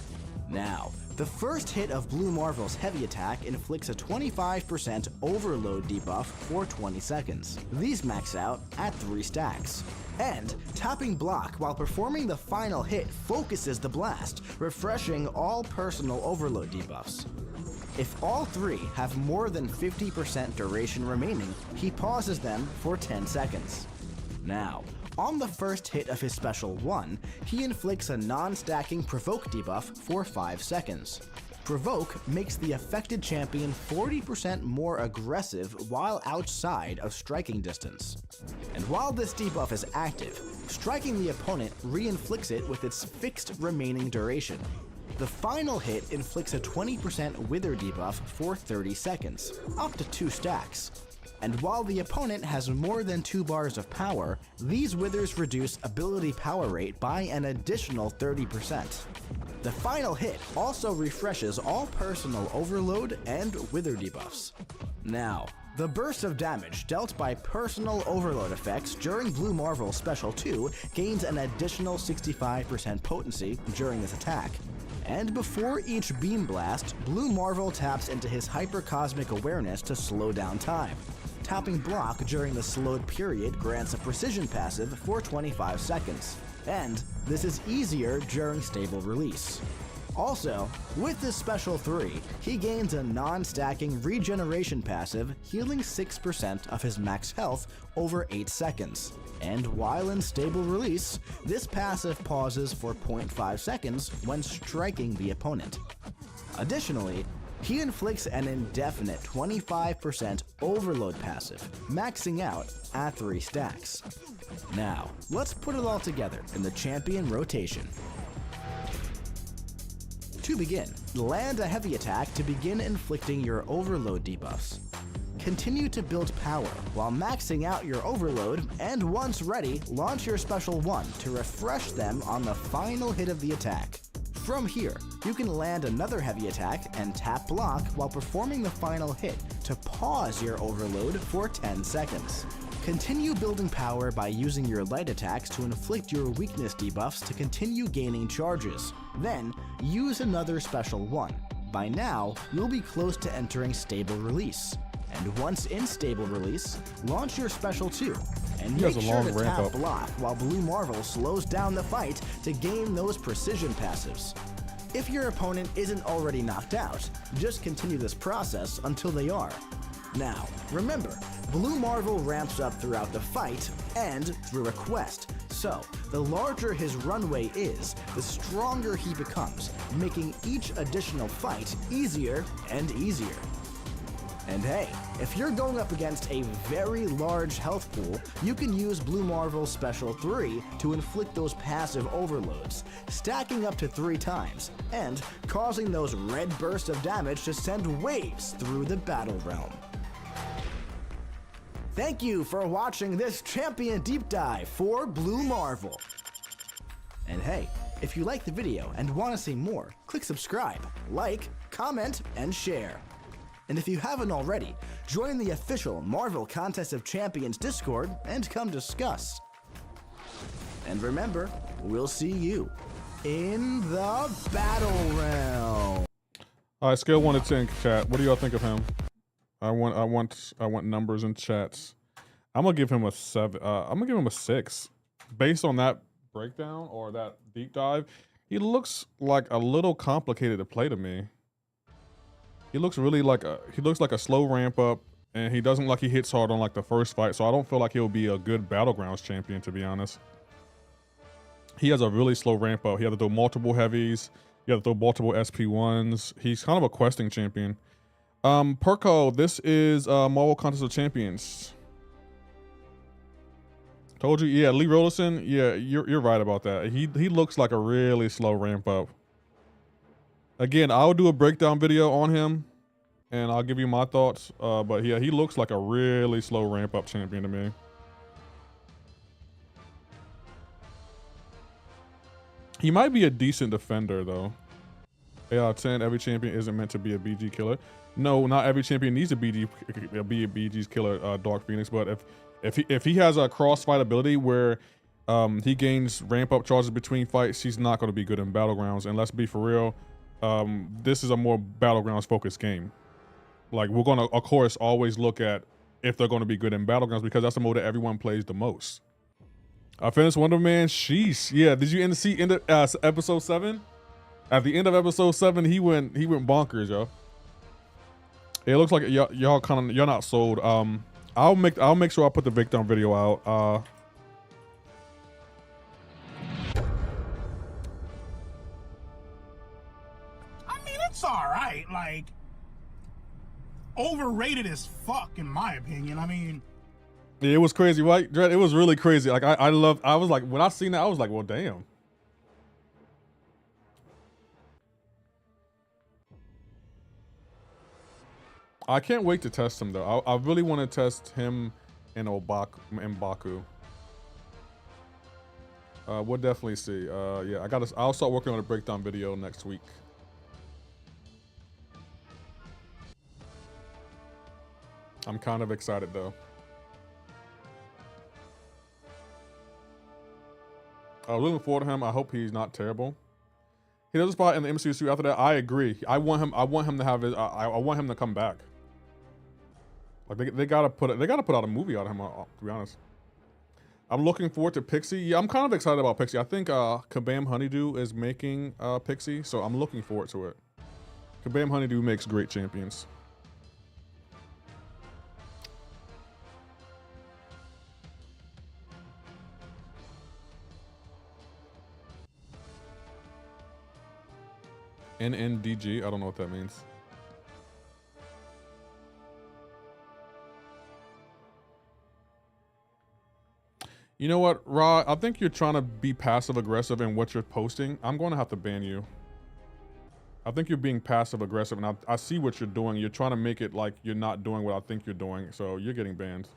Now, the first hit of Blue Marvel's heavy attack inflicts a 25% overload debuff for 20 seconds. These max out at 3 stacks. And tapping block while performing the final hit focuses the blast, refreshing all personal overload debuffs. If all 3 have more than 50% duration remaining, he pauses them for 10 seconds. Now, on the first hit of his special 1, he inflicts a non-stacking Provoke debuff for 5 seconds. Provoke makes the affected champion 40% more aggressive while outside of striking distance. And while this debuff is active, striking the opponent re-inflicts it with its fixed remaining duration. The final hit inflicts a 20% Wither debuff for 30 seconds, up to 2 stacks. And while the opponent has more than 2 bars of power, these withers reduce ability power rate by an additional 30%. The final hit also refreshes all personal overload and wither debuffs. Now, the burst of damage dealt by personal overload effects during Blue Marvel's Special 2 gains an additional 65% potency during this attack. And before each beam blast, Blue Marvel taps into his hypercosmic awareness to slow down time. Tapping block during the slowed period grants a precision passive for 25 seconds, and this is easier during stable release. Also, with this special 3, he gains a non-stacking regeneration passive healing 6% of his max health over 8 seconds. And while in stable release, this passive pauses for 0.5 seconds when striking the opponent. Additionally, he inflicts an indefinite 25% overload passive, maxing out at 3 stacks. Now, let's put it all together in the champion rotation. To begin, land a heavy attack to begin inflicting your overload debuffs. Continue to build power while maxing out your overload, and once ready, launch your special 1 to refresh them on the final hit of the attack. From here, you can land another heavy attack and tap block while performing the final hit to pause your overload for 10 seconds. Continue building power by using your light attacks to inflict your weakness debuffs to continue gaining charges. Then, use another special one. By now, you'll be close to entering stable release. And once in stable release, launch your special 2, and make sure to tap block while Blue Marvel slows down the fight to gain those precision passives. If your opponent isn't already knocked out, just continue this process until they are. Now, remember, Blue Marvel ramps up throughout the fight and through a quest, so the larger his runway is, the stronger he becomes, making each additional fight easier and easier. And hey, if you're going up against a very large health pool, you can use Blue Marvel's Special 3 to inflict those passive overloads, stacking up to 3 times, and causing those red bursts of damage to send waves through the battle realm. Thank you for watching this champion deep dive for Blue Marvel. And hey, if you like the video and want to see more, click subscribe, like, comment, and share. And if you haven't already, join the official Marvel Contest of Champions Discord and come discuss. And remember, we'll see you in the battle realm. All right, scale 1 to 10, chat. What do y'all think of him? I want numbers in chats. I'm gonna give him a 7. I'm gonna give him a 6. Based on that breakdown or that deep dive, he looks like a little complicated to play to me. He looks really like a slow ramp up, and he doesn't like he hits hard on like the first fight. So I don't feel like he'll be a good Battlegrounds champion, to be honest. He has a really slow ramp up. He has to throw multiple heavies. He has to throw multiple SP1s. He's kind of a questing champion. Perko, this is Marvel Contest of Champions. Told you, yeah, Lee Rollerson, yeah, you're right about that. He looks like a really slow ramp up. Again, I'll do a breakdown video on him, and I'll give you my thoughts. But yeah, he looks like a really slow ramp up champion to me. He might be a decent defender though. 8 out of 10. Every champion isn't meant to be a BG killer. No, not every champion needs to be a BG's killer, Dark Phoenix. But if he has a crossfight ability where he gains ramp up charges between fights, he's not going to be good in Battlegrounds. And let's be for real, this is a more Battlegrounds focused game. Like, we're going to, of course, always look at if they're going to be good in Battlegrounds because that's the mode that everyone plays the most. I finished Wonder Man. Sheesh. Yeah, did you see in the episode 7? At the end of episode 7, he went bonkers, yo. It looks like y'all kind of, you're not sold. I'll make sure I put the Victim video out. I mean, it's all right. Like, overrated as fuck, in my opinion. I mean, yeah, it was crazy, right, Dredd? It was really crazy. Like, I was like, when I seen that, I was like, well, damn. I can't wait to test him though. I really want to test him in Baku. We'll definitely see. Yeah, I'll start working on a breakdown video next week. I'm kind of excited though. Looking forward to him. I hope he's not terrible. He does a spot in the MCoC. After that, I agree. I want him to have his. I want him to come back. Like they gotta put out a movie out of him. To be honest, I'm looking forward to Pixie. Yeah, I'm kind of excited about Pixie. I think Kabam Honeydew is making Pixie, so I'm looking forward to it. Kabam Honeydew makes great champions. NNDG, I don't know what that means. You know what, Ra? I think you're trying to be passive aggressive in what you're posting. I'm going to have to ban you. I think you're being passive aggressive, and I see what you're doing. You're trying to make it like you're not doing what I think you're doing, so you're getting banned.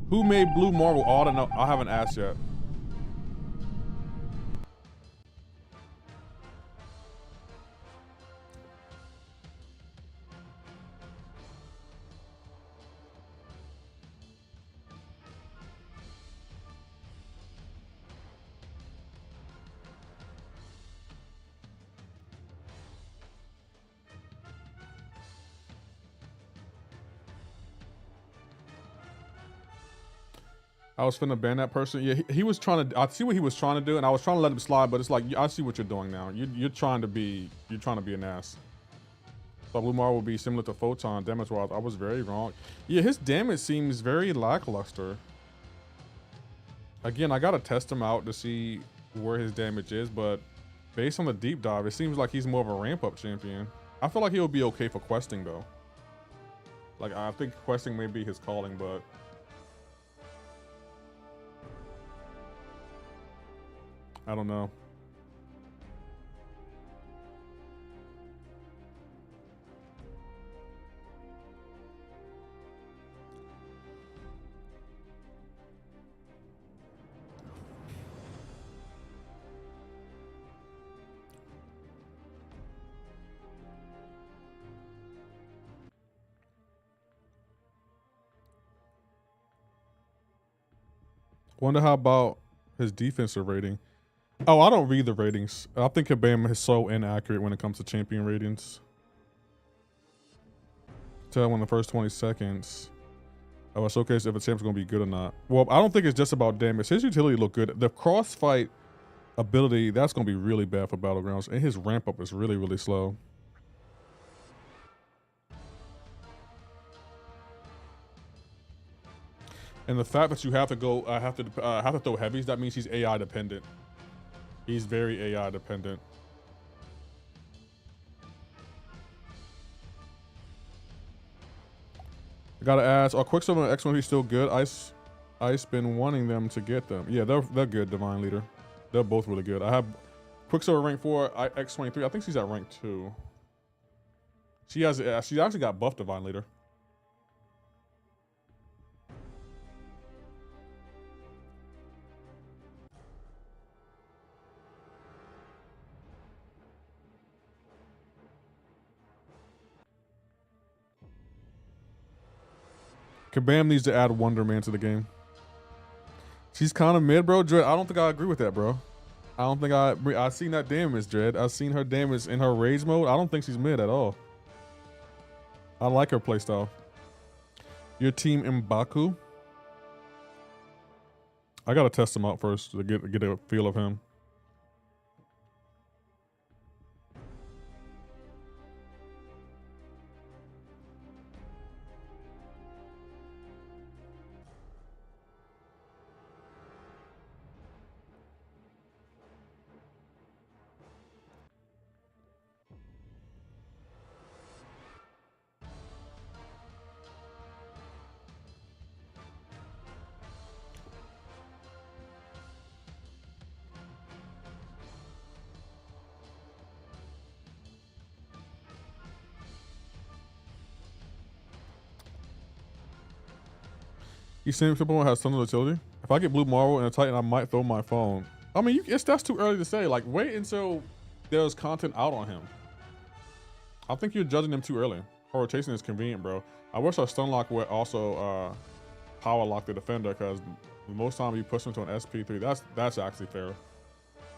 Who made Blue Marvel? Oh, I don't know. I haven't asked yet. I was finna ban that person. Yeah, he was trying to. I see what he was trying to do, and I was trying to let him slide, but it's like I see what you're doing now. You're trying to be an ass. So Blue Mar will be similar to Photon damage wise. I was very wrong. Yeah, his damage seems very lackluster. Again, I gotta test him out to see where his damage is, but based on the deep dive, it seems like he's more of a ramp up champion. I feel like he'll be okay for questing though. Like I think questing may be his calling, but I don't know. Wonder how about his defensive rating. Oh, I don't read the ratings. I think Kabam is so inaccurate when it comes to champion ratings. Tell when the first 20 seconds. I was showcase if a champ's gonna be good or not. Well, I don't think it's just about damage. His utility looked good. The crossfight ability, that's gonna be really bad for Battlegrounds. And his ramp up is really, really slow. And the fact that you have to go, have to throw heavies, that means he's AI dependent. He's very AI dependent. I gotta ask, are Quicksilver and X23 still good? Ice been wanting them to get them. Yeah, they're good, Divine Leader. They're both really good. I have Quicksilver rank 4, X23. I think she's at rank 2. She actually got buffed, Divine Leader. Kabam needs to add Wonder Man to the game. She's kind of mid, bro. Dread, I don't think I agree with that, bro. I don't think I seen that damage, Dread. I've seen her damage in her rage mode. I don't think she's mid at all. I like her playstyle. Your team M'Baku? I gotta test him out first to get a feel of him. You saying Triple has tons of utility? If I get Blue Marvel and a Titan, I might throw my phone. I mean, that's too early to say. Like, wait until there's content out on him. I think you're judging him too early. Her rotation is convenient, bro. I wish our stun lock would also power lock the defender, because most time you push him to an SP3, that's actually fair.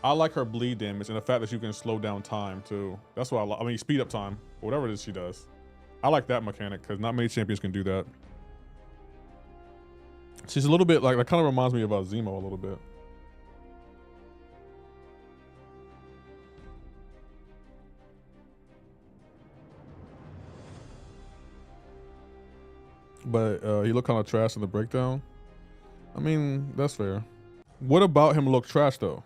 I like her bleed damage and the fact that you can slow down time too. That's what I mean, speed up time, whatever it is she does. I like that mechanic because not many champions can do that. She's a little bit like, that kind of reminds me of Zemo a little bit. But he looked kind of trash in the breakdown. I mean, that's fair. What about him look trash though?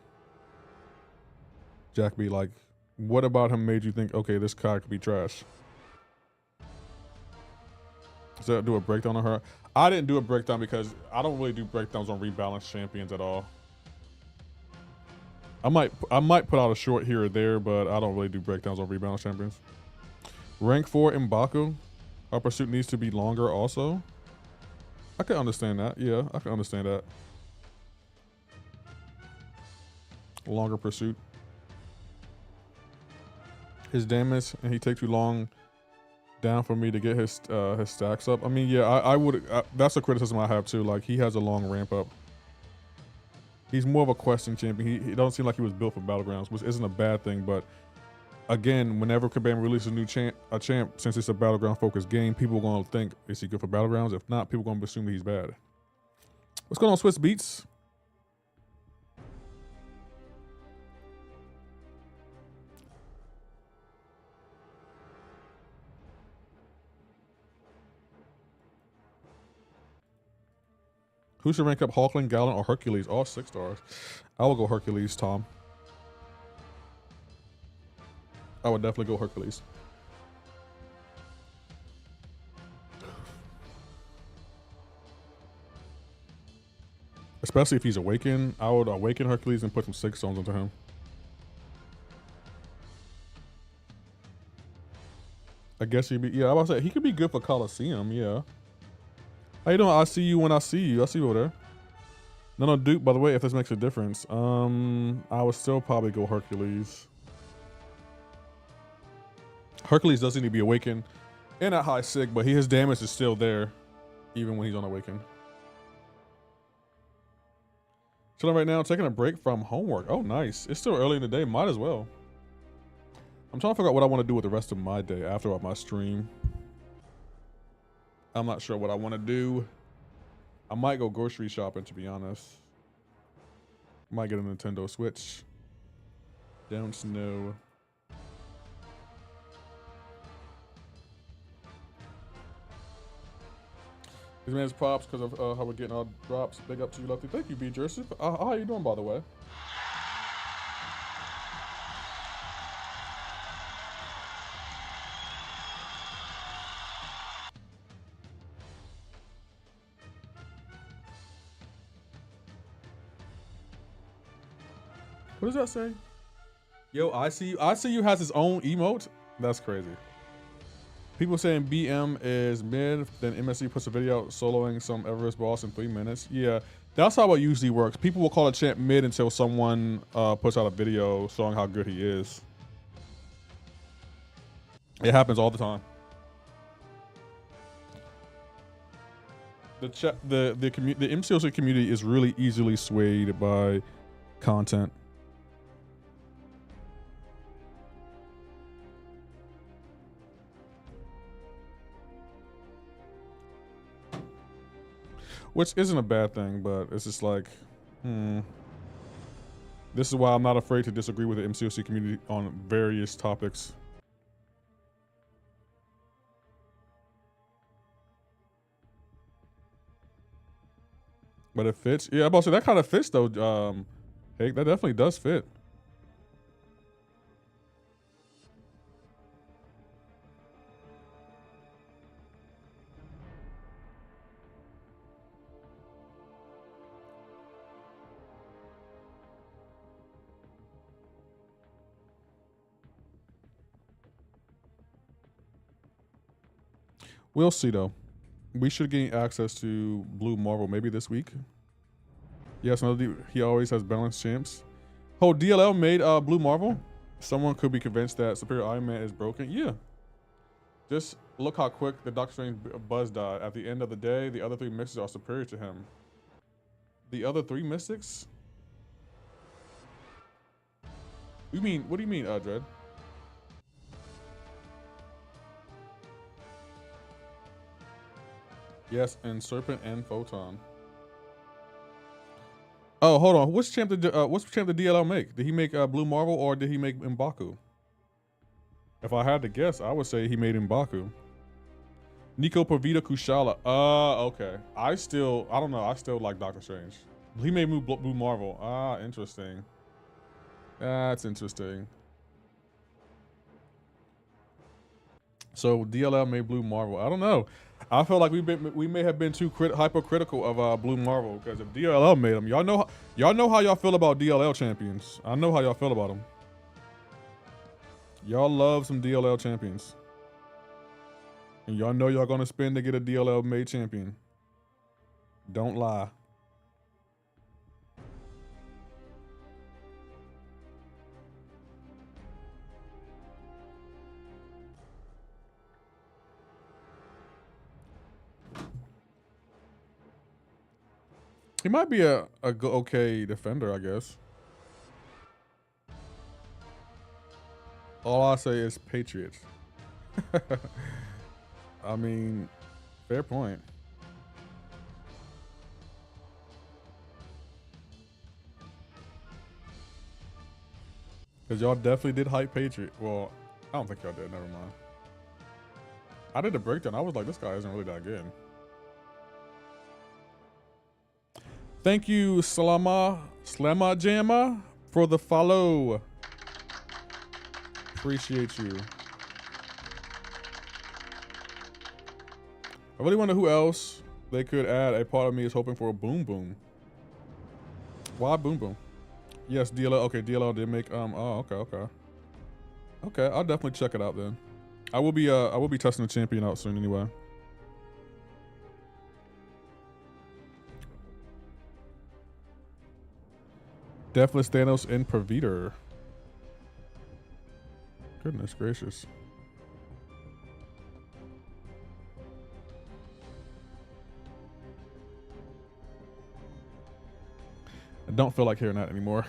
Jack B, like, what about him made you think, okay, this guy could be trash? Does that do a breakdown on her? I didn't do a breakdown because I don't really do breakdowns on rebalanced champions at all. I might put out a short here or there, but I don't really do breakdowns on rebalanced champions. Rank 4 M'Baku. Our pursuit needs to be longer also. I can understand that. Yeah, I can understand that. Longer pursuit. His damage, and he takes too long down for me to get his stacks up. I mean, yeah, I would. That's a criticism I have too. Like, he has a long ramp up. He's more of a questing champion. He don't seem like he was built for Battlegrounds, which isn't a bad thing. But again, whenever Kabam releases a new champ, since it's a Battleground focused game, people are gonna think, is he good for Battlegrounds? If not, people are gonna assume he's bad. What's going on, Swiss Beats? Who should rank up Hawkling, Gallon, or Hercules? All 6 stars. I will go Hercules, Tom. I would definitely go Hercules. Especially if he's awakened. I would awaken Hercules and put some 6 stones into him. I guess he'd be, yeah, I was about to say, he could be good for Coliseum, yeah. How you doing? I see you when I see you. I see you over there. No, Duke, by the way, if this makes a difference. I would still probably go Hercules. Hercules doesn't need to be awakened and at high sig, but his damage is still there, even when he's on awakened. Chilling right now, taking a break from homework. Oh, nice. It's still early in the day. Might as well. I'm trying to figure out what I want to do with the rest of my day after my stream. I'm not sure what I want to do. I might go grocery shopping, to be honest. Might get a Nintendo Switch. Don't know. These man's props because of how we're getting our drops. Big up to you, Lefty. Thank you, B. Jersey. How you doing, by the way? What does that say? Yo, I see you has his own emote. That's crazy. People saying BM is mid, then MSC puts a video out soloing some Everest boss in 3 minutes. Yeah, that's how it usually works. People will call a champ mid until someone puts out a video showing how good he is. It happens all the time. The MCoC community is really easily swayed by content. Which isn't a bad thing, but it's just like, This is why I'm not afraid to disagree with the MCoC community on various topics. But it fits. Yeah, I'm about to say that kind of fits though. Hey, that definitely does fit. We'll see though. We should gain access to Blue Marvel maybe this week. Yes, he always has balanced champs. Oh, DLL made Blue Marvel. Someone could be convinced that Superior Iron Man is broken. Yeah. Just look how quick the Doctor Strange buzz died. At the end of the day, the other 3 mystics are superior to him. The other 3 mystics? What do you mean, Dread? Yes, and Serpent and Photon. Oh, hold on. Which champ did DLL make? Did he make Blue Marvel or did he make M'Baku? If I had to guess, I would say he made M'Baku. Nico Pavita Kushala. Okay. I don't know. I still like Doctor Strange. He made Blue Marvel. Ah, interesting. That's interesting. So DLL made Blue Marvel. I don't know. I feel like we may have been too hypercritical of Blue Marvel because if DLL made them, y'all know how y'all feel about DLL champions. I know how y'all feel about them. Y'all love some DLL champions, and y'all know y'all gonna spend to get a DLL made champion. Don't lie. He might be a okay defender, I guess. All I say is Patriots. I mean, fair point. Because y'all definitely did hype Patriot. Well, I don't think y'all did. Never mind. I did the breakdown. I was like, this guy isn't really that good. Thank you, Slama Jamma, for the follow. Appreciate you. I really wonder who else they could add. A part of me is hoping for a Boom Boom. Why Boom Boom? Yes, DLL. Okay, DLL did make oh, okay. Okay, I'll definitely check it out then. I will be testing the champion out soon anyway. Deathless Thanos and Perviter. Goodness gracious. I don't feel like hearing that anymore.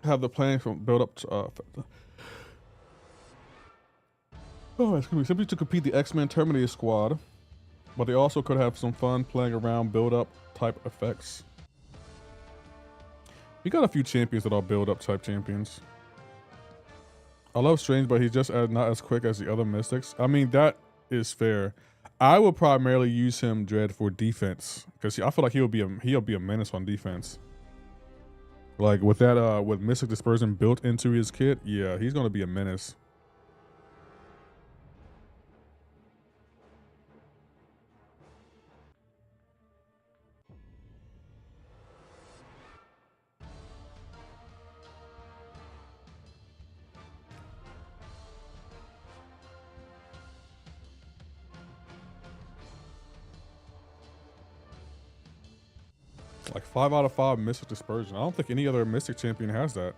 Have the plan from build up to, oh, excuse me, simply to compete the X-Men Terminator squad, but they also could have some fun playing around build up type effects. We got a few champions that are build up type champions. I love Strange, but he's just not as quick as the other Mystics. I mean, that is fair. I will primarily use him, Dread, for defense, because I feel like he'll be a menace on defense. Like with that, with Mystic Dispersion built into his kit, yeah, he's gonna be a menace. Like 5 out of 5 Mystic Dispersion. I don't think any other Mystic champion has that.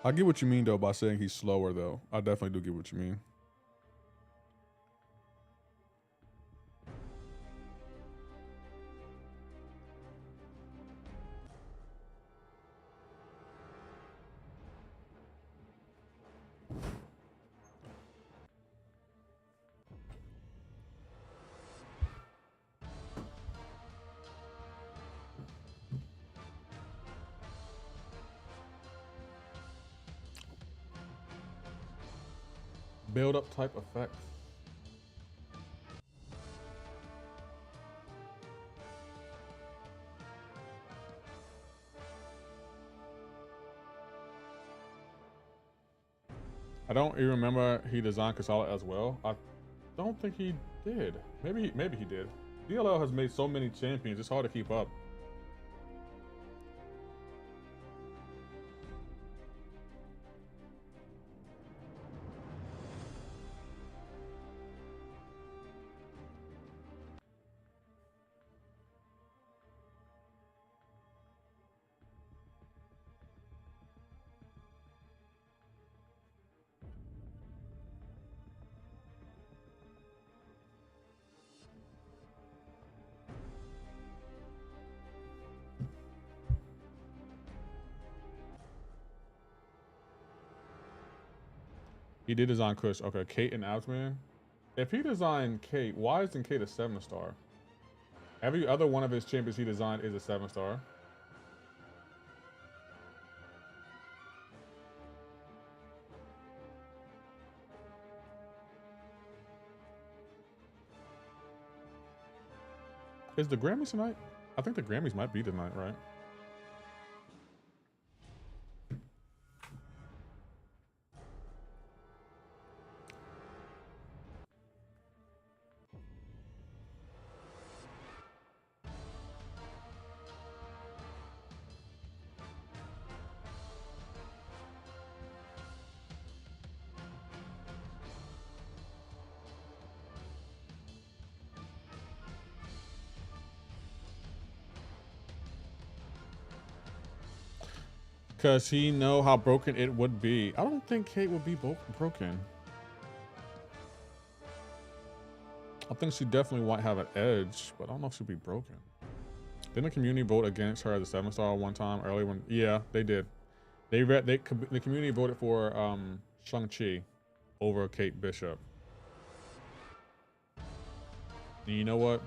I get what you mean though by saying he's slower though. I definitely do get what you mean. Build up type effect. I don't even remember he designed Kasala as well. I don't think he did. Maybe he did. DLL has made so many champions, it's hard to keep up. He did design Kush. Okay, Kate and Outman. If he designed Kate, why isn't Kate a 7-star? Every other one of his champions he designed is a 7-star. Is the Grammys tonight? I think the Grammys might be tonight, right? Because he know how broken it would be. I don't think Kate would be broken. I think she definitely might have an edge, but I don't know if she'd be broken. Didn't the community vote against her as a 7-star one time early when? Yeah, they did. The community voted for Shang-Chi over Kate Bishop. And you know what?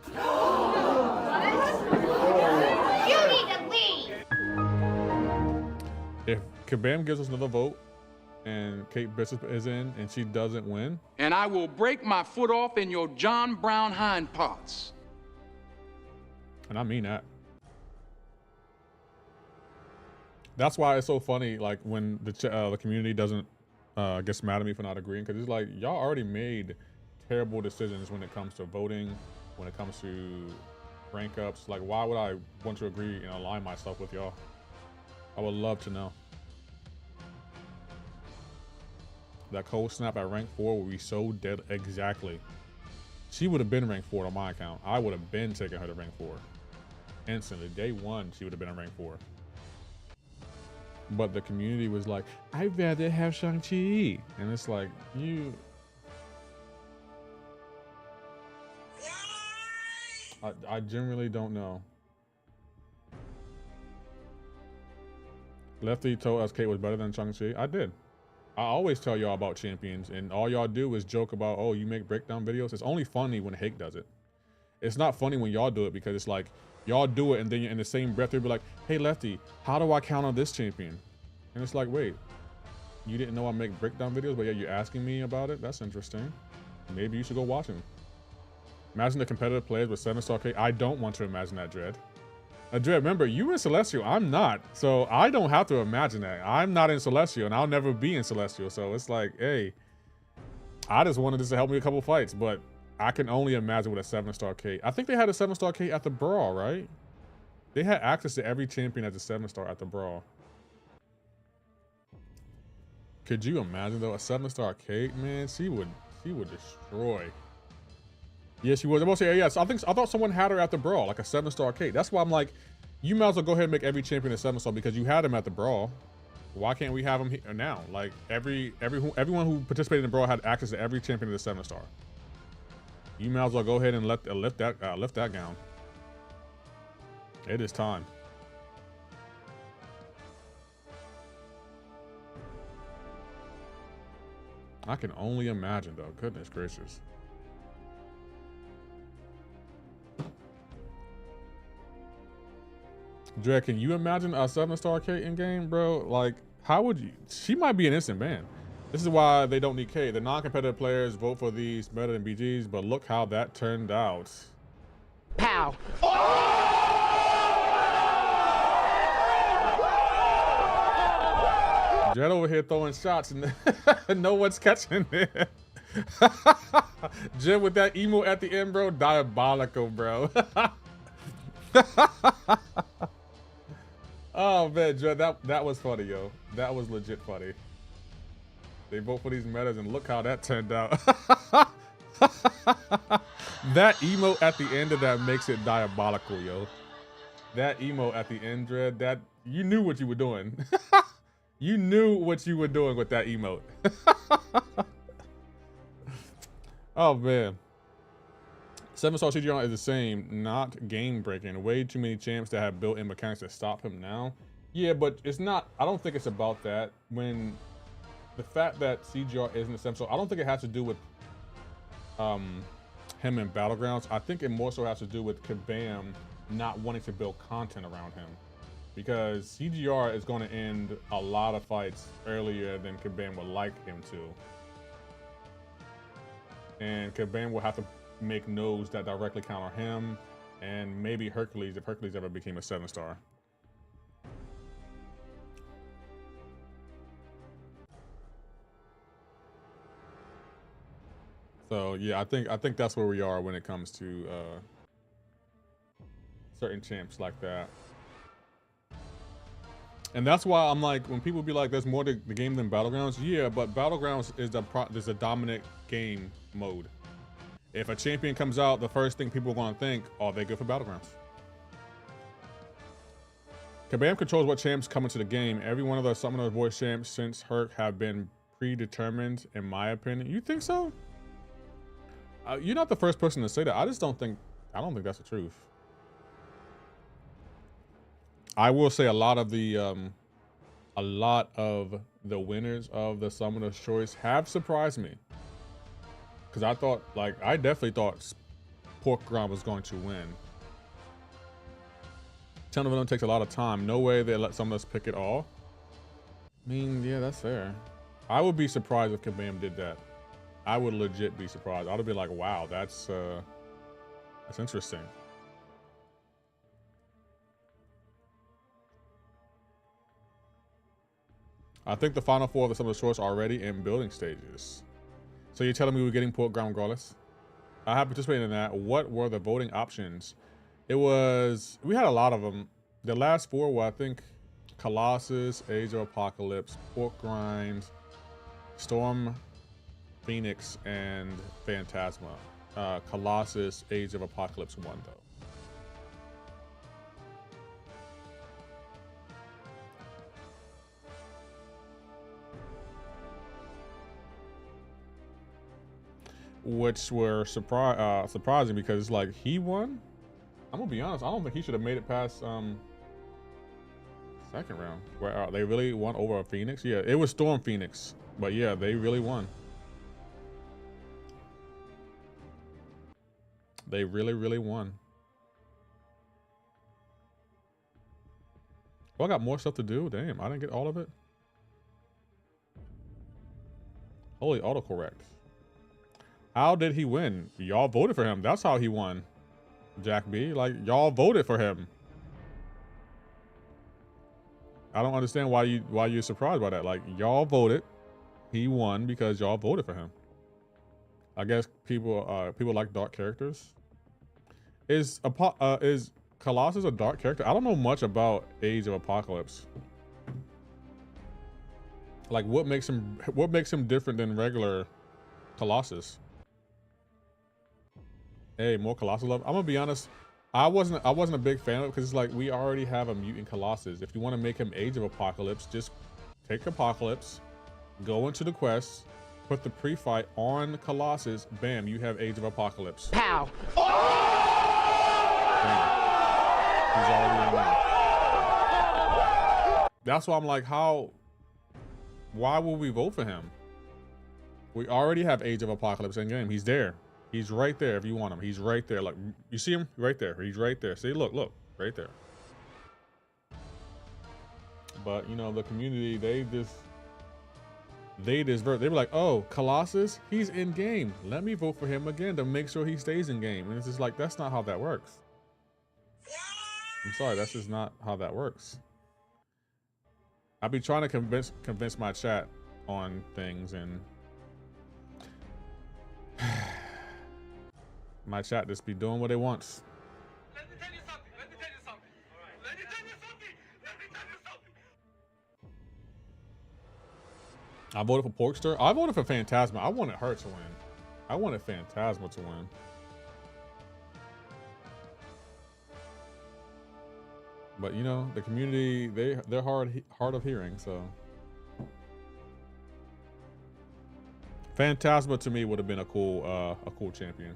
You need to leave. If Kabam gives us another vote and Kate Bishop is in and she doesn't win, and I will break my foot off in your John Brown hind parts. and I mean that. That's why it's so funny, like when the community doesn't gets mad at me for not agreeing, because it's like y'all already made terrible decisions when it comes to voting, when it comes to rank ups. Like, why would I want to agree and align myself with y'all? I would love to know. That cold snap at rank 4 would be so dead. Exactly. She would have been rank 4 on my account. I would have been taking her to rank 4 instantly. Day 1, she would have been in rank 4. But the community was like, I'd rather have Shang-Chi. And it's like, you... I generally don't know. Lefty told us Kate was better than Shang-Chi. I did. I always tell y'all about champions, and all y'all do is joke about, oh, you make breakdown videos. It's only funny when Hake does it. It's not funny when y'all do it, because it's like, y'all do it, and then in the same breath, you'll be like, hey, Lefty, how do I counter this champion? And it's like, wait, you didn't know I make breakdown videos, but yeah, you're asking me about it? That's interesting. Maybe you should go watch them. Imagine the competitive players with 7-star K. I don't want to imagine that, Dread. Dread, remember, you in Celestial, I'm not. So I don't have to imagine that. I'm not in Celestial, and I'll never be in Celestial. So it's like, hey, I just wanted this to help me a couple fights, but I can only imagine with a 7-star K. I think they had a 7-star K at the Brawl, right? They had access to every champion as a 7-star at the Brawl. Could you imagine though, a 7-star Kate, man? She would destroy. Yeah, she was. I'm about to say, yes. I thought someone had her at the Brawl, like a 7-star Kate. That's why I'm like, you might as well go ahead and make every champion a 7-star, because you had him at the Brawl. Why can't we have him here now? Like everyone who participated in the Brawl had access to every champion of the 7-star. You might as well go ahead and lift that gown. It is time. I can only imagine though. Goodness gracious. Dre, can you imagine a 7-star Kate in game, bro? Like, how would you? She might be an instant ban. This is why they don't need Kate. The non-competitive players vote for these better than BGs, but look how that turned out. Pow. Jet over here throwing shots and no one's catching it. Jet with that emo at the end, bro. Diabolical, bro. Oh man, Jet, that was funny, yo. That was legit funny. They vote for these metas and look how that turned out. That emo at the end of that makes it diabolical, yo. That emo at the end, Dread, that you knew what you were doing. You knew what you were doing with that emote. Oh man. 7-star CGR is the same, not game breaking. Way too many champs that have built-in mechanics to stop him now. Yeah, but it's not, I don't think it's about that. When the fact that CGR isn't a 7-star, I don't think it has to do with him in Battlegrounds. I think it more so has to do with Kabam not wanting to build content around him. Because CGR is going to end a lot of fights earlier than Kabam would like him to. And Kabam will have to make nodes that directly counter him, and maybe Hercules, if Hercules ever became a 7-star. So yeah, I think that's where we are when it comes to certain champs like that. And that's why I'm like, when people be like, there's more to the game than Battlegrounds. Yeah, but Battlegrounds is the dominant game mode. If a champion comes out, the first thing people are going to think, are they good for Battlegrounds? Kabam controls what champs come into the game. Every one of the Summoner Voice champs since Herc have been predetermined, in my opinion. You think so? You're not the first person to say that. I don't think that's the truth. I will say a lot of the winners of the Summoner's Choice have surprised me. Because I definitely thought pork grind was going to win. 10 of them takes a lot of time. No way they let some of us pick it all. I mean, yeah, that's fair. I would be surprised if Kabam did that. I would legit be surprised. I would be like, wow, that's interesting. I think the final four of some of the shorts are already in building stages. So you're telling me we're getting pork ground regardless? I have participated in that. What were the voting options? It was, we had a lot of them. The last four were, I think, Colossus, Age of Apocalypse, Pork Grind, Storm, Phoenix, and Phantasma. Colossus, Age of Apocalypse won though. Which were surprising because like he won. I'm gonna be honest, I don't think he should have made it past second round. Where they really won over a Phoenix. Yeah, it was Storm Phoenix, but yeah, they really won. They really won. Oh, I got more stuff to do. Damn, I didn't get all of it. Holy autocorrect. How did he win? Y'all voted for him. That's how he won. Jack B, like y'all voted for him. I don't understand why you're surprised by that. Like y'all voted. He won because y'all voted for him. I guess people like dark characters. Is Colossus a dark character? I don't know much about Age of Apocalypse. Like what makes him different than regular Colossus? Hey, more Colossus love. I'm gonna be honest, I wasn't a big fan of it because it's like we already have a mutant Colossus. If you want to make him Age of Apocalypse, just take Apocalypse, go into the quest, put the pre-fight on Colossus, bam, you have Age of Apocalypse. Pow. Bam. He's already in there. That's why I'm like, why would we vote for him? We already have Age of Apocalypse in game. He's there. He's right there if you want him. He's right there. Like, you see him? Right there. He's right there. See, look, right there. But, you know, the community, they were like, oh, Colossus, he's in game. Let me vote for him again to make sure he stays in game. And it's just like, that's not how that works. I'm sorry, that's just not how that works. I'll be trying to convince my chat on things, and my chat just be doing what it wants. Let me tell you something. Let me tell you something. All right. Let me tell you something. Let me tell you something. I voted for Porkster. I voted for Phantasma. I wanted her to win. I wanted Phantasma to win. But you know, the community, they're hard of hearing, so. Phantasma to me would have been a cool champion.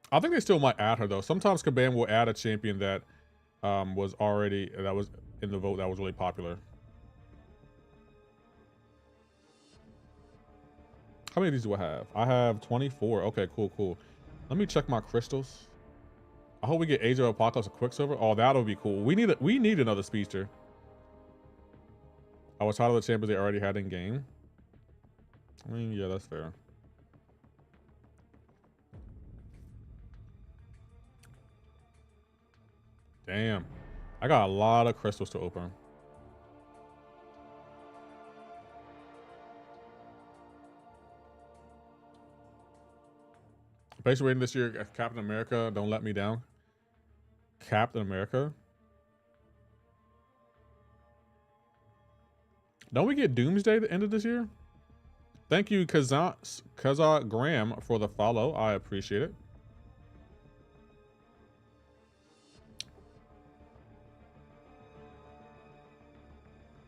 I think they still might add her though. Sometimes Kabam will add a champion that was in the vote that was really popular. How many of these do I have? I have 24. Okay, cool. Let me check my crystals. I hope we get Age of Apocalypse, a Quicksilver. Oh, that'll be cool. We need another speedster. I was tired of the champions they already had in game. I mean, yeah, that's fair. Damn. I got a lot of crystals to open. Basically waiting this year, Captain America, Don't Let Me Down. Captain America? Don't we get Doomsday at the end of this year? Thank you, Kaza Graham, for the follow. I appreciate it.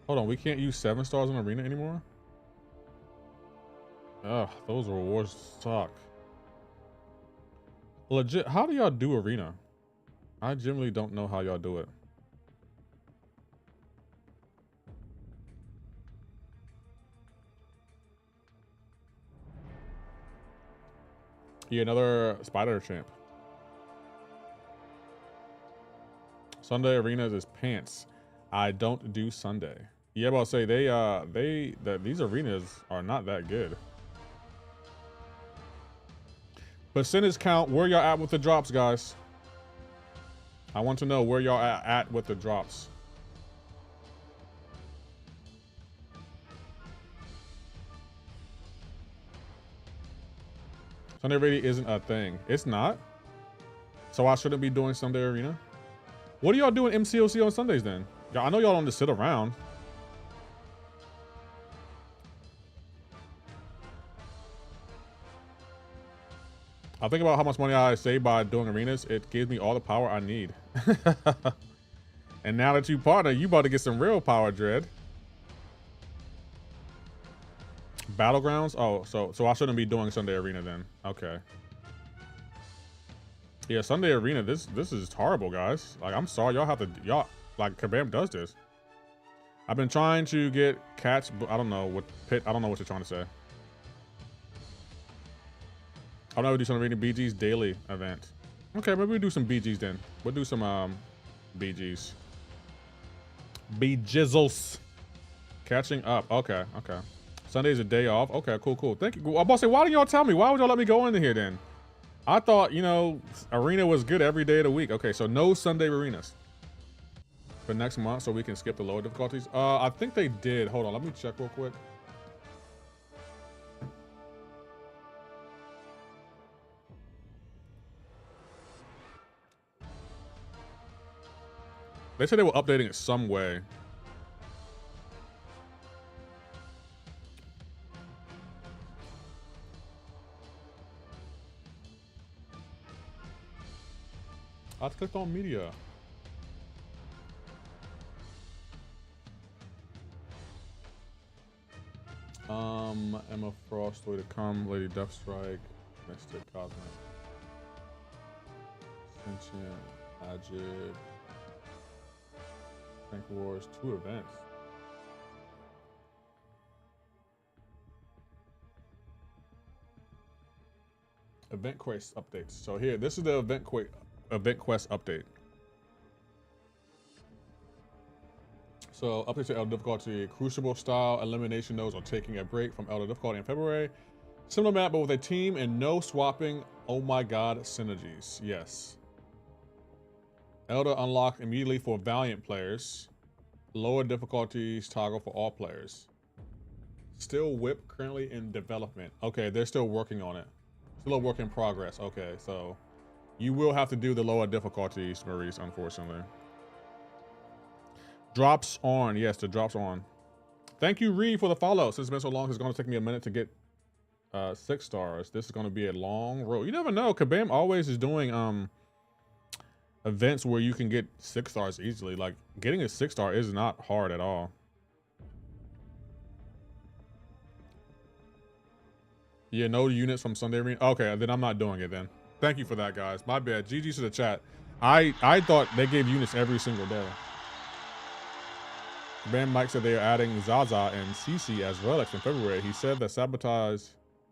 Hold on, we can't use 7 stars in Arena anymore? Ugh, those rewards suck. Legit, how do y'all do Arena? I generally don't know how y'all do it. Yeah, another spider champ. Sunday arenas is pants. I don't do Sunday. Yeah, but I'll say these arenas are not that good. Percentage count, where y'all at with the drops, guys? I want to know where y'all at with the drops. Sunday really isn't a thing. It's not. So I shouldn't be doing Sunday arena. What do y'all do in MCoC on Sundays then? I know y'all don't just sit around. I think about how much money I save by doing arenas. It gives me all the power I need. And now that you partner, you about to get some real power, Dread. Battlegrounds? Oh, so I shouldn't be doing Sunday arena then. Okay. Yeah, Sunday arena. This is horrible, guys. Like, I'm sorry, y'all like Kabam does this. I've been trying to get cats, but I don't know what pit. I don't know what you're trying to say. I'll never do some arena BG's daily event. Okay, maybe we'll do some BG's then. We'll do some BG's. B-jizzles. Catching up. Okay, okay. Sunday's a day off. Okay, cool. Thank you. I'm about to say, why didn't y'all tell me? Why would y'all let me go into here then? I thought, you know, arena was good every day of the week. Okay, so no Sunday arenas for next month, so we can skip the lower difficulties. I think they did. Hold on, let me check real quick. They said they were updating it some way. I clicked on media. Emma Frost, Way to Come, Lady Deathstrike, Mystic Cosmic, Sentient, Magic, Tank Wars, 2 events. Event quest updates. So here, this is the event quest update. So update to Elder difficulty, Crucible style elimination nodes are taking a break from Elder difficulty in February. Similar map, but with a team and no swapping. Oh my God, synergies. Yes. Elder unlocked immediately for Valiant players. Lower difficulties toggle for all players. Still whip currently in development. Okay, they're still working on it. Still a work in progress. Okay, so you will have to do the lower difficulties, Maurice, unfortunately. Drops on. Yes, the drops on. Thank you, Reed, for the follow. Since it's been so long, it's going to take me a minute to get 6 stars. This is going to be a long road. You never know. Kabam always is doing events where you can get 6 stars easily. Like, getting a 6-star is not hard at all. Yeah, no units from Sunday Arena. Okay, then I'm not doing it then. Thank you for that, guys. My bad. GG to the chat. I thought they gave units every single day. Bam Mike said they are adding Zaza and CC as relics in February. He said that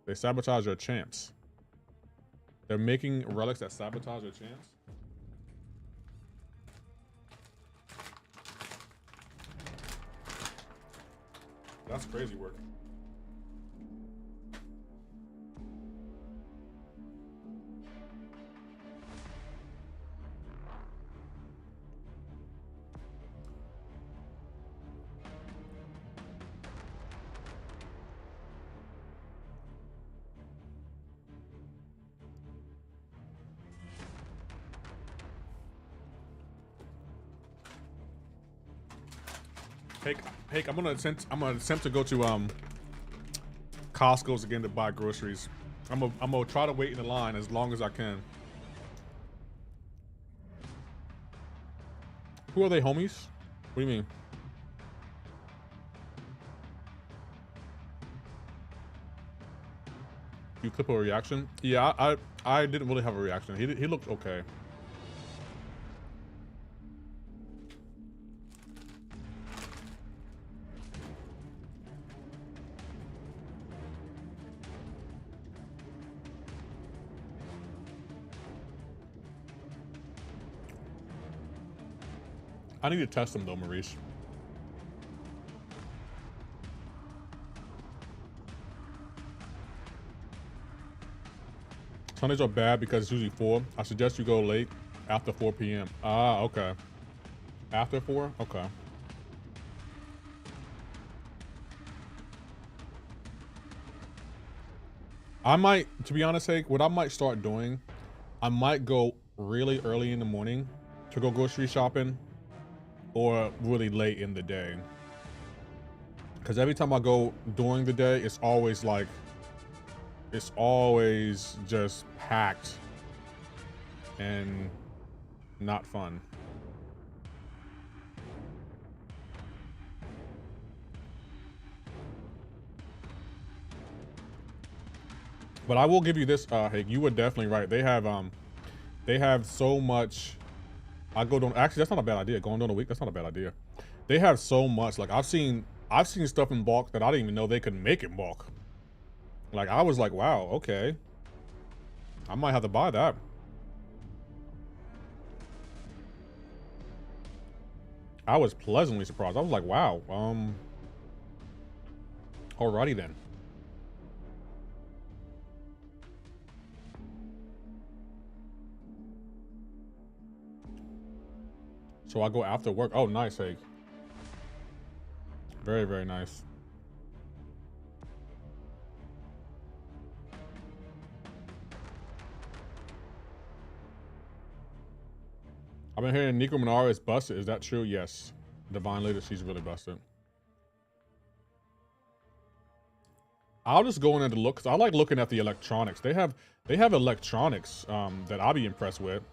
they sabotage your champs. They're making relics that sabotage your champs. That's crazy work. Hey, I'm gonna attempt to go to Costco's again to buy groceries. I'm gonna try to wait in the line as long as I can. Who are they, homies? What do you mean? You clip a reaction? Yeah, I didn't really have a reaction. He looked okay. I need to test them though, Maurice. Sundays are bad because it's usually 4. I suggest you go late after 4 p.m. Ah, okay. After 4? Okay. I might, to be honest, Hank, what I might start doing, I might go really early in the morning to go grocery shopping or really late in the day. Because every time I go during the day, it's always like, it's always just packed and not fun. But I will give you this, Hank, you were definitely right. They have so much. I go down, actually, that's not a bad idea. Going down a week, that's not a bad idea. They have so much. Like I've seen stuff in bulk that I didn't even know they could make in bulk. Like I was like, wow, okay. I might have to buy that. I was pleasantly surprised. I was like, wow. Alrighty then. So I go after work. Oh, nice, Hank. Very, very nice. I've been hearing Nico Minara is busted. Is that true? Yes. Divine Leader, she's really busted. I'll just go in there to look, because I like looking at the electronics. They have electronics that I'll be impressed with.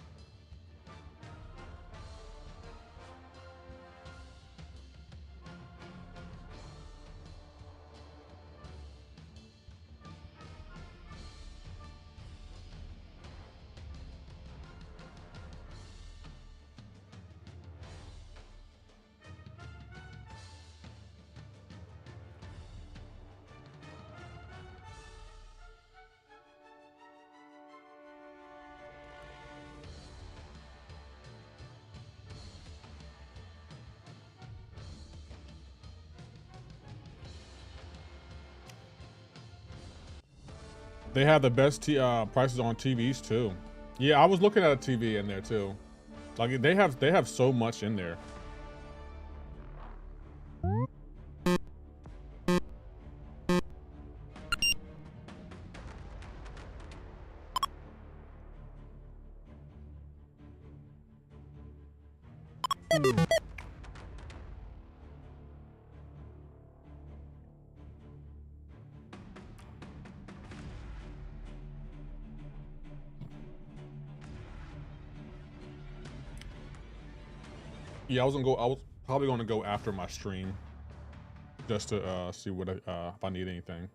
They have the best prices on TVs too. Yeah, I was looking at a TV in there too. Like they have so much in there. Yeah, I was probably gonna go after my stream, just to see what if I need anything.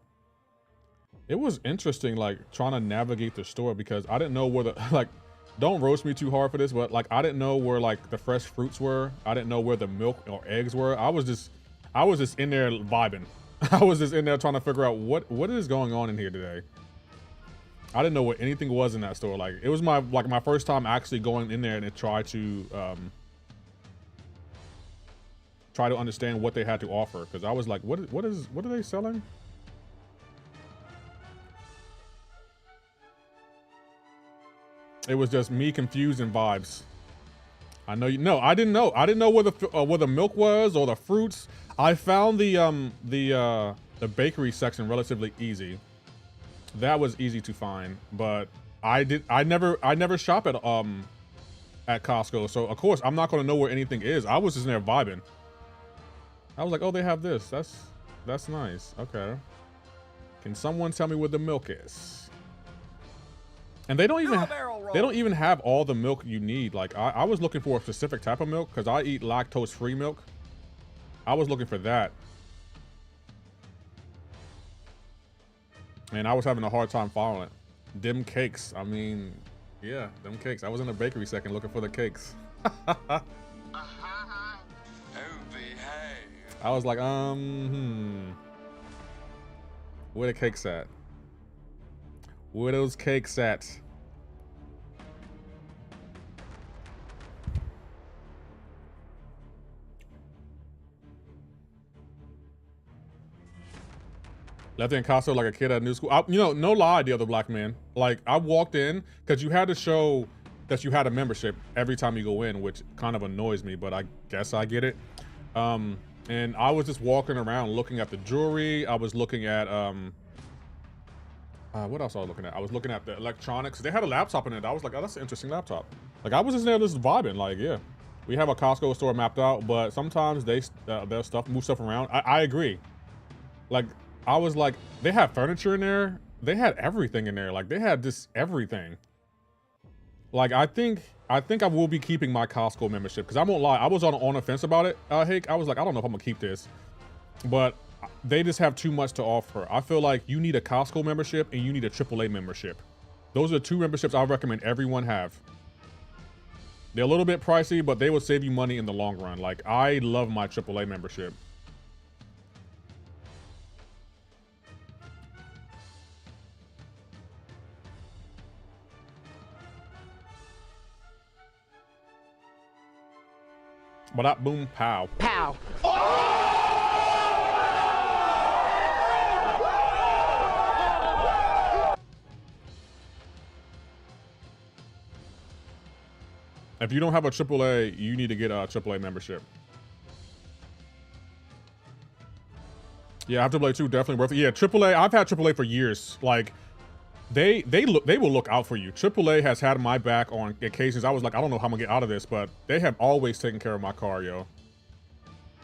It was interesting, like trying to navigate the store because I didn't know where the like. Don't roast me too hard for this, but like I didn't know where like the fresh fruits were. I didn't know where the milk or eggs were. I was just in there vibing. I was just in there trying to figure out what is going on in here today. I didn't know what anything was in that store. Like it was my first time actually going in there and try to understand what they had to offer, because I was like, what are they selling? It was just me confused in vibes. I know you. No, I didn't know. I didn't know where the milk was or the fruits. I found the bakery section relatively easy. That was easy to find, but I never shop at Costco, so of course I'm not gonna know where anything is. I was just in there vibing. I was like, oh, they have this. That's nice. Okay. Can someone tell me where the milk is? And they don't even have all the milk you need. Like I was looking for a specific type of milk because I eat lactose-free milk. I was looking for that. And I was having a hard time following it. Them cakes. I mean, yeah, them cakes. I was in the bakery second looking for the cakes. I was like, where the cakes at? Where those cakes at? Left in Costco like a kid at new school. You know, no lie, the other black man. Like, I walked in because you had to show that you had a membership every time you go in, which kind of annoys me, but I guess I get it. And I was just walking around looking at the jewelry. I was looking at, what else was I looking at? I was looking at the electronics. They had a laptop in it. I was like, oh, that's an interesting laptop. Like, I was just there just vibing. Like, yeah, we have a Costco store mapped out, but sometimes they, their stuff, move stuff around. I agree. Like, I was like, they had furniture in there. They had everything in there. Like, they had just everything. Like, I think I will be keeping my Costco membership, because I won't lie, I was on the fence about it. Hake, I was like, I don't know if I'm gonna keep this, but they just have too much to offer. I feel like you need a Costco membership and you need a AAA membership. Those are the two memberships I recommend everyone have. They're a little bit pricey, but they will save you money in the long run. Like, I love my AAA membership. But that boom pow. Pow. If you don't have a AAA, you need to get a AAA membership. Yeah, I have AAA too, definitely worth it. Yeah, AAA, I've had AAA for years. Like, they will look out for you. AAA has had my back on occasions. I was like, I don't know how I'm gonna get out of this, but they have always taken care of my car, yo.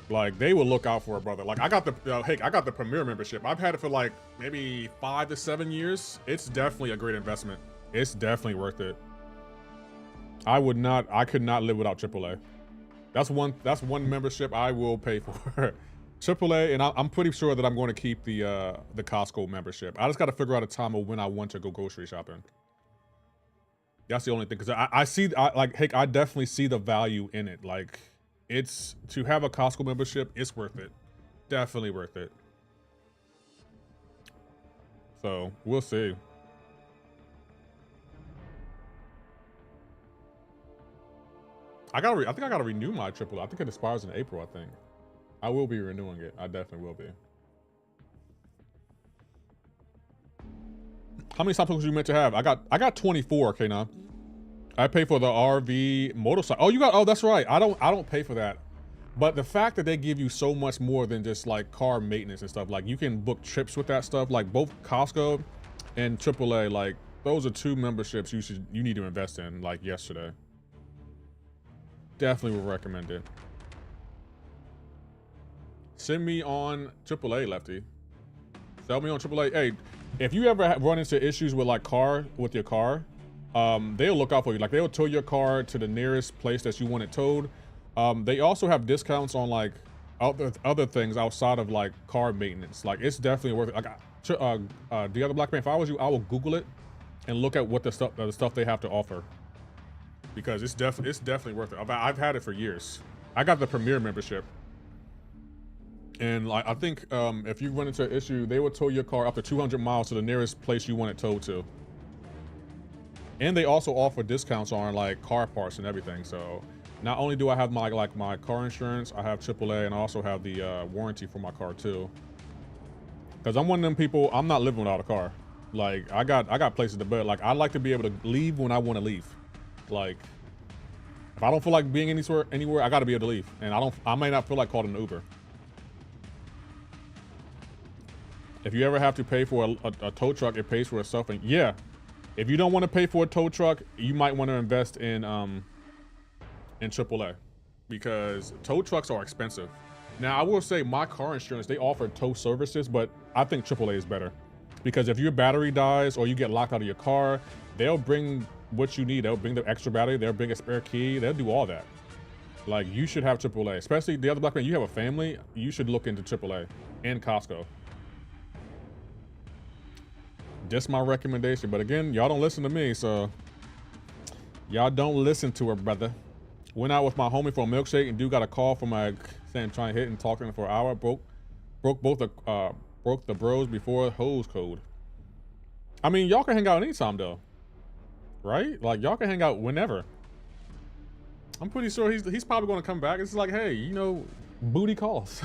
Like, they will look out for a brother. Like, I got the hey, I got the Premier membership. I've had it for like maybe 5 to 7 years. It's definitely a great investment. It's definitely worth it. I could not live without AAA. That's one membership I will pay for. AAA, and I'm pretty sure that I'm going to keep the Costco membership. I just got to figure out a time of when I want to go grocery shopping. That's the only thing, because I definitely see the value in it. Like, it's to have a Costco membership, it's worth it. Definitely worth it. So we'll see. I think I gotta renew my AAA. I think it expires in April, I think. I will be renewing it. I definitely will be. How many stop tokens you meant to have? I got 24, okay now. I pay for the RV motorcycle. Oh, that's right. I don't pay for that. But the fact that they give you so much more than just like car maintenance and stuff, like you can book trips with that stuff, like both Costco and AAA, like those are two memberships you need to invest in, like yesterday. Definitely would recommend it. Send me on AAA, Lefty. Sell me on AAA. Hey, if you ever run into issues with like your car, they'll look out for you. Like, they'll tow your car to the nearest place that you want it towed. They also have discounts on like other things outside of like car maintenance. Like, it's definitely worth it. Like, the other black man, if I was you, I will Google it and look at what the stuff they have to offer, because it's definitely worth it. I've had it for years. I got the Premier membership. And like, I think if you run into an issue, they will tow your car up to 200 miles to the nearest place you want it towed to. And they also offer discounts on like car parts and everything. So not only do I have my car insurance, I have AAA, and I also have the warranty for my car too. Because I'm one of them people, I'm not living without a car. Like, I got places to be. Like, I like to be able to leave when I want to leave. Like, if I don't feel like being anywhere, I got to be able to leave. And I may not feel like calling an Uber. If you ever have to pay for a tow truck, it pays for itself. And yeah, if you don't want to pay for a tow truck, you might want to invest in AAA, because tow trucks are expensive. Now, I will say my car insurance, they offer tow services, but I think AAA is better, because if your battery dies or you get locked out of your car, they'll bring what you need. They'll bring the extra battery. They'll bring a spare key. They'll do all that. Like, you should have AAA, especially the other black man. You have a family, you should look into AAA and Costco. Just my recommendation. But again, y'all don't listen to me, so y'all don't listen to her, brother. Went out with my homie for a milkshake, and dude got a call from my saying trying to hit and talking for an hour. Broke the bros before hose code. I mean, y'all can hang out anytime though, right? Like, y'all can hang out whenever. I'm pretty sure he's probably going to come back. It's like, hey, you know, booty calls.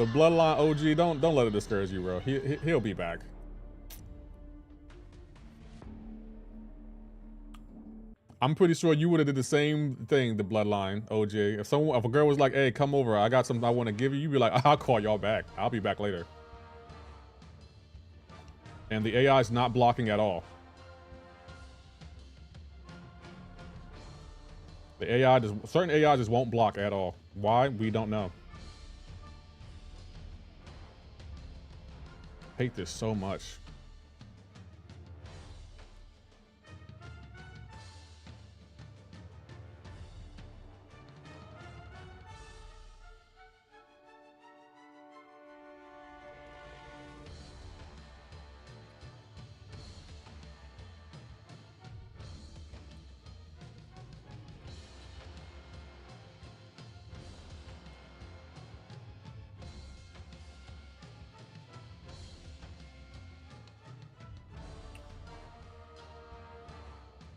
The bloodline OG, don't let it discourage you, bro. He'll be back. I'm pretty sure you would have did the same thing, the bloodline OG. If a girl was like, "Hey, come over, I got something I want to give you," you'd be like, "I'll call y'all back. I'll be back later." And the AI is not blocking at all. The AI certain AI just won't block at all. Why? We don't know. Hate this so much.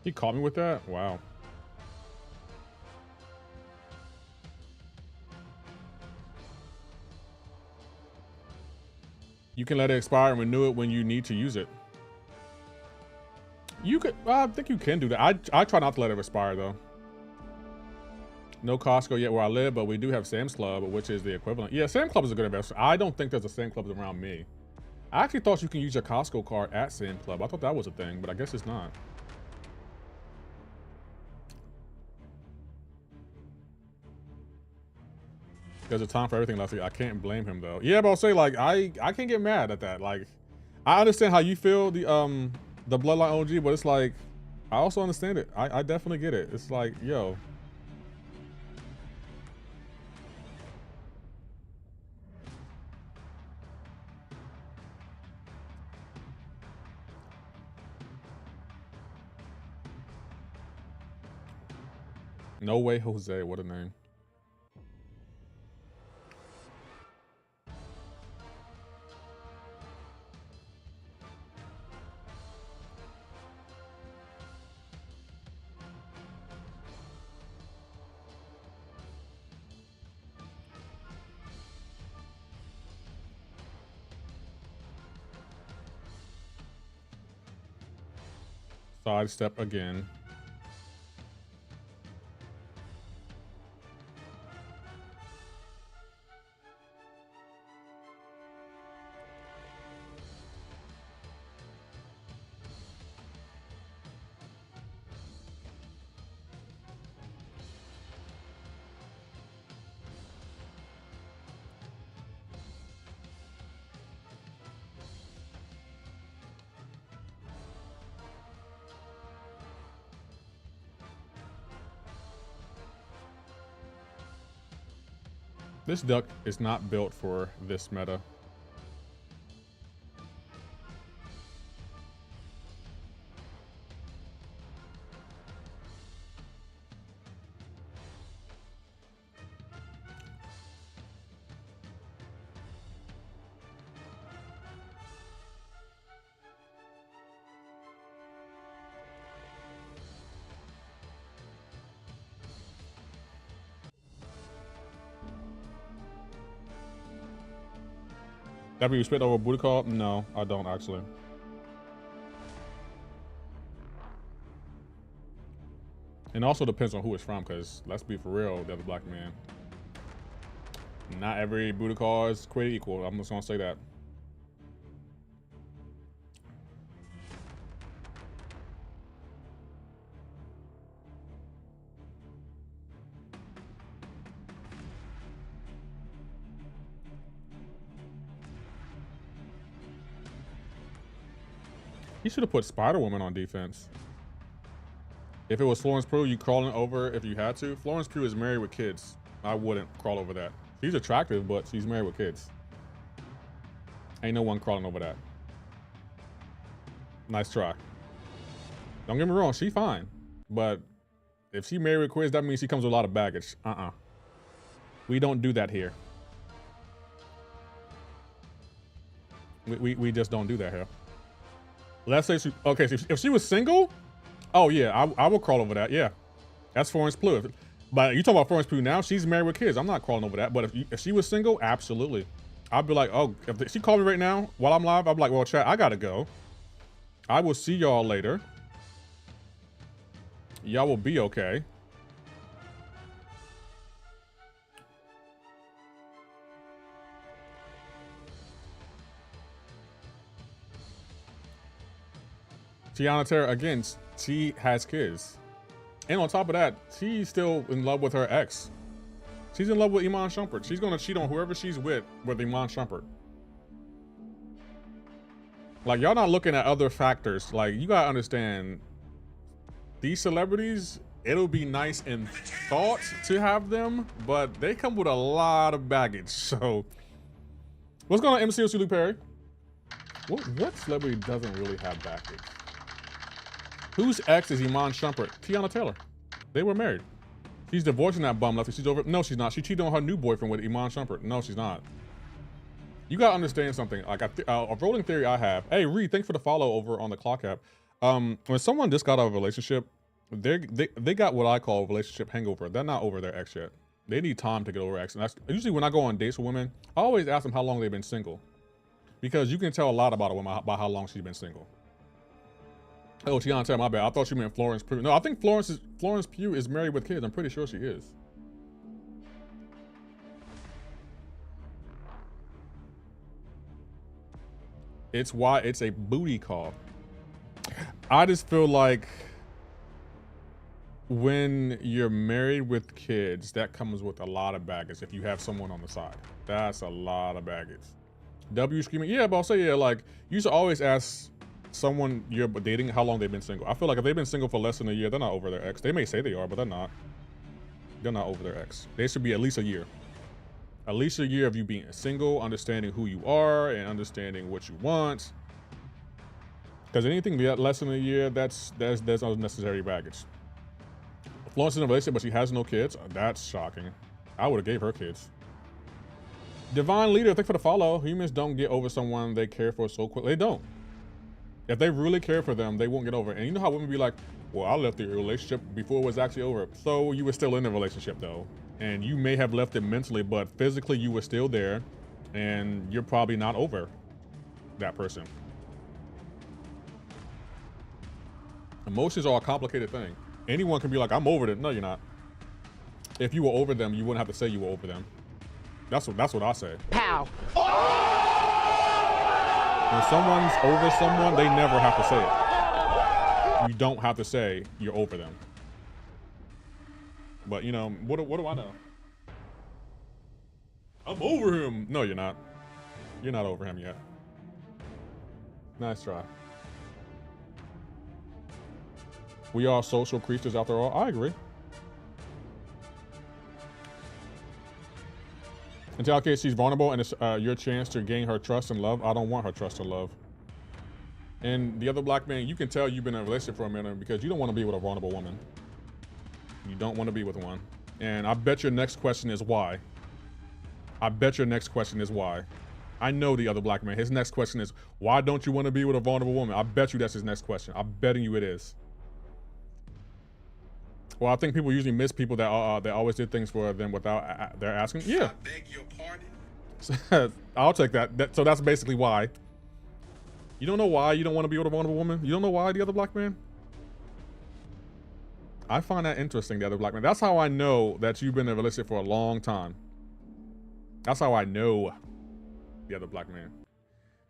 He caught me with that? Wow. You can let it expire and renew it when you need to use it. You could, I think you can do that. I try not to let it expire though. No Costco yet where I live, but we do have Sam's Club, which is the equivalent. Yeah, Sam's Club is a good investment. I don't think there's a Sam's Club around me. I actually thought you can use your Costco card at Sam's Club. I thought that was a thing, but I guess it's not. There's a time for everything, Leslie. I can't blame him though. Yeah, but I'll say like I can't get mad at that. Like I understand how you feel the bloodline OG, but it's like I also understand it. I definitely get it. It's like, yo. No way, Jose. What a name. Sidestep again. This duck is not built for this meta. Have you respect over booty call? No, I don't actually. And also depends on who it's from, because let's be for real, the other black man. Not every booty call is created equal. I'm just gonna say that. He should have put Spider-Woman on defense. If it was Florence Pugh, you crawling over if you had to. Florence Pugh is married with kids. I wouldn't crawl over that. She's attractive, but she's married with kids. Ain't no one crawling over that. Nice try. Don't get me wrong, she fine. But if she married with kids, that means she comes with a lot of baggage. We don't do that here. We just don't do that here. Let's say she, okay, so if she was single, oh yeah, I will crawl over that, yeah. That's Florence Pugh. But you talking about Florence Pugh now, she's married with kids. I'm not crawling over that, but if she was single, absolutely. I'd be like, oh, if she called me right now while I'm live, I'm like, well, chat, I gotta go. I will see y'all later. Y'all will be okay. Tiana Terra, again, she has kids. And on top of that, she's still in love with her ex. She's in love with Iman Shumpert. She's gonna cheat on whoever she's with Iman Shumpert. Like, y'all not looking at other factors. Like, you gotta understand, these celebrities, it'll be nice in thought to have them, but they come with a lot of baggage. So, what's going on, MCoC Luke Perry? What celebrity doesn't really have baggage? Whose ex is Iman Shumpert? Tiana Taylor. They were married. She's divorcing that bum lefty. She's over. No, she's not. She cheated on her new boyfriend with Iman Shumpert. No, she's not. You gotta understand something. Like a rolling theory I have. Hey, Reed, thanks for the follow over on the Clock app. When someone just got out of a relationship, they got what I call a relationship hangover. They're not over their ex yet. They need time to get over ex. And that's usually when I go on dates with women, I always ask them how long they've been single, because you can tell a lot about a woman by how long she's been single. Oh, Tiana Taylor, my bad. I thought you meant Florence Pugh. No, I think Florence Pugh is married with kids. I'm pretty sure she is. It's why it's a booty call. I just feel like when you're married with kids, that comes with a lot of baggage. If you have someone on the side, that's a lot of baggage. W screaming, yeah, but I'll say, yeah, like, you should always ask someone you're dating how long they've been single. I feel like if they've been single for less than a year, they're not over their ex. They may say they are, but they're not. They're not over their ex. They should be at least a year. At least a year of you being single, understanding who you are and understanding what you want. Because anything less than a year, there's unnecessary baggage. Florence is in a relationship, but she has no kids. That's shocking. I would have gave her kids. Divine Leader, thank you for the follow. Humans don't get over someone they care for so quickly. They don't. If they really care for them, they won't get over it. And you know how women be like, well, I left the relationship before it was actually over. So you were still in the relationship though. And you may have left it mentally, but physically you were still there. And you're probably not over that person. Emotions are a complicated thing. Anyone can be like, I'm over it. No, you're not. If you were over them, you wouldn't have to say you were over them. That's what I say. Pow. When someone's over someone, they never have to say it. You don't have to say you're over them. But you know, what do I know? I'm over him. No, you're not. You're not over him yet. Nice try. We are social creatures after all. I agree. Until case she's vulnerable and it's your chance to gain her trust and love. I don't want her trust and love. And the other black man, you can tell you've been in a relationship for a minute because you don't want to be with a vulnerable woman. You don't want to be with one. And I bet your next question is why. I bet your next question is why. I know the other black man. His next question is, why don't you want to be with a vulnerable woman? I bet you that's his next question. I'm betting you it is. Well, I think people usually miss people that they always did things for them without they're asking. Yeah. I beg your pardon? I'll take that. So that's basically why. You don't know why you don't want to be with a vulnerable woman? You don't know why, the other black man? I find that interesting, the other black man. That's how I know that you've been in a relationship for a long time. That's how I know the other black man.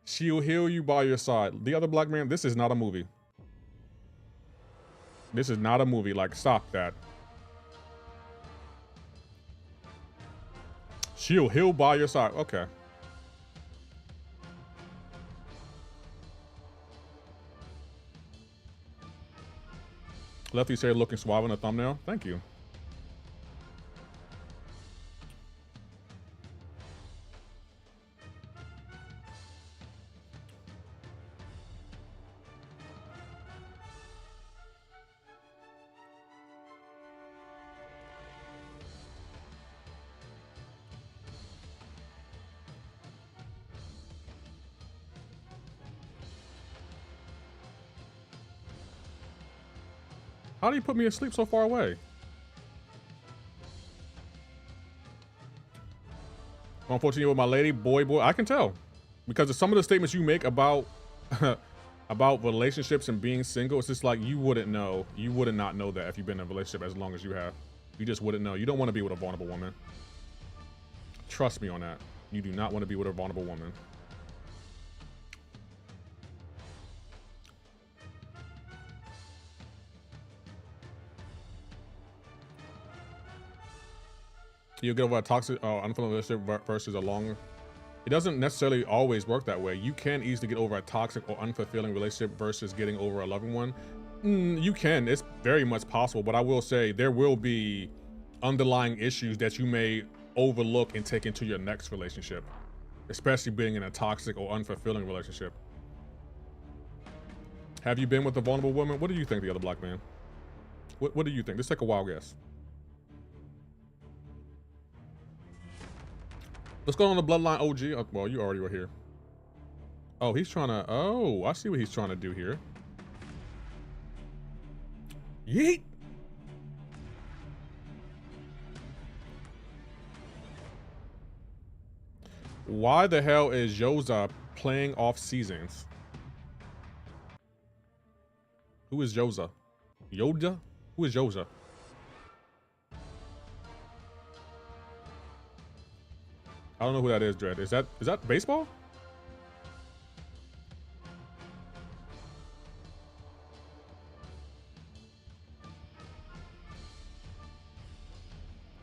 She'll heal you by your side. The other black man, this is not a movie. This is not a movie. Like, stop that. She'll heal by your side. Okay. Lefty said looking suave in the thumbnail. Thank you. How do you put me asleep so far away? On 14 with my lady, boy. I can tell because of some of the statements you make about about relationships and being single. It's just like you wouldn't know. You would not know that if you've been in a relationship as long as you have. You just wouldn't know. You don't want to be with a vulnerable woman. Trust me on that. You do not want to be with a vulnerable woman. You get over a toxic unfulfilling relationship versus a long. It doesn't necessarily always work that way. You can easily get over a toxic or unfulfilling relationship versus getting over a loving one. You can. It's very much possible, but I will say there will be underlying issues that you may overlook and take into your next relationship, especially being in a toxic or unfulfilling relationship. Have you been with a vulnerable woman? What do you think, the other black man? What do you think? Let's take a wild guess. Let's go on the Bloodline OG. Oh, well, you already were here. Oh, he's trying to... Oh, I see what he's trying to do here. Yeet! Why the hell is Yoza playing off seasons? Who is Yoza? Yoda? Who is Yoza? I don't know who that is, Dread. Is that baseball?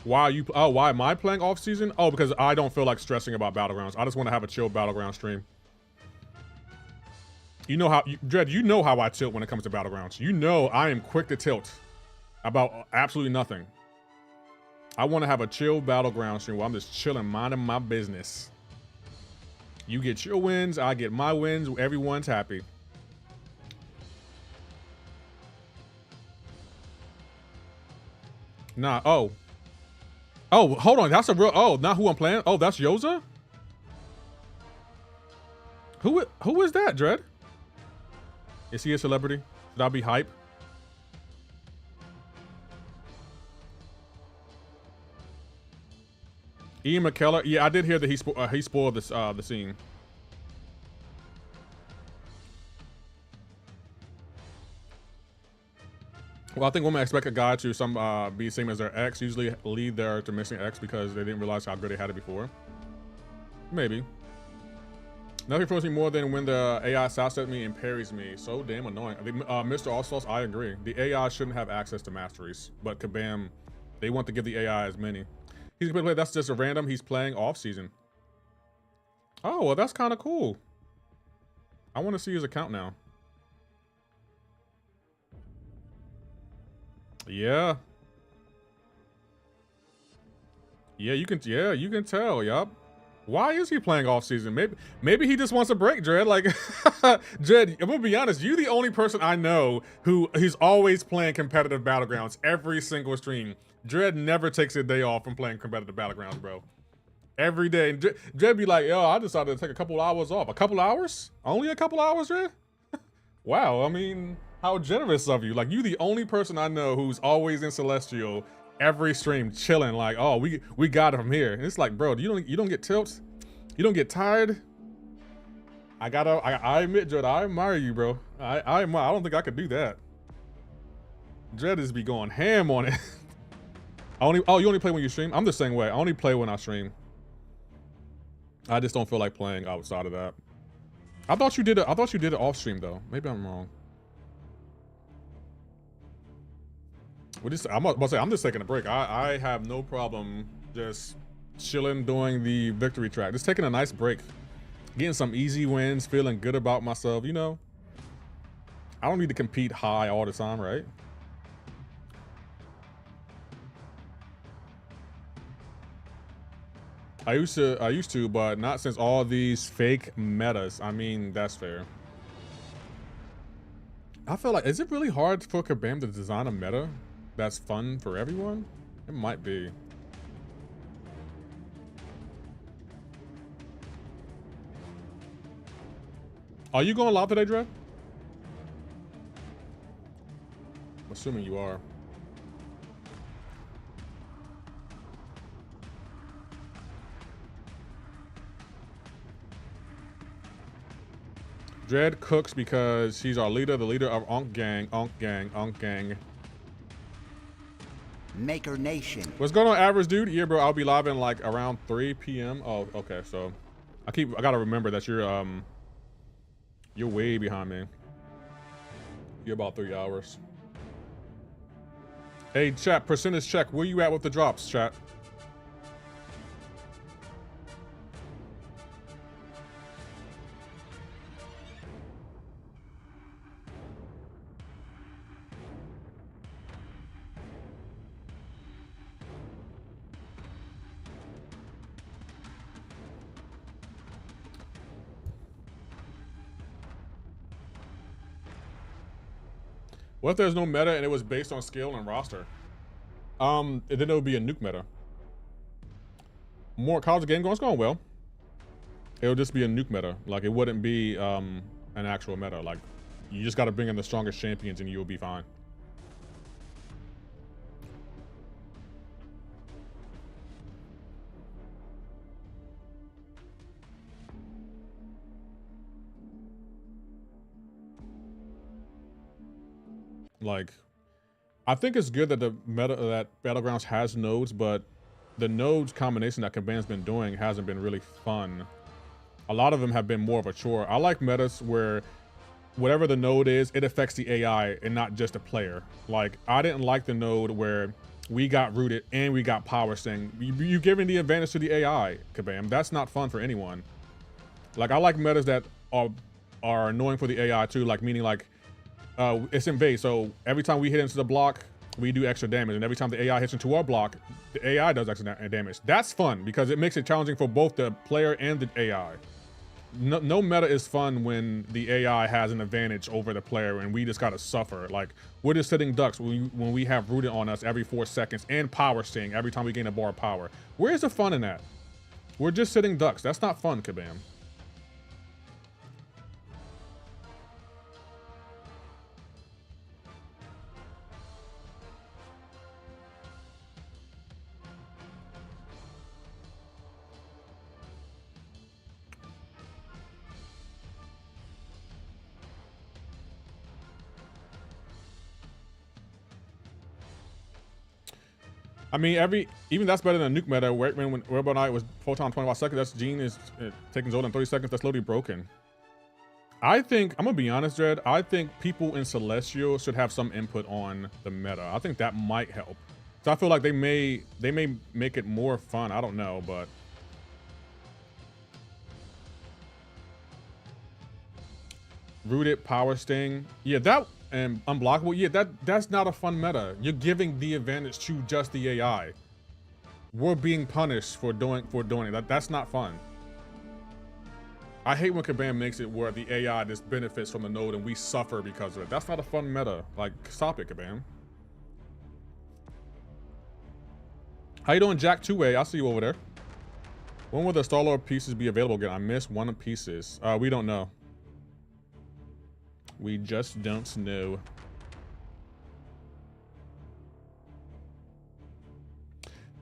Why are you? Oh, why am I playing off season? Oh, because I don't feel like stressing about Battlegrounds. I just want to have a chill Battleground stream. You know how, Dread. You know how I tilt when it comes to Battlegrounds. You know I am quick to tilt about absolutely nothing. I want to have a chill Battleground stream where I'm just chilling, minding my business. You get your wins, I get my wins. Everyone's happy. Nah. Oh, hold on. That's a real. Oh, not who I'm playing. Oh, that's Yoza. Who is that, Dread? Is he a celebrity? Should I be hype? Ian McKellar. Yeah, I did hear that he spoiled this the scene. Well, I think women expect a guy to be same as their ex, usually lead their to missing ex because they didn't realize how good they had it before. Maybe. Nothing frustrates me more than when the AI shouts at me and parries me. So damn annoying. Mr. Allsauce, I agree. The AI shouldn't have access to masteries, but Kabam, they want to give the AI as many. He's gonna play. That's just a random. He's playing off season. Oh, well, that's kind of cool. I want to see his account now. Yeah. Yeah, you can. Yeah, you can tell. Yup. Why is he playing off season? Maybe he just wants a break, Dread. Like, Dread, I'm gonna be honest. You're the only person I know he's always playing competitive Battlegrounds every single stream. Dread never takes a day off from playing competitive Battlegrounds, bro. Every day. Dread be like, yo, I decided to take a couple hours off. A couple hours? Only a couple hours, Dread? Wow, I mean, how generous of you. Like, you the only person I know who's always in Celestial every stream chilling, like, oh, we got it from here. And it's like, bro, you don't get tilts? You don't get tired? I admit, Dread, I admire you, bro. I don't think I could do that. Dread is be going ham on it. You only play when you stream? I'm the same way. I only play when I stream. I just don't feel like playing outside of that. I thought you did it off stream though. Maybe I'm wrong. I'm about to say, I'm just taking a break. I have no problem just chilling, doing the victory track. Just taking a nice break. Getting some easy wins, feeling good about myself, you know? I don't need to compete high all the time, right? I used to, but not since all these fake metas. I mean, that's fair. I feel like, is it really hard for Kabam to design a meta that's fun for everyone? It might be. Are you going live today, Dre? I'm assuming you are. Dread cooks because he's our leader, the leader of Onk Gang, Onk Gang, Onk Gang. Maker Nation. What's going on, average dude? Yeah, bro, I'll be live in like around 3 p.m. Oh, okay, so I gotta remember that you're way behind me. You're about 3 hours. Hey, chat, percentage check. Where you at with the drops, chat? What if there's no meta and it was based on skill and roster? Then it would be a nuke meta. More college game going, it's going well. It'll just be a nuke meta. Like, it wouldn't be an actual meta. Like, you just got to bring in the strongest champions and you'll be fine. Like, I think it's good that the meta that Battlegrounds has nodes, but the nodes combination that Kabam's been doing hasn't been really fun. A lot of them have been more of a chore. I like metas where whatever the node is, it affects the AI and not just the player. Like, I didn't like the node where we got rooted and we got power sting. You're giving the advantage to the AI, Kabam. That's not fun for anyone. Like, I like metas that are annoying for the AI too, like meaning like it's invade, so every time we hit into the block, we do extra damage, and every time the AI hits into our block, the AI does extra damage. That's fun because it makes it challenging for both the player and the AI. No meta is fun when the AI has an advantage over the player and we just gotta suffer. Like, we're just sitting ducks when we have rooted on us every 4 seconds and power sting every time we gain a bar of power. Where's the fun in that? We're just sitting ducks. That's not fun, Kabam. I mean, even that's better than nuke meta. When Rebel Knight was photon 25 seconds, that's Gene is taking Zola in 30 seconds. That's literally broken. I think, I'm gonna be honest, Dredd. I think people in Celestial should have some input on the meta. I think that might help. So I feel like they may make it more fun. I don't know, but rooted, power sting, yeah, that. And unblockable, yeah, that's not a fun meta. You're giving the advantage to just the AI. We're being punished for doing it. That's not fun. I hate when Kabam makes it where the AI just benefits from the node and we suffer because of it. That's not a fun meta. Like, stop it, Kabam. How you doing, Jack 2-Way? I see you over there. When will the Star-Lord pieces be available again? I missed one of pieces. We don't know. We just don't know.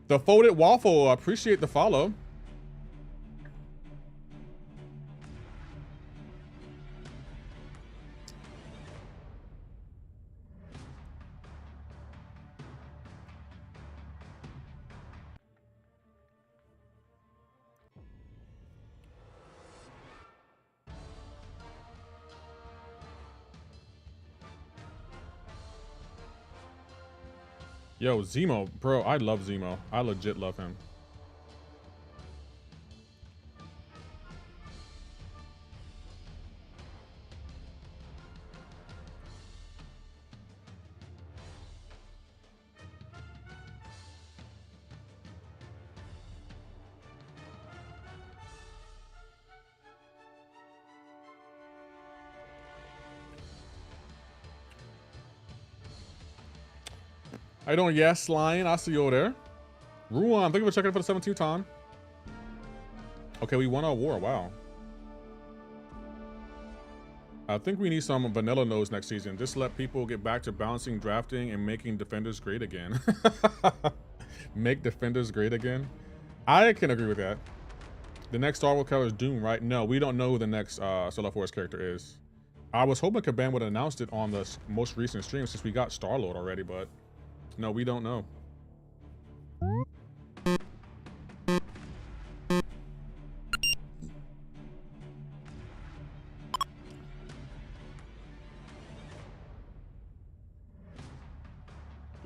The Folded Waffle, I appreciate the follow. Yo, Zemo, bro, I love Zemo. I legit love him. How you doing? Yes, Lion. I see you over there. Ruan, thank you for checking in for the 17th time. Okay, we won our war. Wow. I think we need some vanilla nodes next season. Just let people get back to balancing drafting and making defenders great again. Make defenders great again. I can agree with that. The next Star Wars character is Doom, right? No, we don't know who the next Solar Force character is. I was hoping Kabam would have announced it on the most recent stream since we got Star-Lord already, but no, we don't know.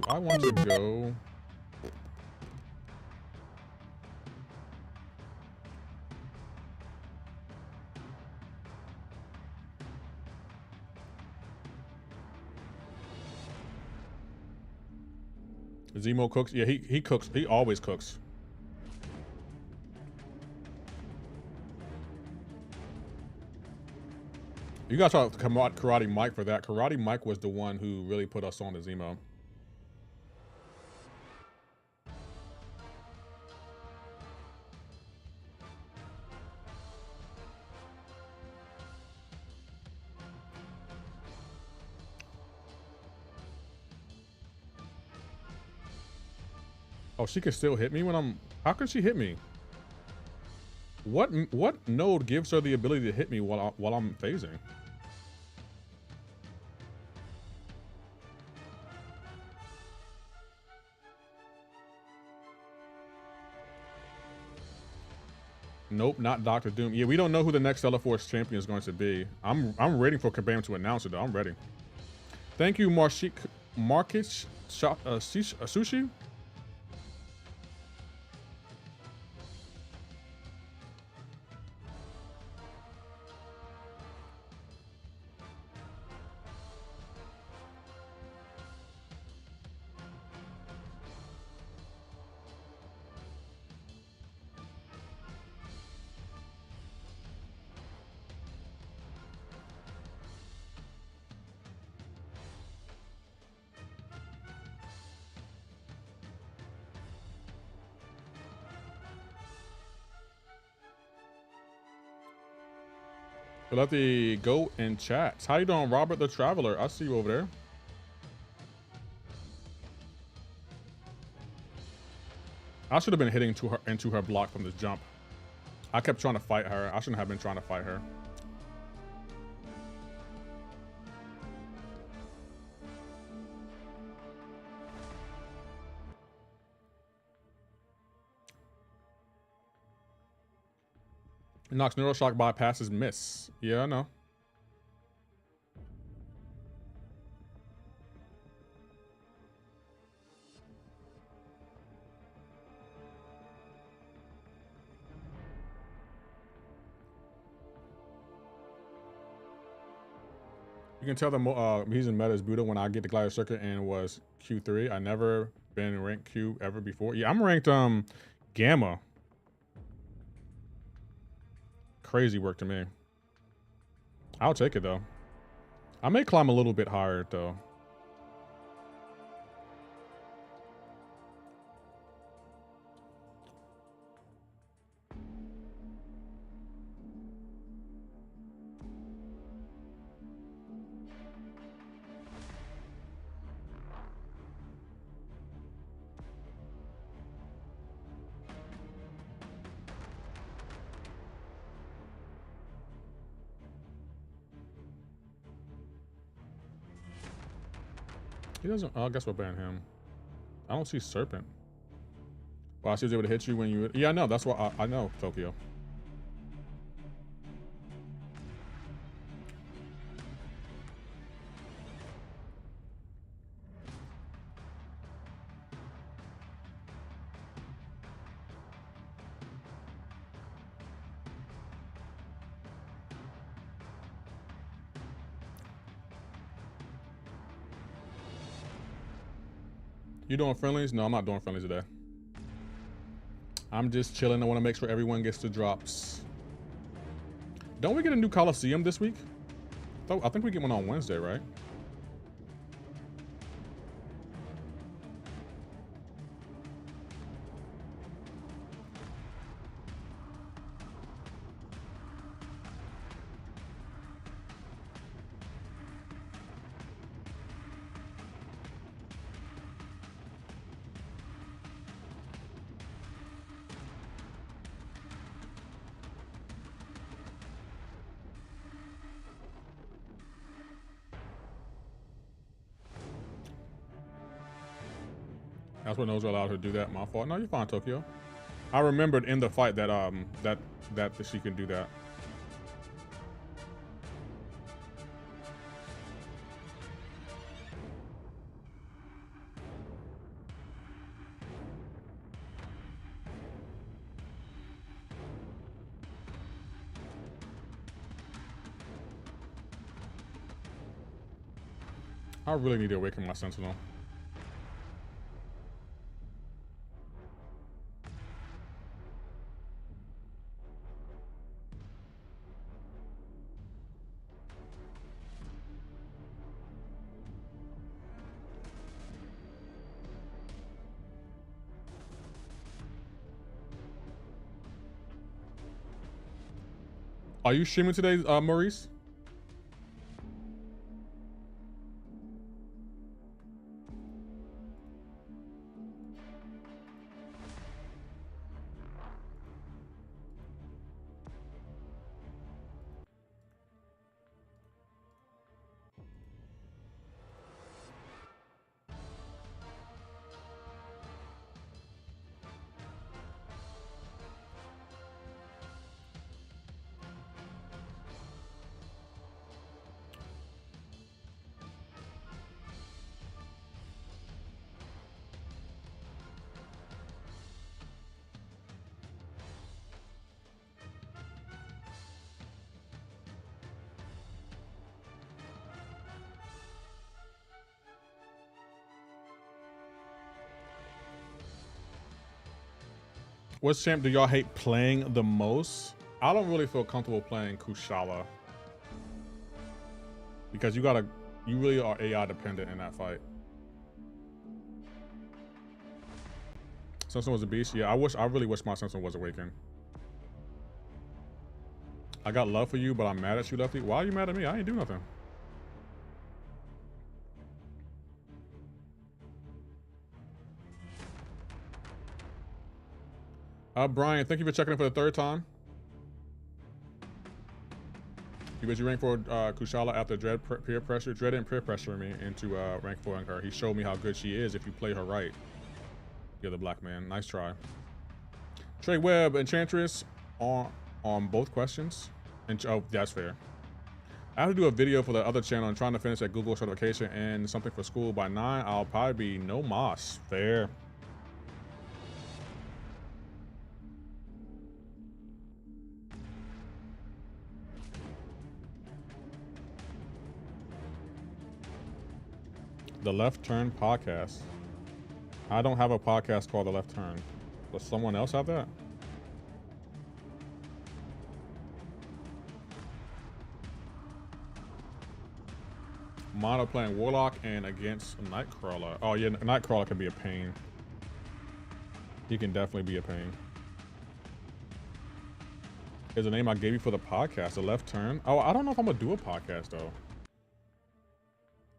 Do I want to go? Zemo cooks. Yeah, he cooks. He always cooks. You gotta talk to Karate Mike for that. Karate Mike was the one who really put us on to Zemo. Oh, she can still hit me when I'm... How can she hit me? What node gives her the ability to hit me while I'm phasing? Nope, not Dr. Doom. Yeah, we don't know who the next Stellar Force champion is going to be. I'm waiting for Kabam to announce it though. I'm ready. Thank you, Markich Sushi. Let the goat in chats. How you doing, Robert the Traveler? I see you over there. I should have been hitting into her block from the jump. I kept trying to fight her. I shouldn't have been trying to fight her. Knocks Neuroshock bypasses miss. Yeah, I know. You can tell the he's in meta as Buddha when I get the Gladiator circuit and was Q3. I never been ranked Q ever before. Yeah, I'm ranked Gamma. Crazy work to me. I'll take it though. I may climb a little bit higher though. He doesn't. Oh, I guess we'll ban him. I don't see Serpent. Well, I see he was able to hit you when you. Yeah, I know. That's what I know, Tokyo. You doing friendlies? No, I'm not doing friendlies today. I'm just chilling. I want to make sure everyone gets the drops. Don't we get a new Coliseum this week? I think we get one on Wednesday, right? That's what knows allowed her to do that. My fault. No, you're fine, Tokyo. I remembered in the fight that that she can do that. I really need to awaken my sentinel. Are you streaming today, Maurice? What champ do y'all hate playing the most? I don't really feel comfortable playing Kushala because you really are AI dependent in that fight. Sentinel was a beast. Yeah, I really wish my Sentinel was awakened. I got love for you, but I'm mad at you, Lefty. Why are you mad at me? I ain't do nothing. Brian, thank you for checking in for the third time. You bet you rank 4 Kushala after Dread peer pressure. Dread didn't peer pressure me into rank 4ing her. He showed me how good she is if you play her right. You're the black man. Nice try. Trey Webb, Enchantress on both questions. And oh, that's fair. I have to do a video for the other channel and trying to finish that Google certification and something for school by 9. I'll probably be no moss. Fair. The Left Turn podcast. I don't have a podcast called The Left Turn. Does someone else have that? Mono playing Warlock and against Nightcrawler. Oh yeah, Nightcrawler can be a pain. He can definitely be a pain. Is the name I gave you for the podcast, The Left Turn? Oh, I don't know if I'm gonna do a podcast though.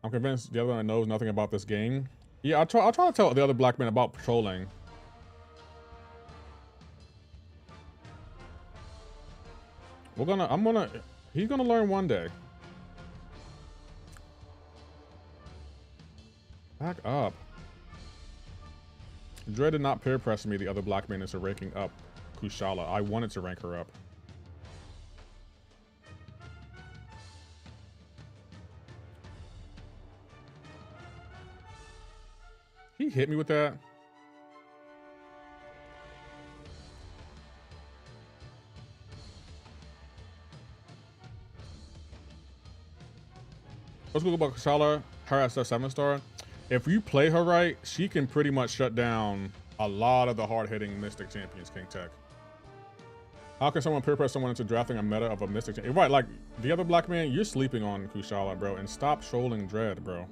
I'm convinced the other one knows nothing about this game. Yeah, I'll try to tell the other black man about patrolling. He's gonna learn one day. Back up. Dre did not peer press me, the other black man, into ranking up Kushala. I wanted to rank her up. He hit me with that. Let's go about Kushala, her as a 7-star. If you play her right, she can pretty much shut down a lot of the hard-hitting Mystic champions, King Tech. How can someone peer press someone into drafting a meta of a Mystic champion? Right, like, the other black man, you're sleeping on Kushala, bro, and stop trolling Dread, bro.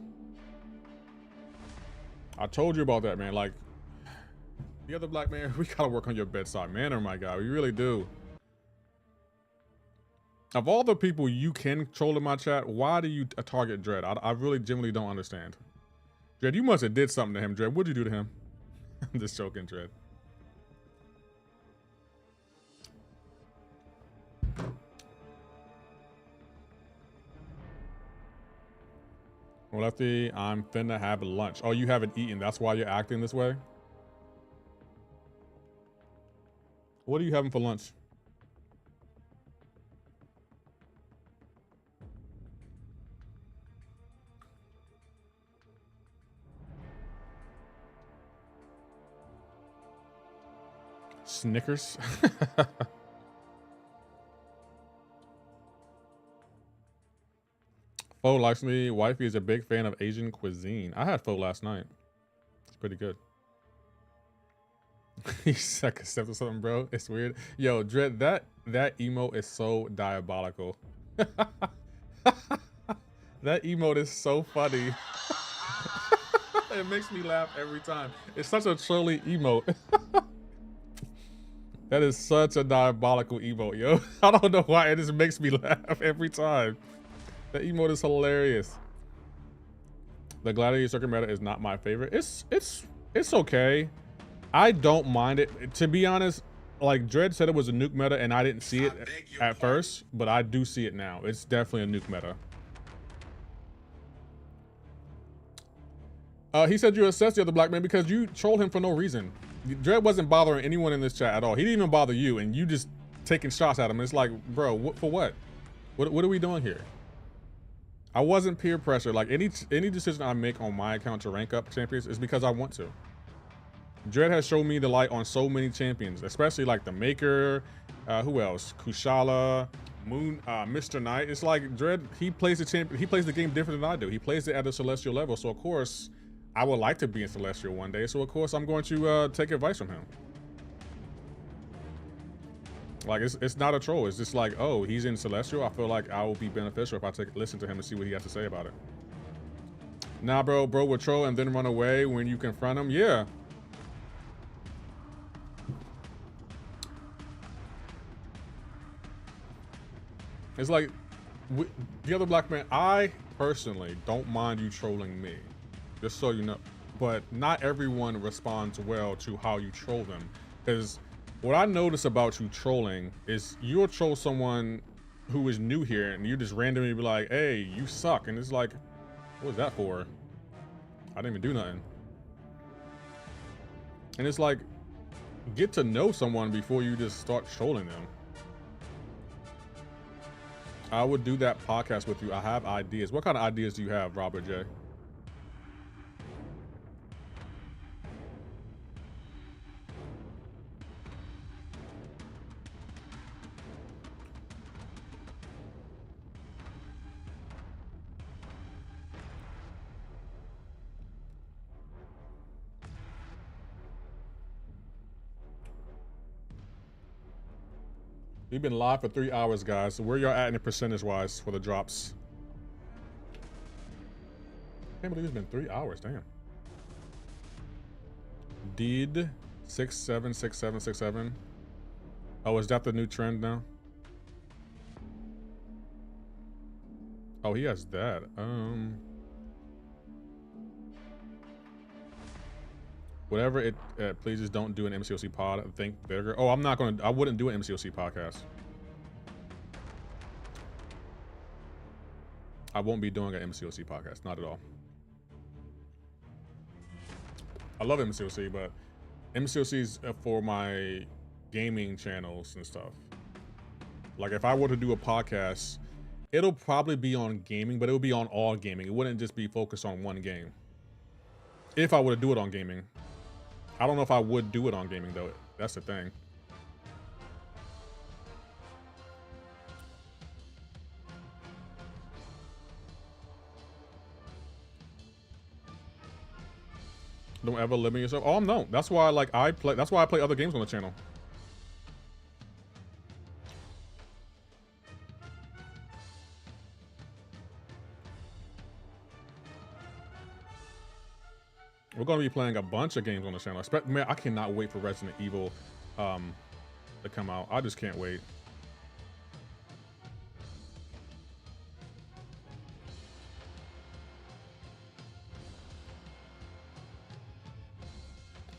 I told you about that, man. Like, the other black man, we gotta work on your bedside manner, my guy. We really do. Of all the people you can troll in my chat, why do you target Dread? I really genuinely don't understand. Dread, you must have did something to him, Dread. What'd you do to him? I'm just joking, Dread. Well, Lefty, I'm finna have lunch. Oh, you haven't eaten. That's why you're acting this way? What are you having for lunch? Snickers? Pho likes me. Wifey is a big fan of Asian cuisine. I had pho last night. It's pretty good. You suck a step or something, bro. It's weird. Yo, Dread, that emote is so diabolical. That emote is so funny. It makes me laugh every time. It's such a trolly emote. That is such a diabolical emote, yo. I don't know why it just makes me laugh every time. That emote is hilarious. The Gladiator circuit meta is not my favorite. It's okay. I don't mind it. To be honest, like Dread said it was a nuke meta and I didn't see it at first, but I do see it now. It's definitely a nuke meta. He said you assessed the other black man because you trolled him for no reason. Dread wasn't bothering anyone in this chat at all. He didn't even bother you, and you just taking shots at him. It's like, bro, for what? What are we doing here? I wasn't peer pressure. Like any decision I make on my account to rank up champions is because I want to. Dread has shown me the light on so many champions, especially like the Maker, who else? Kushala, Moon, Mr. Knight. It's like Dread, he plays the game different than I do. He plays it at a celestial level. So of course, I would like to be in celestial one day. So of course I'm going to take advice from him. Like it's not a troll. It's just like, oh, he's in celestial. I feel like I will be beneficial if I listen to him and see what he has to say about it. Nah, bro will troll and then run away when you confront him. Yeah. It's like the other black man. I personally don't mind you trolling me, just so you know. But not everyone responds well to how you troll them, because what I notice about you trolling is you'll troll someone who is new here and you just randomly be like, hey, you suck. And it's like, what was that for? I didn't even do nothing. And it's like, get to know someone before you just start trolling them. I would do that podcast with you. I have ideas. What kind of ideas do you have, Robert J? We've been live for 3 hours, guys. So where y'all at in the percentage-wise for the drops? Can't believe it's been 3 hours. Damn. Did 676767. Oh, is that the new trend now? Oh, he has that. Whatever it pleases, don't do an MCoC pod. Think bigger. Oh, I wouldn't do an MCoC podcast. I won't be doing an MCoC podcast, not at all. I love MCoC, but MCoC is for my gaming channels and stuff. Like if I were to do a podcast, it'll probably be on gaming, but it would be on all gaming. It wouldn't just be focused on one game. If I were to do it on gaming. I don't know if I would do it on gaming though. That's the thing. Don't ever limit yourself. Oh, no. That's why that's why I play other games on the channel. We're going to be playing a bunch of games on the channel. Man, I cannot wait for Resident Evil to come out. I just can't wait.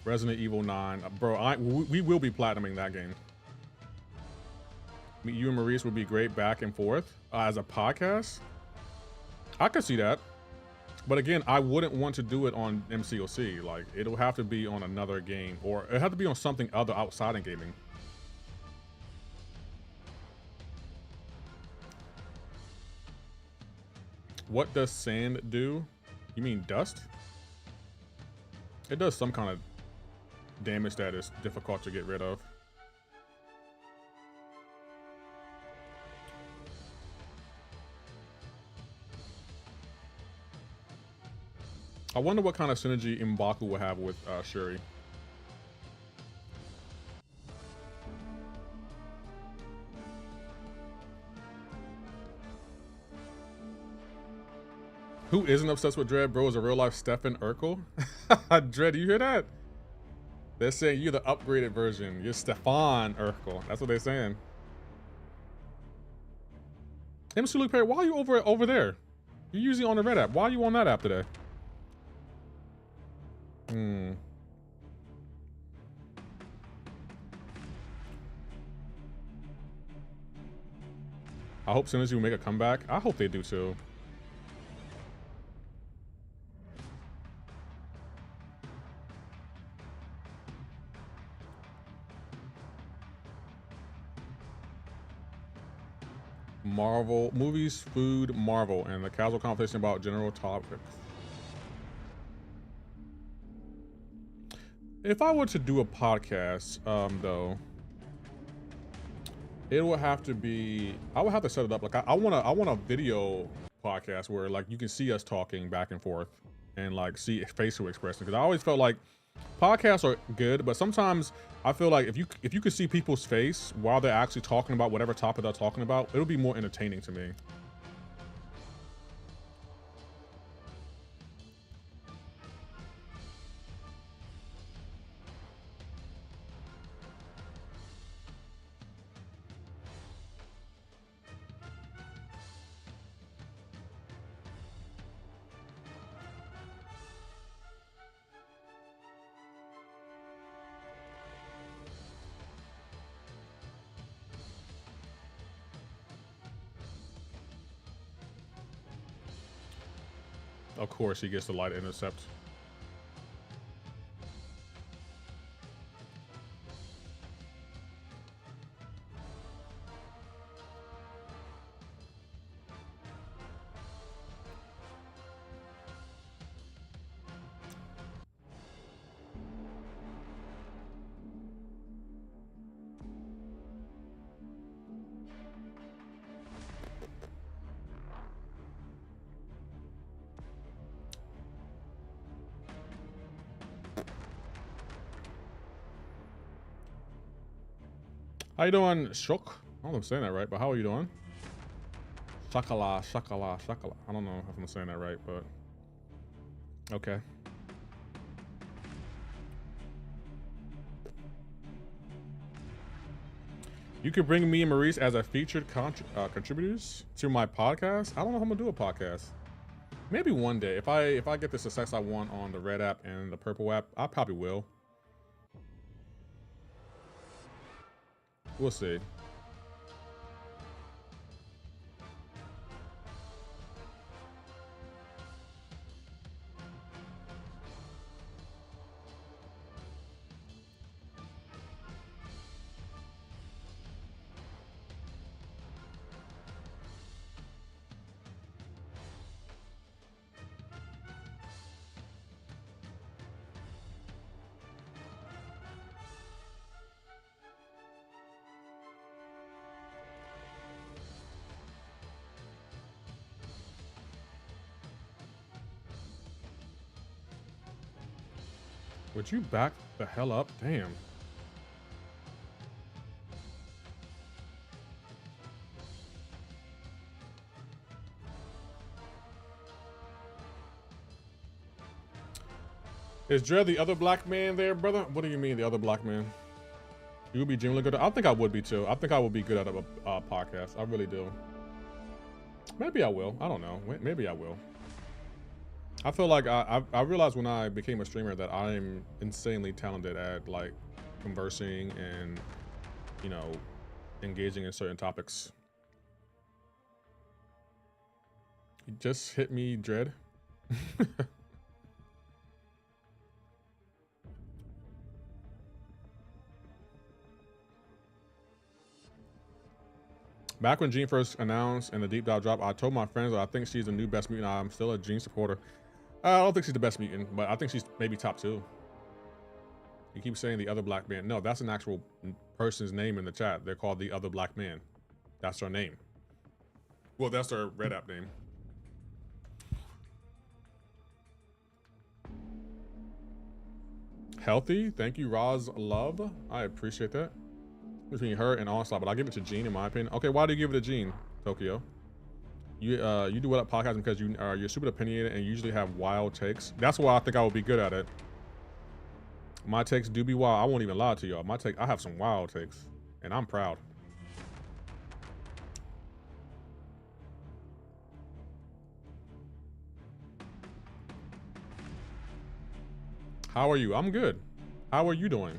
Resident Evil 9. Bro, we will be platinuming that game. You and Maurice would be great back and forth as a podcast. I could see that. But again, I wouldn't want to do it on MCoC. Like, it'll have to be on another game, or it have to be on something other outside of gaming. What does sand do? You mean dust? It does some kind of damage that is difficult to get rid of. I wonder what kind of synergy M'Baku will have with Shuri. Who isn't obsessed with Dredd, bro, is a real life Stefan Urkel? Dredd, do you hear that? They're saying you're the upgraded version. You're Stefan Urkel. That's what they're saying. MC Luke Perry, why are you over there? You're usually on the Red app. Why are you on that app today? I hope Synergy will make a comeback. I hope they do too. Marvel movies, food, Marvel, and the casual conversation about general topics. If I were to do a podcast, though, it would have to be. I would have to set it up like I want a video podcast where like you can see us talking back and forth and like see facial expression. Because I always felt like podcasts are good, but sometimes I feel like if you could see people's face while they're actually talking about whatever topic they're talking about, it'll be more entertaining to me. Of course, he gets the light intercept. How you doing, Shook? I don't know if I'm saying that right, but how are you doing? Shakala, shakala, shakala. I don't know if I'm saying that right, but okay. You could bring me and Maurice as a featured contributors to my podcast. I don't know if I'm gonna do a podcast. Maybe one day, if I get the success I want on the Red app and the Purple app, I probably will. We'll see. Would you back the hell up? Damn. Is Dredd the other black man there, brother? What do you mean, the other black man? You would be genuinely good. I think I would be too. I think I would be good at a podcast. I really do. Maybe I will. I don't know. Maybe I will. I feel like I realized when I became a streamer that I'm insanely talented at like conversing and, you know, engaging in certain topics. You just hit me, Dredd. Back when Jean first announced in the deep dive drop, I told my friends that I think she's the new best mutant. I'm still a Jean supporter. I don't think she's the best mutant, but I think she's maybe top 2. You keep saying the other black man. No, that's an actual person's name in the chat. They're called the other black man. That's their name. Well, that's their Red App name. Healthy. Thank you, Roz Love. I appreciate that. Between her and Onslaught, but I'll give it to Jean in my opinion. Okay, why do you give it to Jean, Tokyo? You do well at podcasting because you're super opinionated and usually have wild takes. That's why I think I would be good at it. My takes do be wild. I won't even lie to y'all. I have some wild takes, and I'm proud. How are you? I'm good. How are you doing?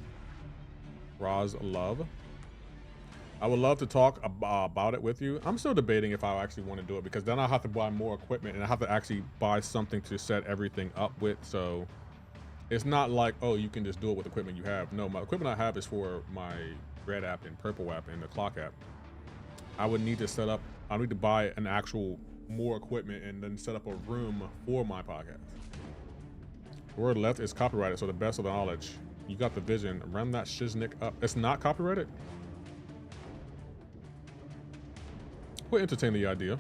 Roz Love. I would love to talk about it with you. I'm still debating if I actually want to do it because then I'll have to buy more equipment and I have to actually buy something to set everything up with. So it's not like, oh, you can just do it with equipment you have. No, my equipment I have is for my Red app and Purple app and the Clock app. I would need to set up, I need to buy an actual more equipment and then set up a room for my podcast. The word left is copyrighted, so the best of the knowledge. You got the vision. Run that shiznick up. It's not copyrighted? We'll entertain the idea.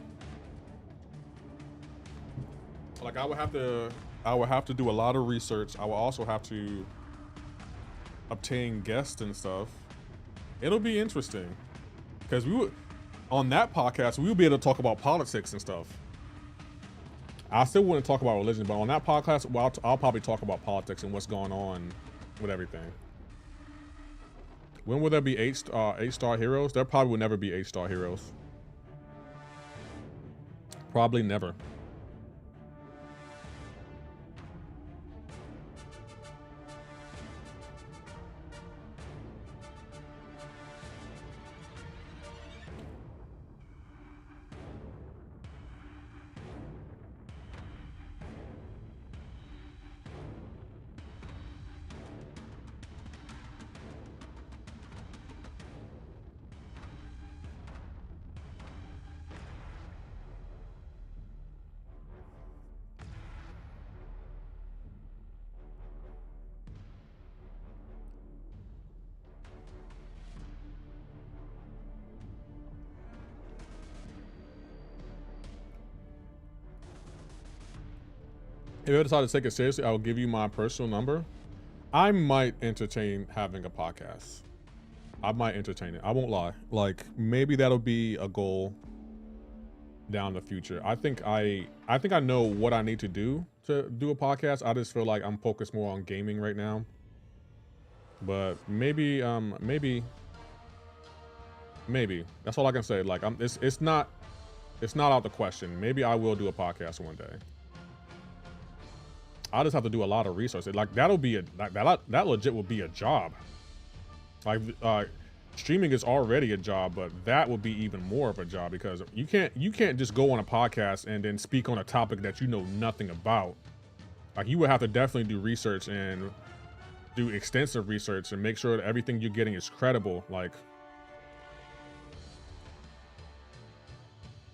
Like I would have to do a lot of research. I will also have to obtain guests and stuff. It'll be interesting because on that podcast we will be able to talk about politics and stuff. I still wouldn't talk about religion, but on that podcast, well, I'll probably talk about politics and what's going on with everything. When will there be 8-star heroes? There probably will never be 8-star heroes. Probably never. If I decide to take it seriously, I will give you my personal number. I might entertain having a podcast. I might entertain it. I won't lie. Like maybe that'll be a goal down the future. I think I know what I need to do a podcast. I just feel like I'm focused more on gaming right now. But maybe that's all I can say. Like it's not out the question. Maybe I will do a podcast one day. I just have to do a lot of research. Like that'll be that legit will be a job. Like streaming is already a job, but that would be even more of a job because you can't just go on a podcast and then speak on a topic that you know nothing about. Like you would have to definitely do research and do extensive research and make sure that everything you're getting is credible. Like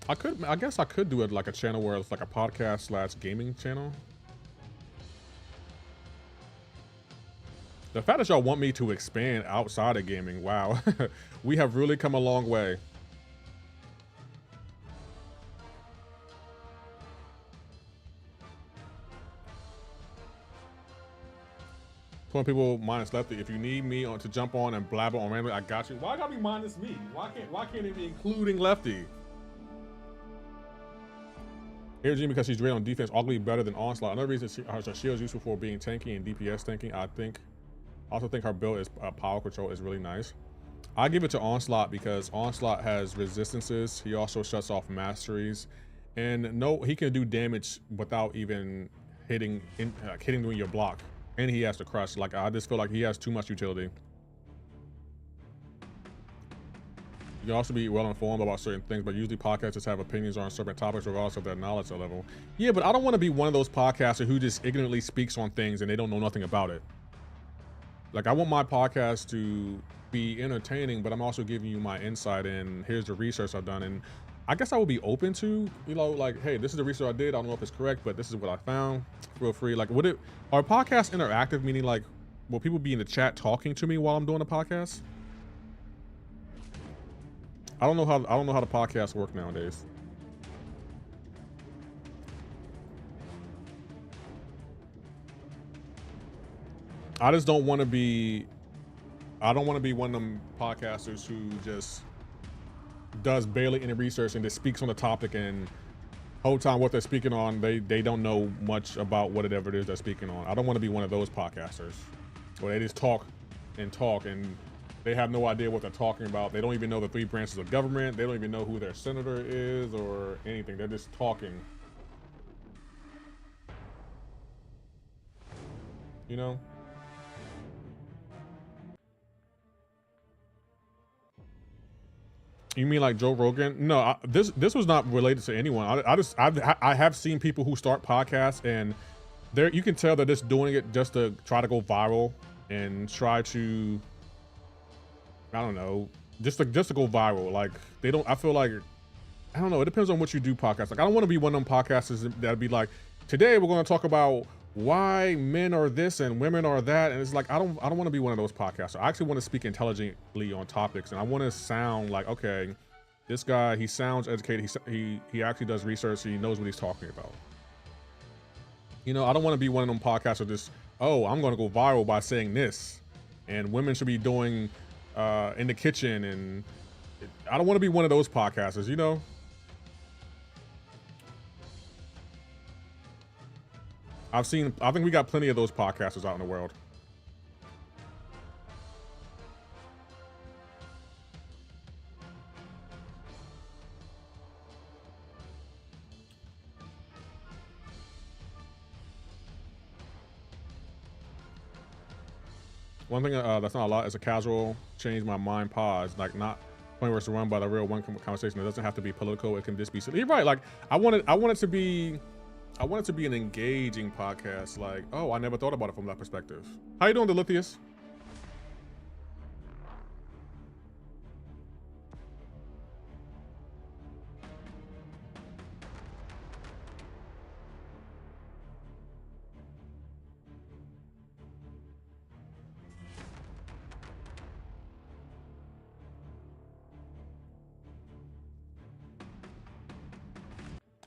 I guess I could do it like a channel where it's like a podcast / gaming channel. The fact that y'all want me to expand outside of gaming, wow. We have really come a long way. Some people minus Lefty. If you need me to jump on and blabber on randomly, I got you. Why gotta be minus me? Why can't it be including Lefty? Here, Jean, because she's great on defense, arguably better than Onslaught. Another reason her shield is useful for being tanky and DPS tanking, I also think her build is power control is really nice. I give it to Onslaught because Onslaught has resistances. He also shuts off masteries, and he can do damage without even hitting doing your block. And he has to crush. Like I just feel like he has too much utility. You can also be well informed about certain things, but usually podcasters have opinions on certain topics regardless of their knowledge level. Yeah, but I don't want to be one of those podcasters who just ignorantly speaks on things and they don't know nothing about it. Like, I want my podcast to be entertaining, but I'm also giving you my insight in here's the research I've done. And I guess I would be open to, you know, like, hey, this is the research I did. I don't know if it's correct, but this is what I found. Feel free. Like, are podcasts interactive? Meaning, like, will people be in the chat talking to me while I'm doing a podcast? I don't know how the podcasts work nowadays. I just don't want to be. I don't want to be one of them podcasters who just does barely any research and just speaks on the topic, and whole time what they're speaking on, they don't know much about whatever it is they're speaking on. I don't want to be one of those podcasters where they just talk and they have no idea what they're talking about. They don't even know the 3 branches of government. They don't even know who their senator is or anything. They're just talking. You know? You mean like Joe Rogan? No, this was not related to anyone. I have seen people who start podcasts and you can tell they're just doing it just to try to go viral and try to, I don't know, just to go viral. Like, they don't, I feel like, I don't know, it depends on what you do podcasts. Like, I don't want to be one of them podcasters that'd be like, today we're going to talk about why men are this and women are that. And it's like, I don't want to be one of those podcasts. I actually want to speak intelligently on topics, and I want to sound like, okay, this guy, he sounds educated. He actually does research. He knows what he's talking about. You know, I don't want to be one of them podcasts that just, oh, I'm going to go viral by saying this, and women should be doing in the kitchen, and I don't want to be one of those podcasters, you know? I think we got plenty of those podcasters out in the world. One thing that's not a lot is a casual change my mind pause, like not point where it's run by the real one conversation. It doesn't have to be political. It can just be silly. You're right. Like I want it to be an engaging podcast. Like, oh, I never thought about it from that perspective. How you doing, Delithius?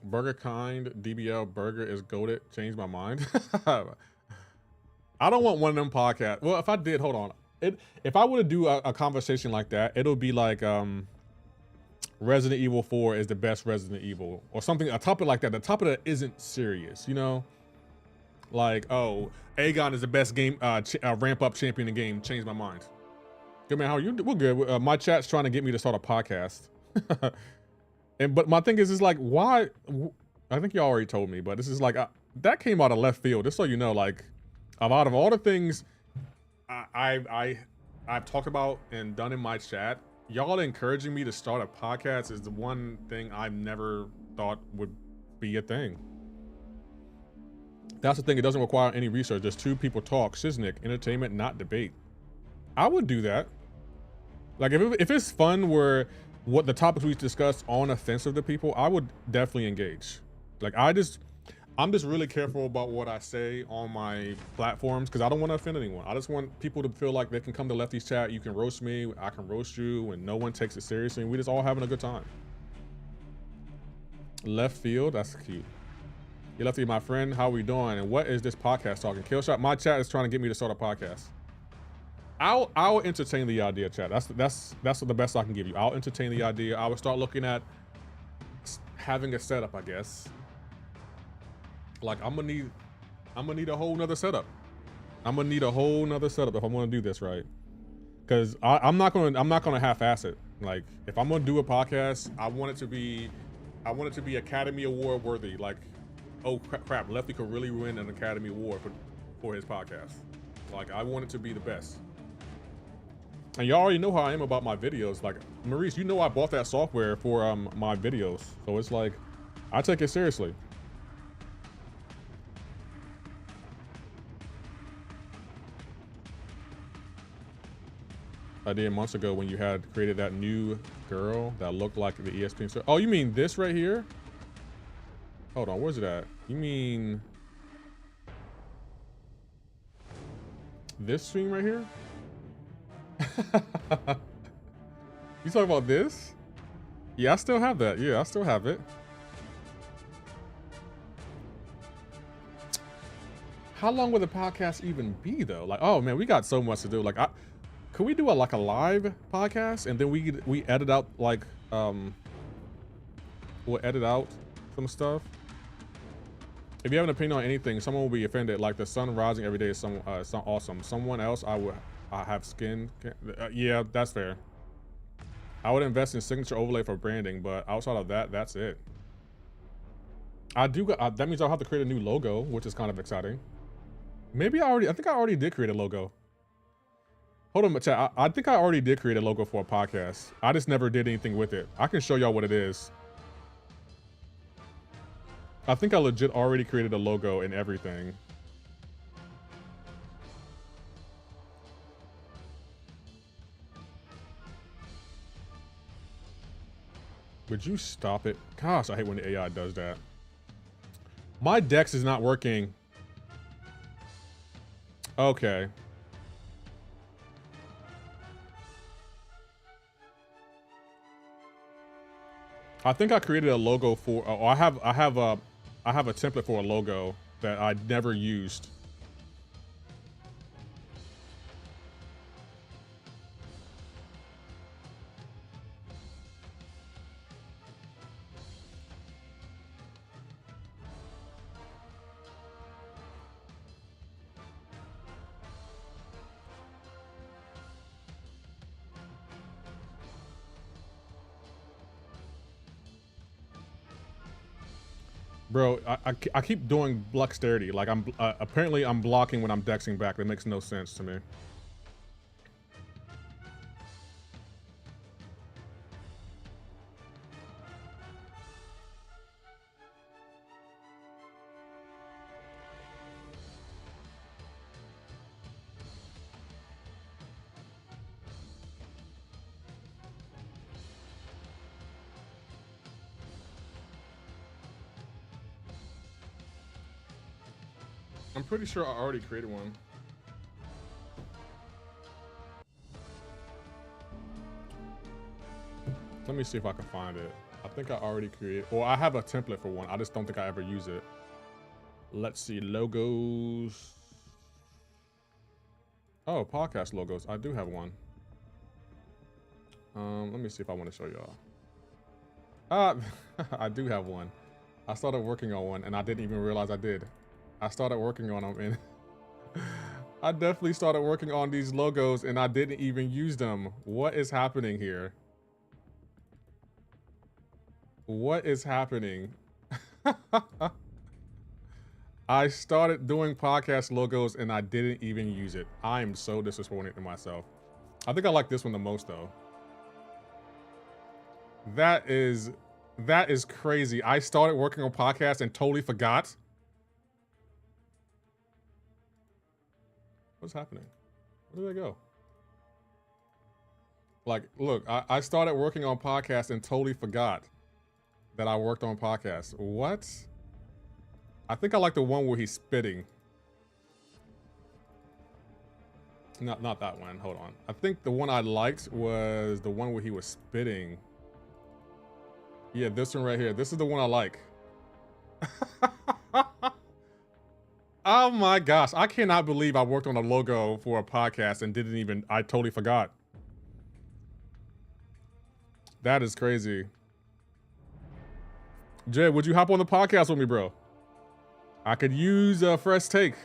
Burger Kind DBL burger is goated. Changed my mind. I don't want one of them podcasts. Well, if I did, hold on. If I were to do a conversation like that, it'll be like Resident Evil 4 is the best Resident Evil, or something. A topic like that. The topic that isn't serious, you know, like, oh, Aegon is the best game ramp up champion in the game. Changed my mind. Good man, how are you? We're good. My chat's trying to get me to start a podcast. But my thing is like, why? I think you already told me, but this is like that came out of left field. Just so you know, like, out of all the things I've talked about and done in my chat, y'all encouraging me to start a podcast is the one thing I've never thought would be a thing. That's the thing. It doesn't require any research. Just 2 people talk, Shiznick, entertainment, not debate. I would do that. Like if it's fun where what the topics we discussed aren't offensive to people, I would definitely engage. Like I'm just really careful about what I say on my platforms because I don't want to offend anyone. I just want people to feel like they can come to Lefty's chat. You can roast me, I can roast you, and no one takes it seriously, and we just all having a good time. Left field, that's cute. You Lefty, my friend, how we doing? And what is this podcast talking? Killshot, my chat is trying to get me to start a podcast. I'll entertain the idea, chat. That's the best I can give you. I'll entertain the idea. I would start looking at having a setup, I guess. Like I'm gonna need a whole nother setup. I'm gonna need a whole nother setup if I'm gonna do this right. Cause I'm not gonna half-ass it. Like if I'm gonna do a podcast, I want it to be Academy Award worthy. Like, oh crap, Lefty could really win an Academy Award for his podcast. Like I want it to be the best. 'Cause I don't want to do this right. Like if I'm gonna do a podcast, I want it to be Academy Award worthy. Like, oh crap, Lefty could really win an Academy Award for his podcast. Like I want it to be the best. 'Cause I don't want to do this right. Like if I'm gonna do a podcast, I want it to be Academy Award worthy. Like I want it to be the best. And y'all already know how I am about my videos. Like, Maurice, you know I bought that software for my videos. So it's like, I take it seriously. I did months ago when you had created that new girl that looked like the ESPN star. Oh, you mean this right here? Hold on, where's it at? You mean this stream right here? You talking about this? Yeah, I still have that. Yeah, I still have it. How long will the podcast even be though? Like, oh man, we got so much to do. Like, could we do a live podcast and then we edit out like we'll edit out some stuff. If you have an opinion on anything, someone will be offended. Like the sun rising every day is awesome. Someone else, I have skin. Yeah, that's fair. I would invest in signature overlay for branding, but outside of that, that's it. I do. That means I'll have to create a new logo, which is kind of exciting. Maybe I think I already did create a logo. Hold on, chat. I think I already did create a logo for a podcast. I just never did anything with it. I can show y'all what it is. I think I legit already created a logo and everything. Would you stop it? Gosh, I hate when the AI does that. My Dex is not working. Okay. I think I created a logo for. Oh, I have a template for a logo that I never used. Bro, I keep doing dexterity. Like apparently I'm blocking when I'm dexing back. That makes no sense to me. I'm pretty sure I already created one. Let me see if I can find it. I think I already created, or I have a template for one. I just don't think I ever use it. Let's see, logos. Oh, podcast logos. I do have one. Let me see if I want to show y'all. I do have one. I started working on one and I didn't even realize I did. I started working on them and I definitely started working on these logos and I didn't even use them. What is happening here? What is happening? I started doing podcast logos and I didn't even use it. I'm so disappointed in myself. I think I like this one the most though. That is crazy. I started working on podcasts and totally forgot. What's happening? Where did they go? Like, look, I started working on podcasts and totally forgot that I worked on podcasts. What? I think I like the one where he's spitting. Not that one. Hold on. I think the one I liked was the one where he was spitting. Yeah, this one right here. This is the one I like. Oh my gosh. I cannot believe I worked on a logo for a podcast and I totally forgot. That is crazy. Jay, would you hop on the podcast with me, bro? I could use a fresh take.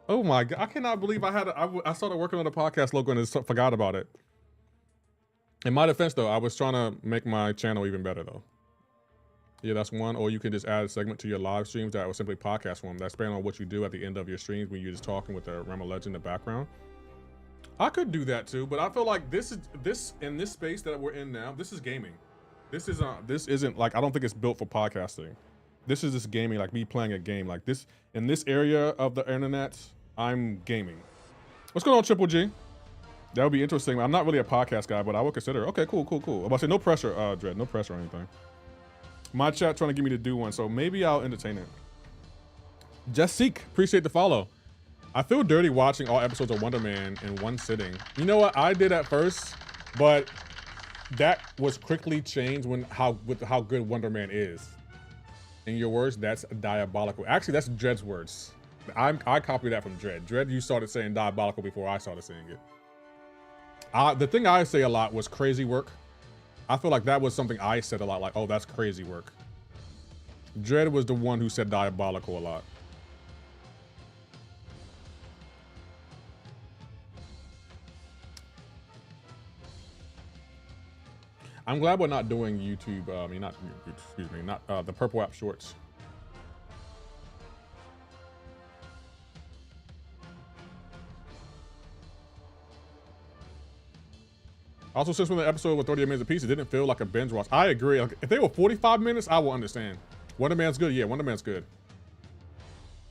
Oh my God. I cannot believe I started working on the podcast logo and just forgot about it. In my defense though, I was trying to make my channel even better though. Yeah, that's one. Or you can just add a segment to your live streams that was simply podcast form. That's based on what you do at the end of your streams when you're just talking with the Realm of Legend in the background. I could do that too, but I feel like this in this space that we're in now, this is gaming. This isn't like, I don't think it's built for podcasting. This is just gaming, like me playing a game. Like this, in this area of the internet, I'm gaming. What's going on, Triple G? That would be interesting. I'm not really a podcast guy, but I would consider. Okay, cool. I'm about to say no pressure, Dread, no pressure or anything. My chat trying to get me to do one, so maybe I'll entertain it. Just Seek, appreciate the follow. I feel dirty watching all episodes of Wonder Man in one sitting. You know what? I did at first, but that was quickly changed with how good Wonder Man is. In your words, that's diabolical. Actually, that's Dread's words. I copied that from Dread. Dread, you started saying diabolical before I started saying it. The thing I say a lot was crazy work. I feel like that was something I said a lot, like, oh, that's crazy work. Dread was the one who said diabolical a lot. I'm glad we're not doing YouTube, not the Purple App Shorts. Also, since when the episode was 38 minutes apiece, it didn't feel like a binge watch. I agree. Like, if they were 45 minutes, I will understand. Wonder Man's good. Yeah, Wonder Man's good.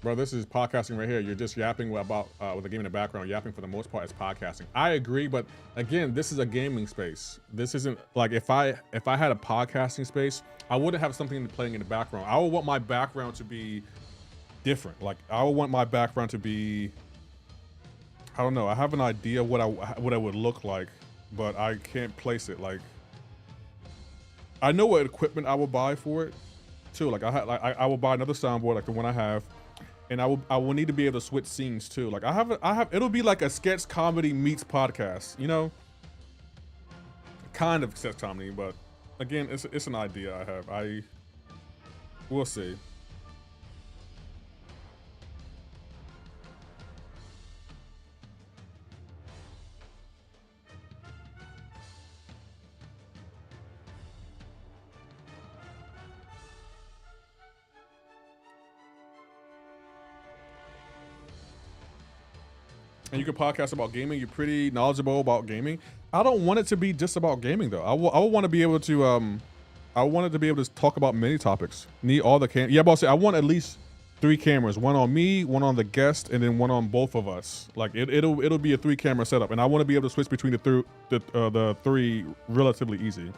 Bro, this is podcasting right here. You're just yapping about with a game in the background. Yapping for the most part is podcasting. I agree, but again, this is a gaming space. This isn't like if I had a podcasting space, I wouldn't have something playing in the background. I would want my background to be different. Like I would want my background to be, I don't know. I have an idea what I would look like, but I can't place it. Like I know what equipment I will buy for it too. Like I will buy another soundboard like the one I have. And I will need to be able to switch scenes too. Like I have it'll be like a sketch comedy meets podcast, you know? Kind of sketch comedy, but again, it's an idea I have. We'll see. And you can podcast about gaming. You're pretty knowledgeable about gaming. I don't want it to be just about gaming though. I will want to be able to I want it to be able to talk about many topics. Need all the yeah, boss. I want at least 3 cameras. One on me, one on the guest, and then one on both of us. Like it'll be a 3-camera setup, and I want to be able to switch between the 3 relatively easy.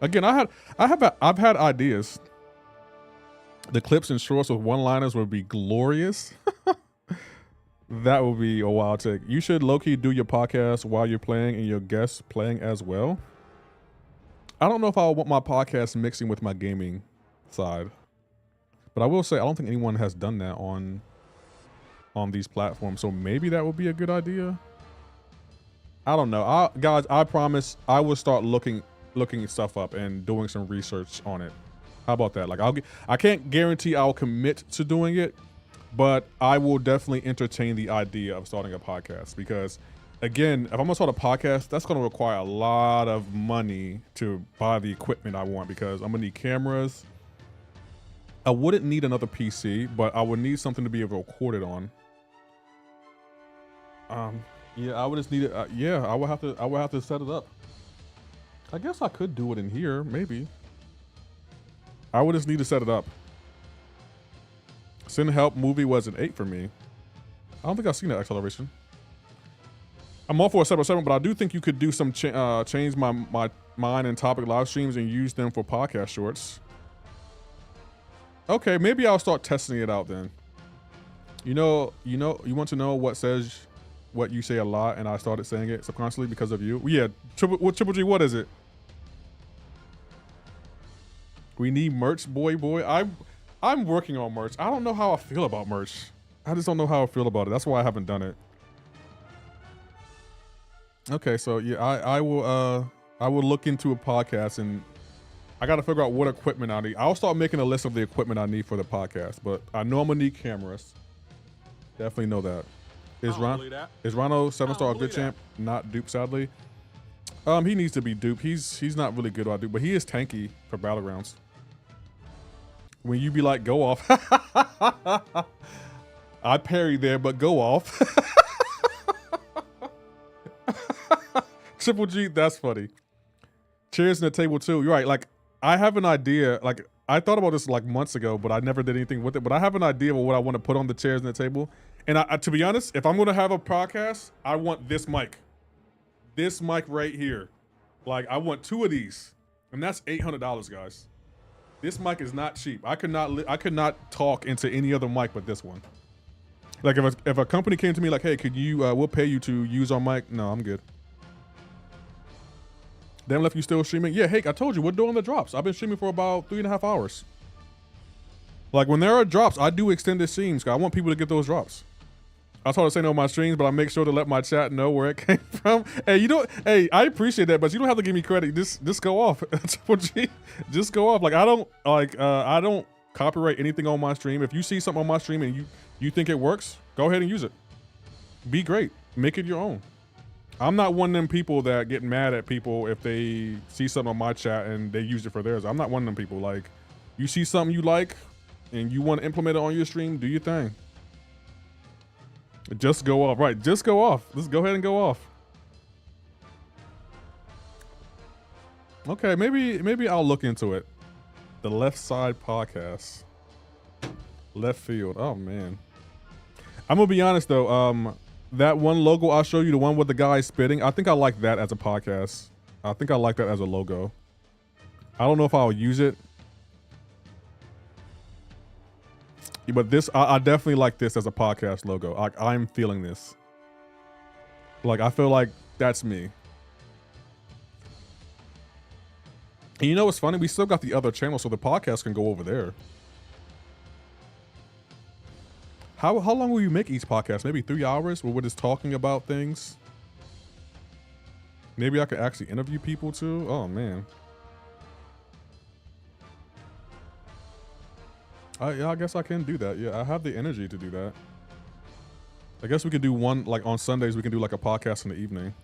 Again, I've had ideas. The clips and shorts with one-liners would be glorious. That would be a wild take. You should low-key do your podcast while you're playing and your guests playing as well. I don't know if I want my podcast mixing with my gaming side. But I will say, I don't think anyone has done that on these platforms. So maybe that would be a good idea. I don't know. Guys, I promise I will start looking stuff up and doing some research on it. How about that? Like I can't guarantee I'll commit to doing it, but I will definitely entertain the idea of starting a podcast because, again, if I'm gonna start a podcast, that's gonna require a lot of money to buy the equipment I want because I'm gonna need cameras. I wouldn't need another PC, but I would need something to be able to record it on. Yeah, I would just need it. Yeah, I would have to set it up. I guess I could do it in here, maybe. I would just need to set it up. Send Help movie was an 8 for me. I don't think I've seen that acceleration. I'm all for a 7/7, but I do think you could do some change my mind and topic live streams and use them for podcast shorts. Okay, maybe I'll start testing it out then. You want to know what says what you say a lot, and I started saying it subconsciously because of you. Yeah, Triple G, what is it? We need merch, boy. I'm working on merch. I don't know how I feel about merch. I just don't know how I feel about it. That's why I haven't done it. Okay, so yeah, I will look into a podcast, and I got to figure out what equipment I need. I'll start making a list of the equipment I need for the podcast, but I know I'm gonna need cameras. Definitely know that. Is Rano 7-star a good champ? Not dupe, sadly. He needs to be dupe. He's not really good at dupe, but he is tanky for Battlegrounds. When you be like, go off. I parry there, but go off. Triple G, that's funny. Chairs in the table too. You're right. Like, I have an idea. Like, I thought about this like months ago, but I never did anything with it. But I have an idea of what I want to put on the chairs and the table. And to be honest, if I'm going to have a podcast, I want this mic. This mic right here. Like, I want 2 of these. And that's $800, guys. This mic is not cheap. I could not talk into any other mic but this one. Like, if a company came to me like, hey, could you, we'll pay you to use our mic. No, I'm good. Damn, left you still streaming? Yeah, hey, I told you, we're doing the drops. I've been streaming for about 3.5 hours. Like, when there are drops, I do extended streams, because I want people to get those drops. I told her to say no on my streams, but I make sure to let my chat know where it came from. Hey, hey, I appreciate that, but you don't have to give me credit. Just go off. Just go off. Like, I don't copyright anything on my stream. If you see something on my stream and you think it works, go ahead and use it. Be great. Make it your own. I'm not one of them people that get mad at people if they see something on my chat and they use it for theirs. I'm not one of them people. Like, you see something you like and you want to implement it on your stream, do your thing. Just go off. Right, just go off. Let's go ahead and go off. Okay, maybe I'll look into it. The Left Side Podcast. Left Field. Oh, man. I'm going to be honest, though. That one logo I'll show you, the one with the guy spitting, I think I like that as a podcast. I think I like that as a logo. I don't know if I'll use it. But this, I definitely like this as a podcast logo. I'm feeling this. Like, I feel like that's me. And you know what's funny? We still got the other channel, so the podcast can go over there. How long will you make each podcast? Maybe 3 hours where we're just talking about things? Maybe I could actually interview people too? Oh, man. Yeah, I guess I can do that. Yeah, I have the energy to do that. I guess we could do one, like on Sundays, we can do like a podcast in the evening.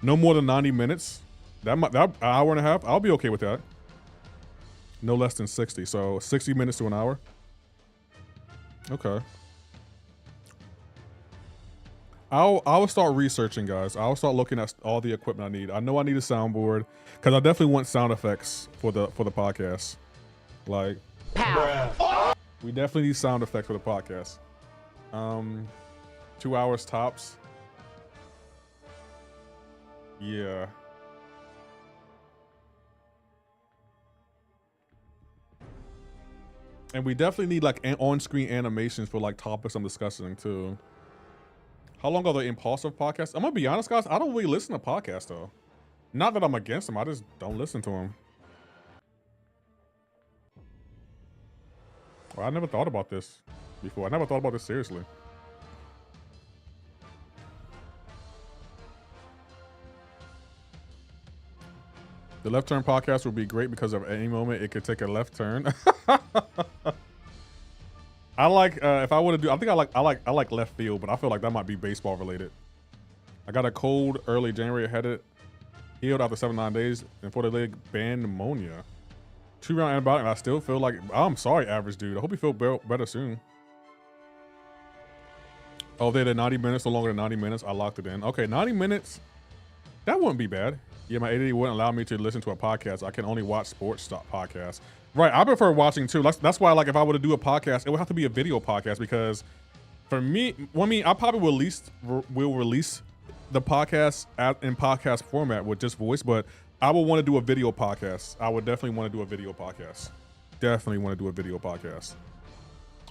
No more than 90 minutes. That hour and a half, I'll be okay with that. No less than 60. So 60 minutes to an hour. Okay. I'll start researching, guys. I'll start looking at all the equipment I need. I know I need a soundboard because I definitely want sound effects for the podcast. Like, we definitely need sound effects for the podcast. 2 hours tops. Yeah. And we definitely need like on-screen animations for like topics I'm discussing too. How long are the impulsive podcasts? I'm gonna be honest, guys. I don't really listen to podcasts though. Not that I'm against them. I just don't listen to them. Well, I never thought about this before. I never thought about this seriously. The Left Turn podcast would be great because at any moment it could take a left turn. I like if I were to do, I think I like left field, but I feel like that might be baseball related. I got a cold early January, healed after 7-9 days, and for the leg banned pneumonia. 2-round antibiotic, and I still feel like, I'm sorry, average dude. I hope you feel better soon. Oh, they did 90 minutes, no longer than 90 minutes. I locked it in. Okay, 90 minutes. That wouldn't be bad. Yeah, my ADD wouldn't allow me to listen to a podcast. I can only watch sports podcasts. Right, I prefer watching too. That's why, like, if I were to do a podcast, it would have to be a video podcast because, for me, I probably will release the podcast in podcast format with just voice, but I would want to do a video podcast. I would definitely want to do a video podcast. Definitely want to do a video podcast.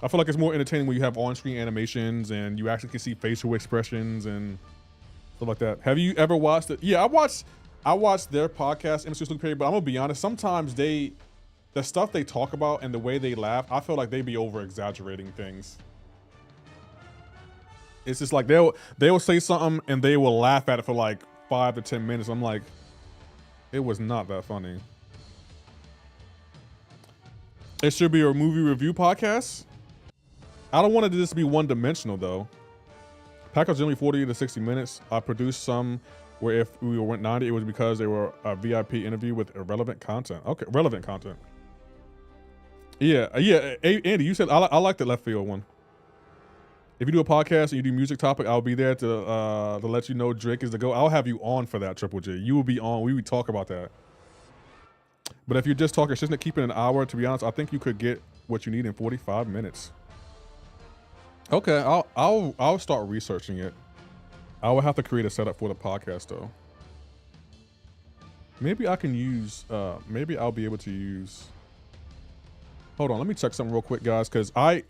I feel like it's more entertaining when you have on-screen animations and you actually can see facial expressions and stuff like that. Have you ever watched it? Yeah, I watched their podcast, MCoC Sleep Period, but I'm gonna be honest, sometimes the stuff they talk about and the way they laugh, I feel like they be over-exaggerating things. It's just like they'll say something and they will laugh at it for like 5 to 10 minutes. I'm like, it was not that funny. It should be a movie review podcast. I don't want it to just be one-dimensional though. Package generally 40 to 60 minutes. I produced some where if we went 90, it was because they were a VIP interview with irrelevant content. Okay, relevant content. Yeah. Andy, you said I like the left field one. If you do a podcast and you do music topic, I'll be there to let you know Drake is the GOAT. I'll have you on for that, Triple J. You will be on. We would talk about that. But if you're just talking shit, keeping an hour, to be honest, I think you could get what you need in 45 minutes. Okay, I'll start researching it. I will have to create a setup for the podcast though. Maybe I can use, maybe I'll be able to use, hold on, let me check something real quick, guys, because I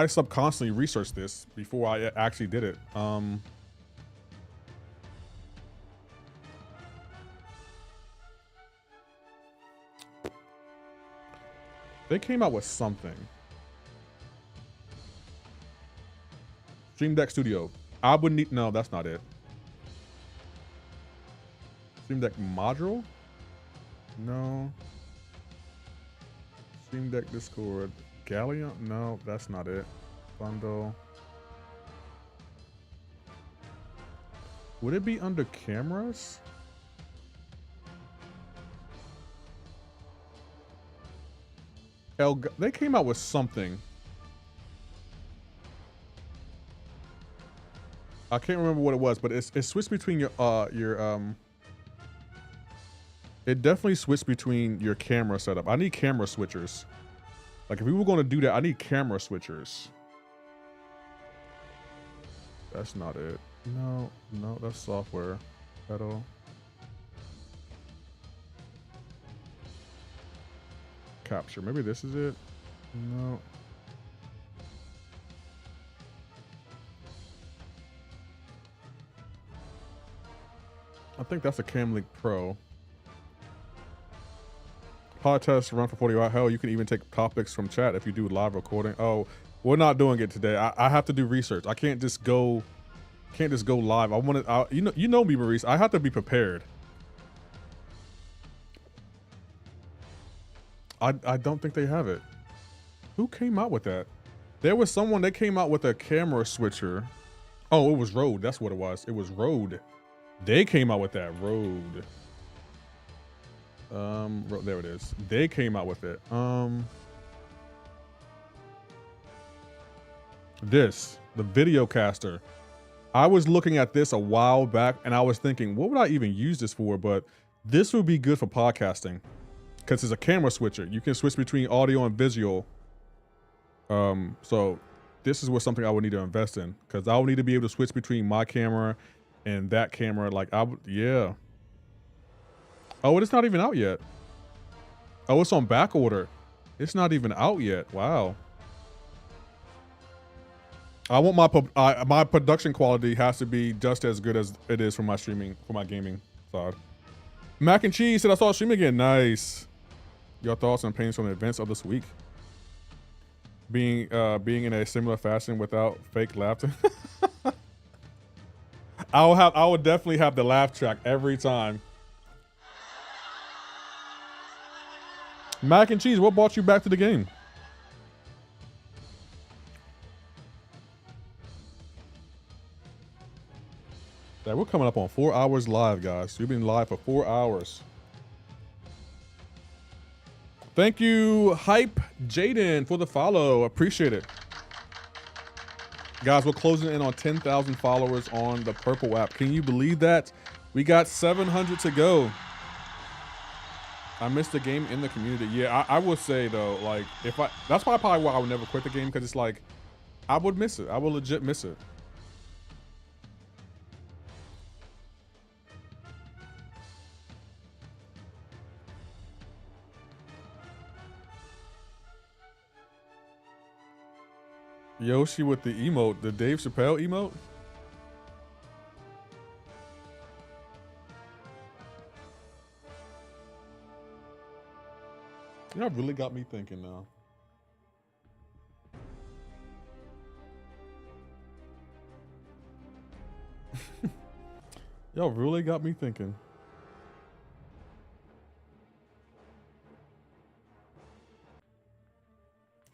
subconsciously researched this before I actually did it. They came out with something. Stream Deck Studio. I would need, no, that's not it. Stream Deck module? No. Stream Deck Discord. Galleon? No, that's not it. Bundle. Would it be under cameras? They came out with something. I can't remember what it was, but it switched between your it definitely switched between your camera setup. I need camera switchers. Like if we were going to do that, I need camera switchers. That's not it. No, that's software. Pedal. Capture. Maybe this is it. No. I think that's a Camlink Pro. Podcast run for 40 hours. Hell, you can even take topics from chat if you do live recording. Oh, we're not doing it today. I have to do research. I can't just go live. I want to, you know me, Maurice. I have to be prepared. I don't think they have it. Who came out with that? There was someone that came out with a camera switcher. Oh, it was Rode. That's what it was. It was Rode. They came out with that. Rode. There it is. They came out with it. This, the Videocaster. I was looking at this a while back and I was thinking, what would I even use this for? But this would be good for podcasting because it's a camera switcher. You can switch between audio and visual. So this is what something I would need to invest in because I would need to be able to switch between my camera and that camera. Like yeah. Oh, it's not even out yet. Oh, it's on back order. It's not even out yet. Wow. I want my production quality has to be just as good as it is for my streaming, for my gaming side. Mac and Cheese said I saw stream again. Nice. Your thoughts and opinions from the events of this week? Being in a similar fashion without fake laughter. I would definitely have the laugh track every time. Mac and Cheese, what brought you back to the game? Yeah, we're coming up on 4 hours live, guys. We've been live for 4 hours. Thank you, Hype Jaden, for the follow. Appreciate it. Guys, we're closing in on 10,000 followers on the Purple app. Can you believe that? We got 700 to go. I missed the game in the community. Yeah, I would say though, like that's probably why I would never quit the game because it's like I would miss it. I would legit miss it. Yoshi with the emote, the Dave Chappelle emote. Y'all really got me thinking now. Y'all really got me thinking.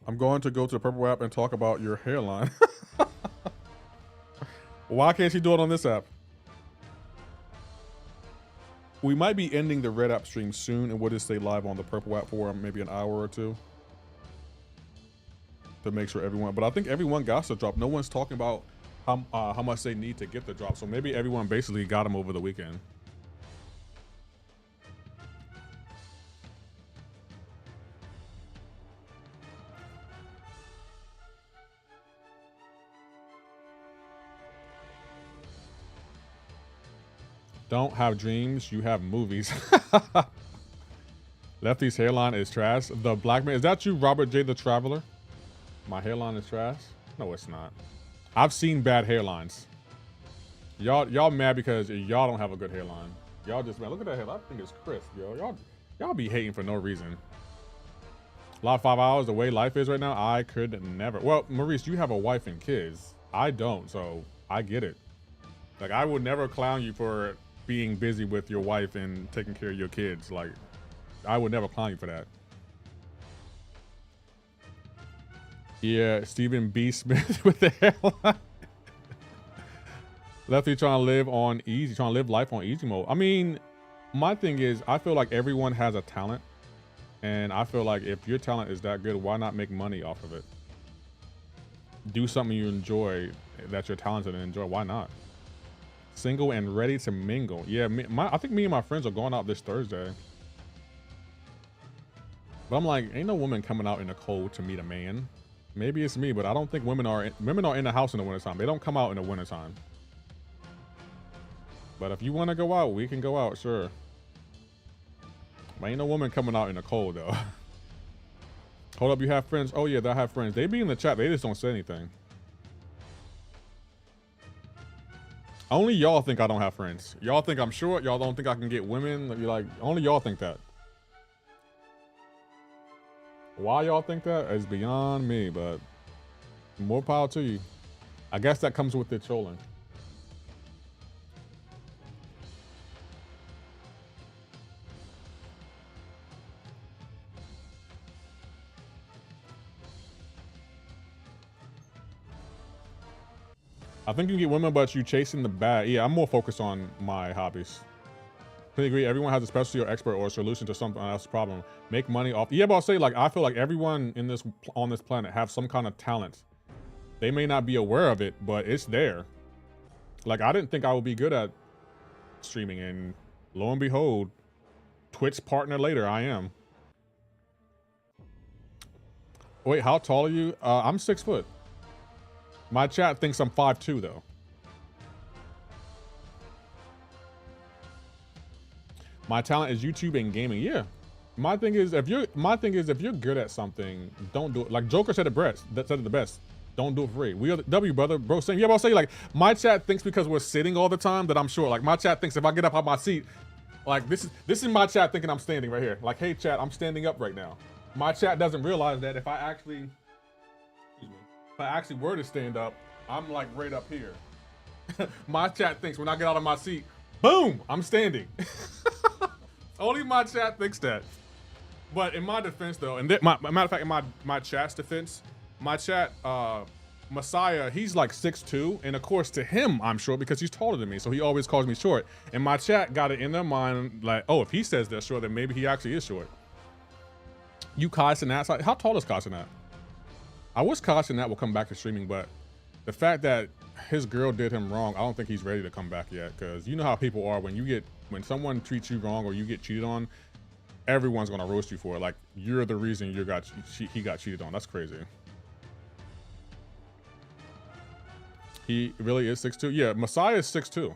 I'm going to go to the Purple app and talk about your hairline. Why can't you do it on this app? We might be ending the Red app stream soon, and we'll just stay live on the Purple app for maybe an hour or two. to make sure everyone. But I think everyone got the drop. No one's talking about how much they need to get the drop. So maybe everyone basically got them over the weekend. Don't have dreams, you have movies. Lefty's hairline is trash. The black man, is that you, Robert J. the Traveler? My hairline is trash? No, it's not. I've seen bad hairlines. Y'all mad because y'all don't have a good hairline. Y'all just, man, look at that hairline. I think it's crisp, yo. Y'all be hating for no reason. A lot of 5 hours, the way life is right now, I could never. Well, Maurice, you have a wife and kids. I don't, so I get it. Like, I would never clown you for being busy with your wife and taking care of your kids. Like, I would never clown you for that. Yeah, Stephen B. Smith with the hairline. Lefty trying to live on easy, trying to live life on easy mode. I mean, my thing is, I feel like everyone has a talent. And I feel like if your talent is that good, why not make money off of it? Do something you enjoy, that you're talented and enjoy. Why not? Single and ready to mingle. Yeah, I think me and my friends are going out this Thursday. But I'm like, ain't no woman coming out in the cold to meet a man. Maybe it's me, but I don't think women are in the house in the wintertime. They don't come out in the wintertime. But if you want to go out, we can go out, sure. But ain't no woman coming out in the cold, though. Hold up, you have friends? Oh, yeah, I have friends. They be in the chat. They just don't say anything. Only y'all think I don't have friends. Y'all think I'm short. Y'all don't think I can get women. You're like, only y'all think that. Why y'all think that is beyond me, but more power to you. I guess that comes with the trolling. I think you can get women, but you chasing the bag. Yeah, I'm more focused on my hobbies. Completely agree. Everyone has a specialty or expert or a solution to something else's problem. Make money off. Yeah, but I'll say, like, I feel like everyone on this planet have some kind of talent. They may not be aware of it, but it's there. Like, I didn't think I would be good at streaming, and lo and behold, Twitch partner later, I am. Wait, how tall are you? I'm 6 foot. My chat thinks I'm 5'2", though. My talent is YouTube and gaming. Yeah. My thing is if you're good at something, don't do it. Like Joker said it the best. Don't do it for free. We are the W, brother. Bro saying, yeah, but I'll say, like, my chat thinks because we're sitting all the time that I'm short. Like, my chat thinks if I get up out my seat, like, this is my chat thinking I'm standing right here. Like, hey chat, I'm standing up right now. My chat doesn't realize that if I actually were to stand up, I'm like right up here. My chat thinks when I get out of my seat, boom, I'm standing. Only my chat thinks that. But in my defense, though, and matter of fact, in my chat's defense, my chat, Messiah, he's like 6'2", and of course to him, I'm short because he's taller than me, so he always calls me short. And my chat got it in their mind, like, oh, if he says they're short, then maybe he actually is short. You Kai Sinat, how tall is Kai Sinat? I wish Kai Sinat will come back to streaming, but the fact that his girl did him wrong, I don't think he's ready to come back yet. Because you know how people are when someone treats you wrong or you get cheated on, everyone's gonna roast you for it. Like you're the reason he got cheated on. That's crazy. He really is 6'2". Yeah, Messiah is 6'2".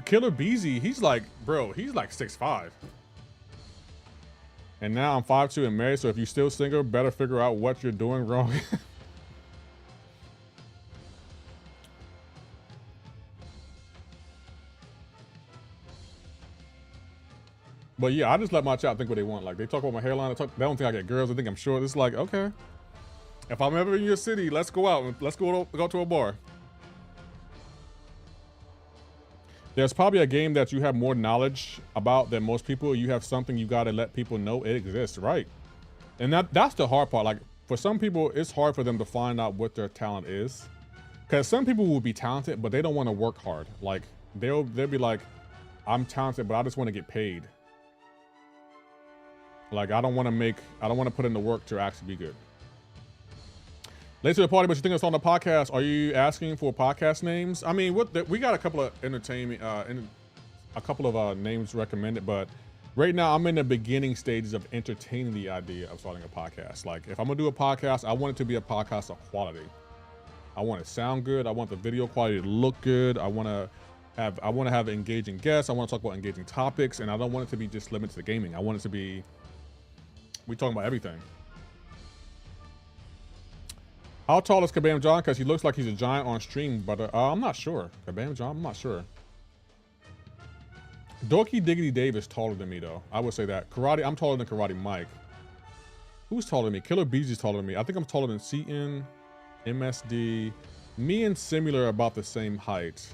Killer Beezy, he's like 6'5". And now I'm 5'2" and married, so if you're still single, better figure out what you're doing wrong. But yeah, I just let my chat think what they want. Like, they talk about my hairline, they don't think I get girls, they think I'm short. It's like, okay. If I'm ever in your city, let's go out. Let's go to a bar. There's probably a game that you have more knowledge about than most people. You have something you got to let people know it exists, right? And that's the hard part. Like, for some people, it's hard for them to find out what their talent is. Because some people will be talented, but they don't want to work hard. Like, they'll be like, I'm talented, but I just want to get paid. Like, I don't want to put in the work to actually be good. Late to the party, but you think it's on the podcast. Are you asking for podcast names? I mean, we got a couple of entertainment, a couple of names recommended, but right now I'm in the beginning stages of entertaining the idea of starting a podcast. Like, if I'm gonna do a podcast, I want it to be a podcast of quality. I want it to sound good. I want the video quality to look good. I want to have engaging guests. I want to talk about engaging topics, and I don't want it to be just limited to gaming. I want it to be, we talking about everything. How tall is Kabam John? Because he looks like he's a giant on stream, but I'm not sure. Kabam John, I'm not sure. Dorky Diggity Dave is taller than me, though. I would say that. Karate, I'm taller than Karate Mike. Who's taller than me? Killer Bees is taller than me. I think I'm taller than Seaton, MSD. Me and Similar are about the same height.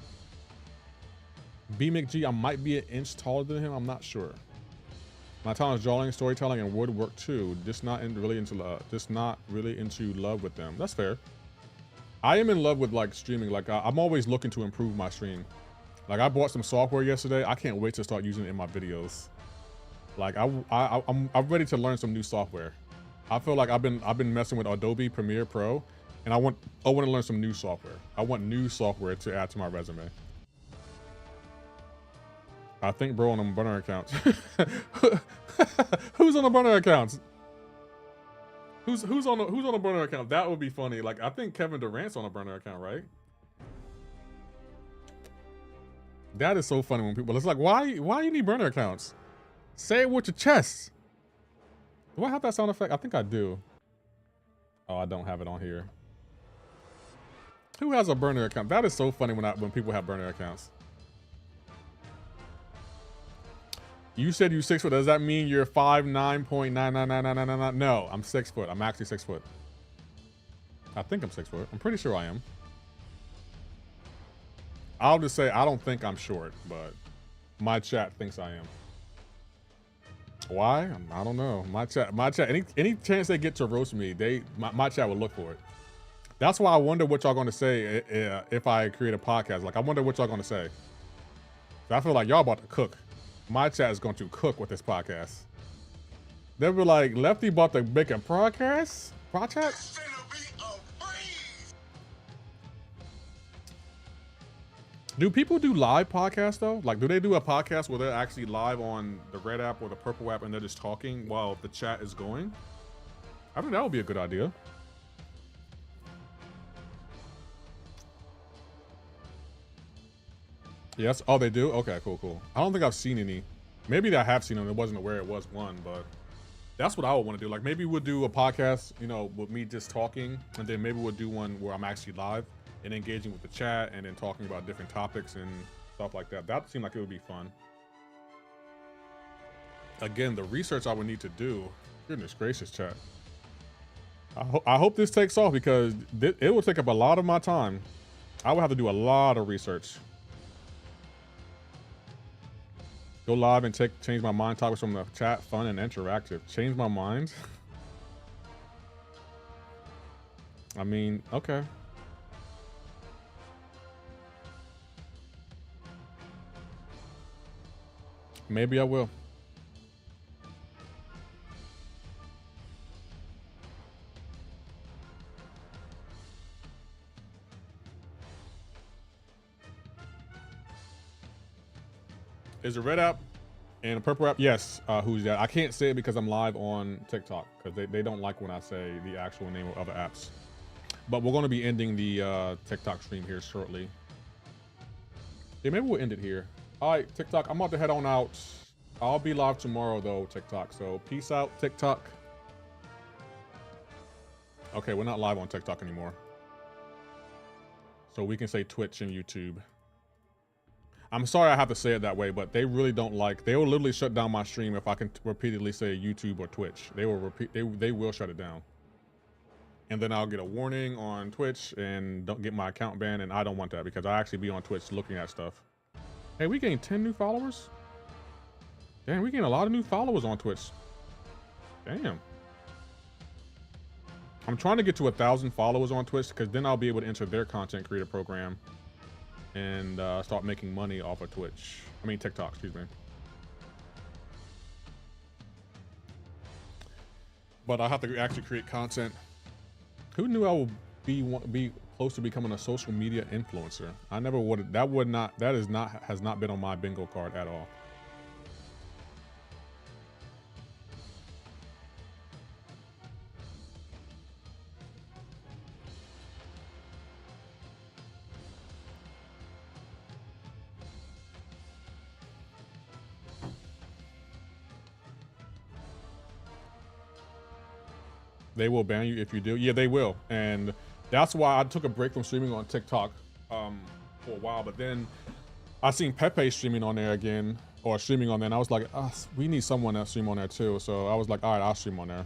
B McG, I might be an inch taller than him. I'm not sure. My talent is drawing, storytelling, and woodwork too. Just not really into love with them. That's fair. I am in love with like streaming. Like I'm always looking to improve my stream. Like I bought some software yesterday. I can't wait to start using it in my videos. Like I'm ready to learn some new software. I feel like I've been messing with Adobe Premiere Pro, and I want to learn some new software. I want new software to add to my resume. I think bro on them burner accounts. Who's on the burner accounts? Who's on a burner account? That would be funny. Like I think Kevin Durant's on a burner account, right? That is so funny when people. It's like why you need burner accounts? Say it with your chest. Do I have that sound effect? I think I do. Oh, I don't have it on here. Who has a burner account? That is so funny when people have burner accounts. You said you're 6 foot. Does that mean you're 5'9.9999999? No, I'm 6 foot. I'm actually 6 foot. I think I'm 6 foot. I'm pretty sure I am. I'll just say I don't think I'm short, but my chat thinks I am. Why? I don't know. My chat. Any chance they get to roast me, my chat will look for it. That's why I wonder what y'all gonna say if I create a podcast. Like I wonder what y'all gonna say. I feel like y'all about to cook. My chat is going to cook with this podcast. They'll be like, Lefty bought the bacon podcast? Project? Do people do live podcasts though? Like, do they do a podcast where they're actually live on the red app or the purple app and they're just talking while the chat is going? I think that would be a good idea. Yes. Oh, they do? Okay, cool. I don't think I've seen any. Maybe I have seen them. I wasn't aware it was one, but that's what I would want to do. Like maybe we'll do a podcast, you know, with me just talking, and then maybe we'll do one where I'm actually live and engaging with the chat and then talking about different topics and stuff like that. That seemed like it would be fun. Again, the research I would need to do. Goodness gracious, chat. I hope this takes off because it will take up a lot of my time. I would have to do a lot of research. Go live and change my mind topics from the chat, fun and interactive. Change my mind? I mean, okay. Maybe I will. Is a red app and a purple app? Yes. Who's that? I can't say it because I'm live on TikTok because they don't like when I say the actual name of other apps. But we're going to be ending the TikTok stream here shortly. Yeah, maybe we'll end it here. All right, TikTok, I'm about to head on out. I'll be live tomorrow though, TikTok. So peace out, TikTok. Okay, we're not live on TikTok anymore. So we can say Twitch and YouTube. I'm sorry I have to say it that way, but they really don't like. They will literally shut down my stream if I can repeatedly say YouTube or Twitch. They will they will shut it down, and then I'll get a warning on Twitch and don't get my account banned. And I don't want that because I actually be on Twitch looking at stuff. Hey, we gained 10 new followers. Damn, we gained a lot of new followers on Twitch. Damn. I'm trying to get to 1,000 followers on Twitch because then I'll be able to enter their content creator program and start making money off of Twitch. I mean TikTok, excuse me. But I have to actually create content. Who knew be close to becoming a social media influencer. I never would. That has not been on my bingo card at all. They will ban you if you do. Yeah, they will. And that's why I took a break from streaming on TikTok for a while. But then I seen Pepe streaming on there again, or streaming on there. And I was like, we need someone that stream on there too. So I was like, all right, I'll stream on there.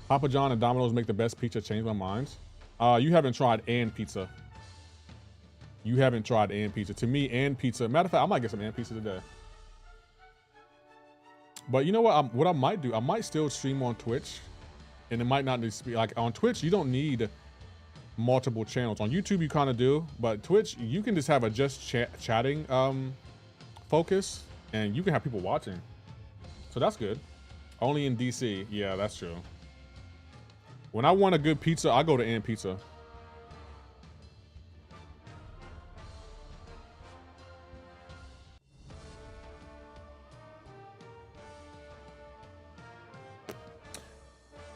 Papa John and Domino's make the best pizza. Change my mind. You haven't tried and pizza. You haven't tried and pizza. To me, and pizza. Matter of fact, I might get some and pizza today. But you know what? What I might do, I might still stream on Twitch, and it might not need to be like on Twitch. You don't need multiple channels. On YouTube, you kind of do, but Twitch, you can just have a just chatting focus, and you can have people watching. So that's good. Only in DC, yeah, that's true. When I want a good pizza, I go to And Pizza.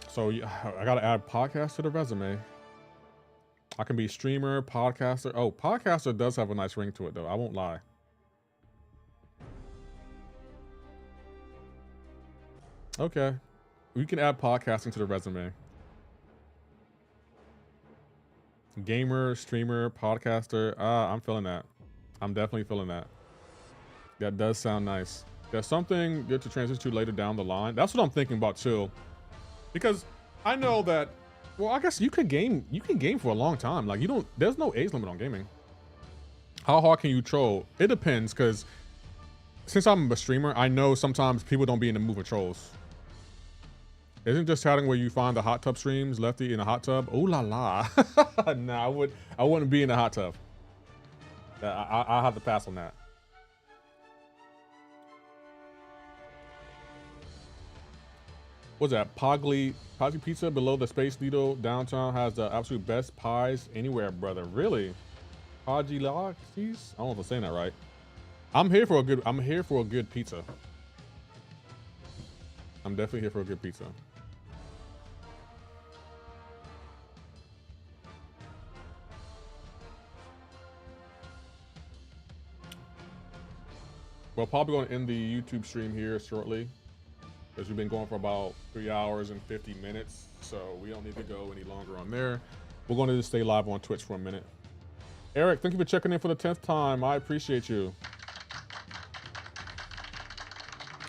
So I gotta add podcast to the resume. I can be streamer, podcaster. Oh, podcaster does have a nice ring to it though. I won't lie. Okay. We can add podcasting to the resume. Gamer, streamer, podcaster. I'm feeling that. I'm definitely feeling that. That does sound nice. There's something good to transition to later down the line. That's what I'm thinking about too. Because I know that, well, I guess you can game for a long time. Like there's no age limit on gaming. How hard can you troll? It depends, because since I'm a streamer, I know sometimes people don't be in the mood for trolls. Isn't just chatting where you find the hot tub streams, Lefty in a hot tub? Ooh la la. Nah, I wouldn't be in the hot tub. I'll have to pass on that. What's that? Pogli Pizza below the Space Needle downtown has the absolute best pies anywhere, brother. Really? Pogli Laxis? I don't know if I'm saying that right. I'm here for a good pizza. I'm definitely here for a good pizza. We're probably going to end the YouTube stream here shortly, because we've been going for about 3 hours and 50 minutes, so we don't need to go any longer on there. We're going to just stay live on Twitch for a minute. Eric, thank you for checking in for the 10th time. I appreciate you.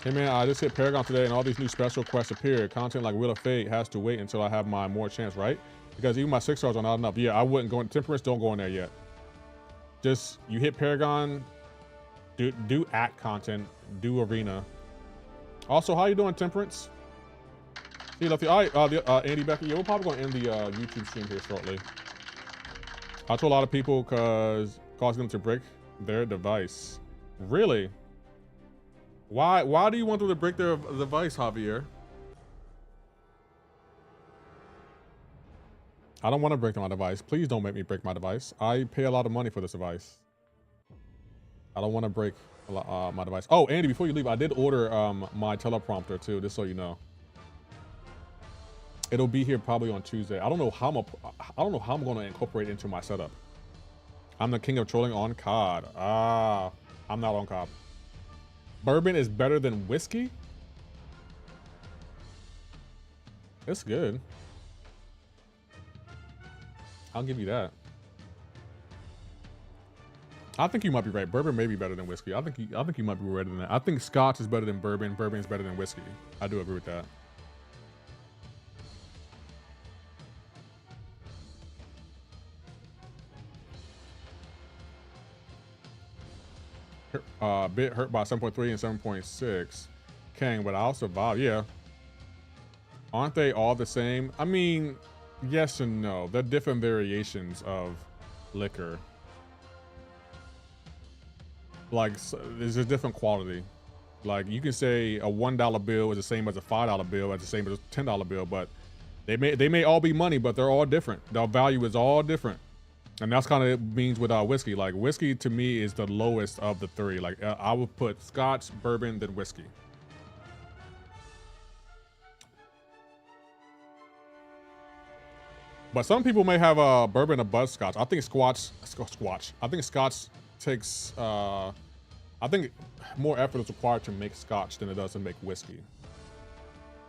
Hey man, I just hit Paragon today and all these new special quests appeared. Content like Wheel of Fate has to wait until I have my more chance, right? Because even my 6 stars are not enough. Yeah, I wouldn't go in. Temperance, don't go in there yet. Just, you hit Paragon, do act content, do arena. Also, how you doing, Temperance? See, Lefty. All right, Andy Becker. Yeah, we're probably going to end the YouTube stream here shortly. I told a lot of people because causing them to break their device. Really? Why do you want them to break their device, Javier? I don't want to break my device. Please don't make me break my device. I pay a lot of money for this device. I don't want to break my device. Oh, Andy, before you leave, I did order my teleprompter too, just so you know. It'll be here probably on Tuesday. I don't know how I'm going to incorporate it into my setup. I'm the king of trolling on COD. I'm not on COD. Bourbon is better than whiskey? It's good. I'll give you that. I think you might be right. Bourbon may be better than whiskey. I think you might be better than that. I think Scotch is better than bourbon. Bourbon is better than whiskey. I do agree with that. Bit hurt by 7.3 and 7.6. Kang, but I'll survive. Yeah. Aren't they all the same? I mean, yes and no. They're different variations of liquor. Like, there's a different quality. Like, you can say a $1 bill is the same as a $5 bill, as the same as a $10 bill, but They may all be money, but they're all different. The value is all different. And that's kind of means with whiskey. Like whiskey to me is the lowest of the three. Like I would put Scotch, bourbon, then whiskey. But some people may have bourbon above Scotch. I think Scotch. I think Scotch takes. I think more effort is required to make Scotch than it does to make whiskey.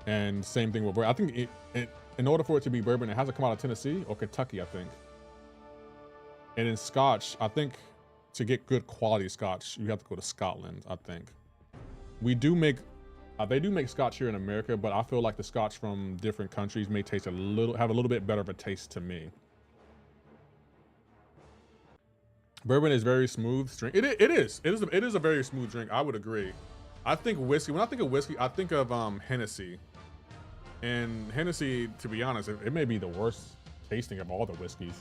And same thing with bourbon. I think in order for it to be bourbon, it has to come out of Tennessee or Kentucky, I think. And in Scotch, I think to get good quality Scotch, you have to go to Scotland, I think. We do make, they do make Scotch here in America, but I feel like the Scotch from different countries may taste have a little bit better of a taste to me. Bourbon is very smooth drink. It is a very smooth drink. I would agree. I think whiskey, when I think of whiskey, I think of Hennessy. And Hennessy, to be honest, it may be the worst tasting of all the whiskeys.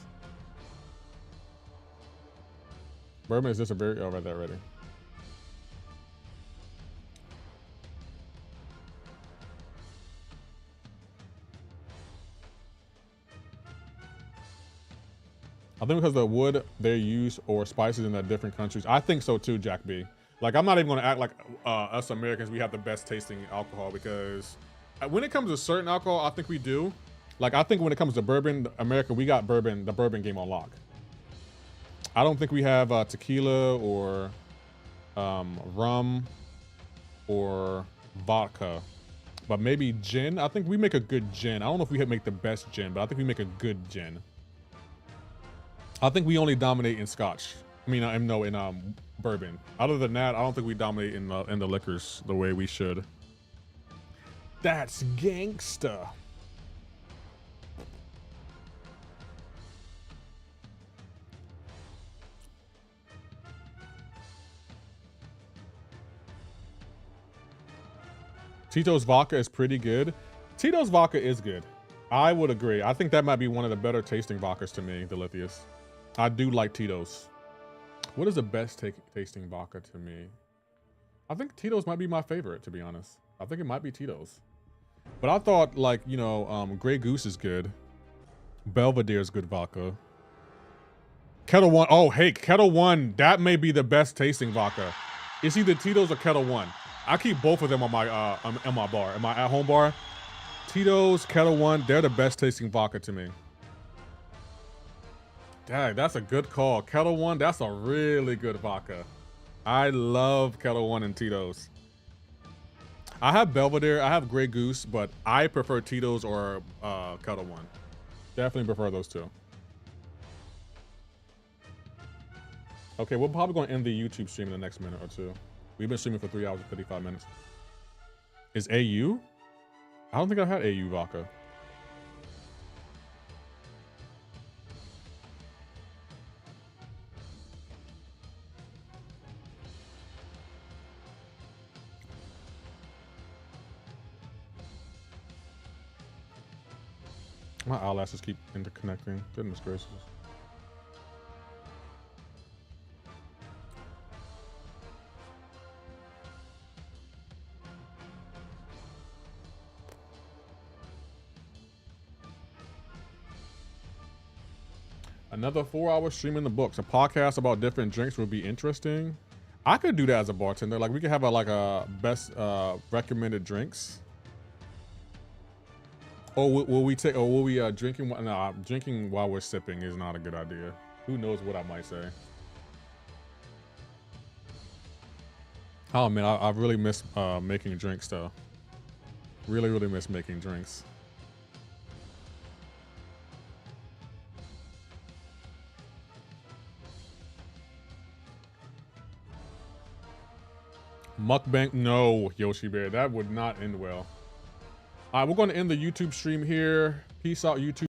Bourbon is just a very, oh, right there, ready. I think because of the wood they use or spices in the different countries. I think so too, Jack B. Like, I'm not even gonna act like us Americans, we have the best tasting alcohol, because when it comes to certain alcohol, I think we do. Like, I think when it comes to bourbon, America, we got bourbon, the bourbon game on lock. I don't think we have tequila or rum or vodka, but maybe gin. I think we make a good gin. I don't know if we make the best gin, but I think we make a good gin. I think we only dominate in Scotch. I mean, no, in bourbon. Other than that, I don't think we dominate in the liquors the way we should. That's gangsta. Tito's vodka is pretty good. Tito's vodka is good. I would agree. I think that might be one of the better tasting vodkas to me, the Lithius. I do like Tito's. What is the best tasting vodka to me? I think Tito's might be my favorite, to be honest. I think it might be Tito's. But I thought, like, you know, Grey Goose is good. Belvedere is good vodka. Kettle One. Oh, hey, Kettle One. That may be the best tasting vodka. It's either Tito's or Kettle One. I keep both of them on my bar, in my at-home bar. Tito's, Kettle One, they're the best tasting vodka to me. Dang, that's a good call. Kettle One, that's a really good vodka. I love Kettle One and Tito's. I have Belvedere, I have Grey Goose, but I prefer Tito's or Kettle One. Definitely prefer those two. Okay, we're probably going to end the YouTube stream in the next minute or two. We've been streaming for 3 hours and 55 minutes. Is AU? I don't think I had AU vodka. My eyelashes keep interconnecting. Goodness gracious. Another 4-hour stream in the books. A podcast about different drinks would be interesting. I could do that as a bartender. Like, we could have a best recommended drinks. Or will we drinking? Nah, drinking while we're sipping is not a good idea. Who knows what I might say. Oh man, I really miss making drinks though. Really, really miss making drinks. Mukbang, no, Yoshi Bear, that would not end well. All right, we're going to end the YouTube stream here. Peace out, YouTube.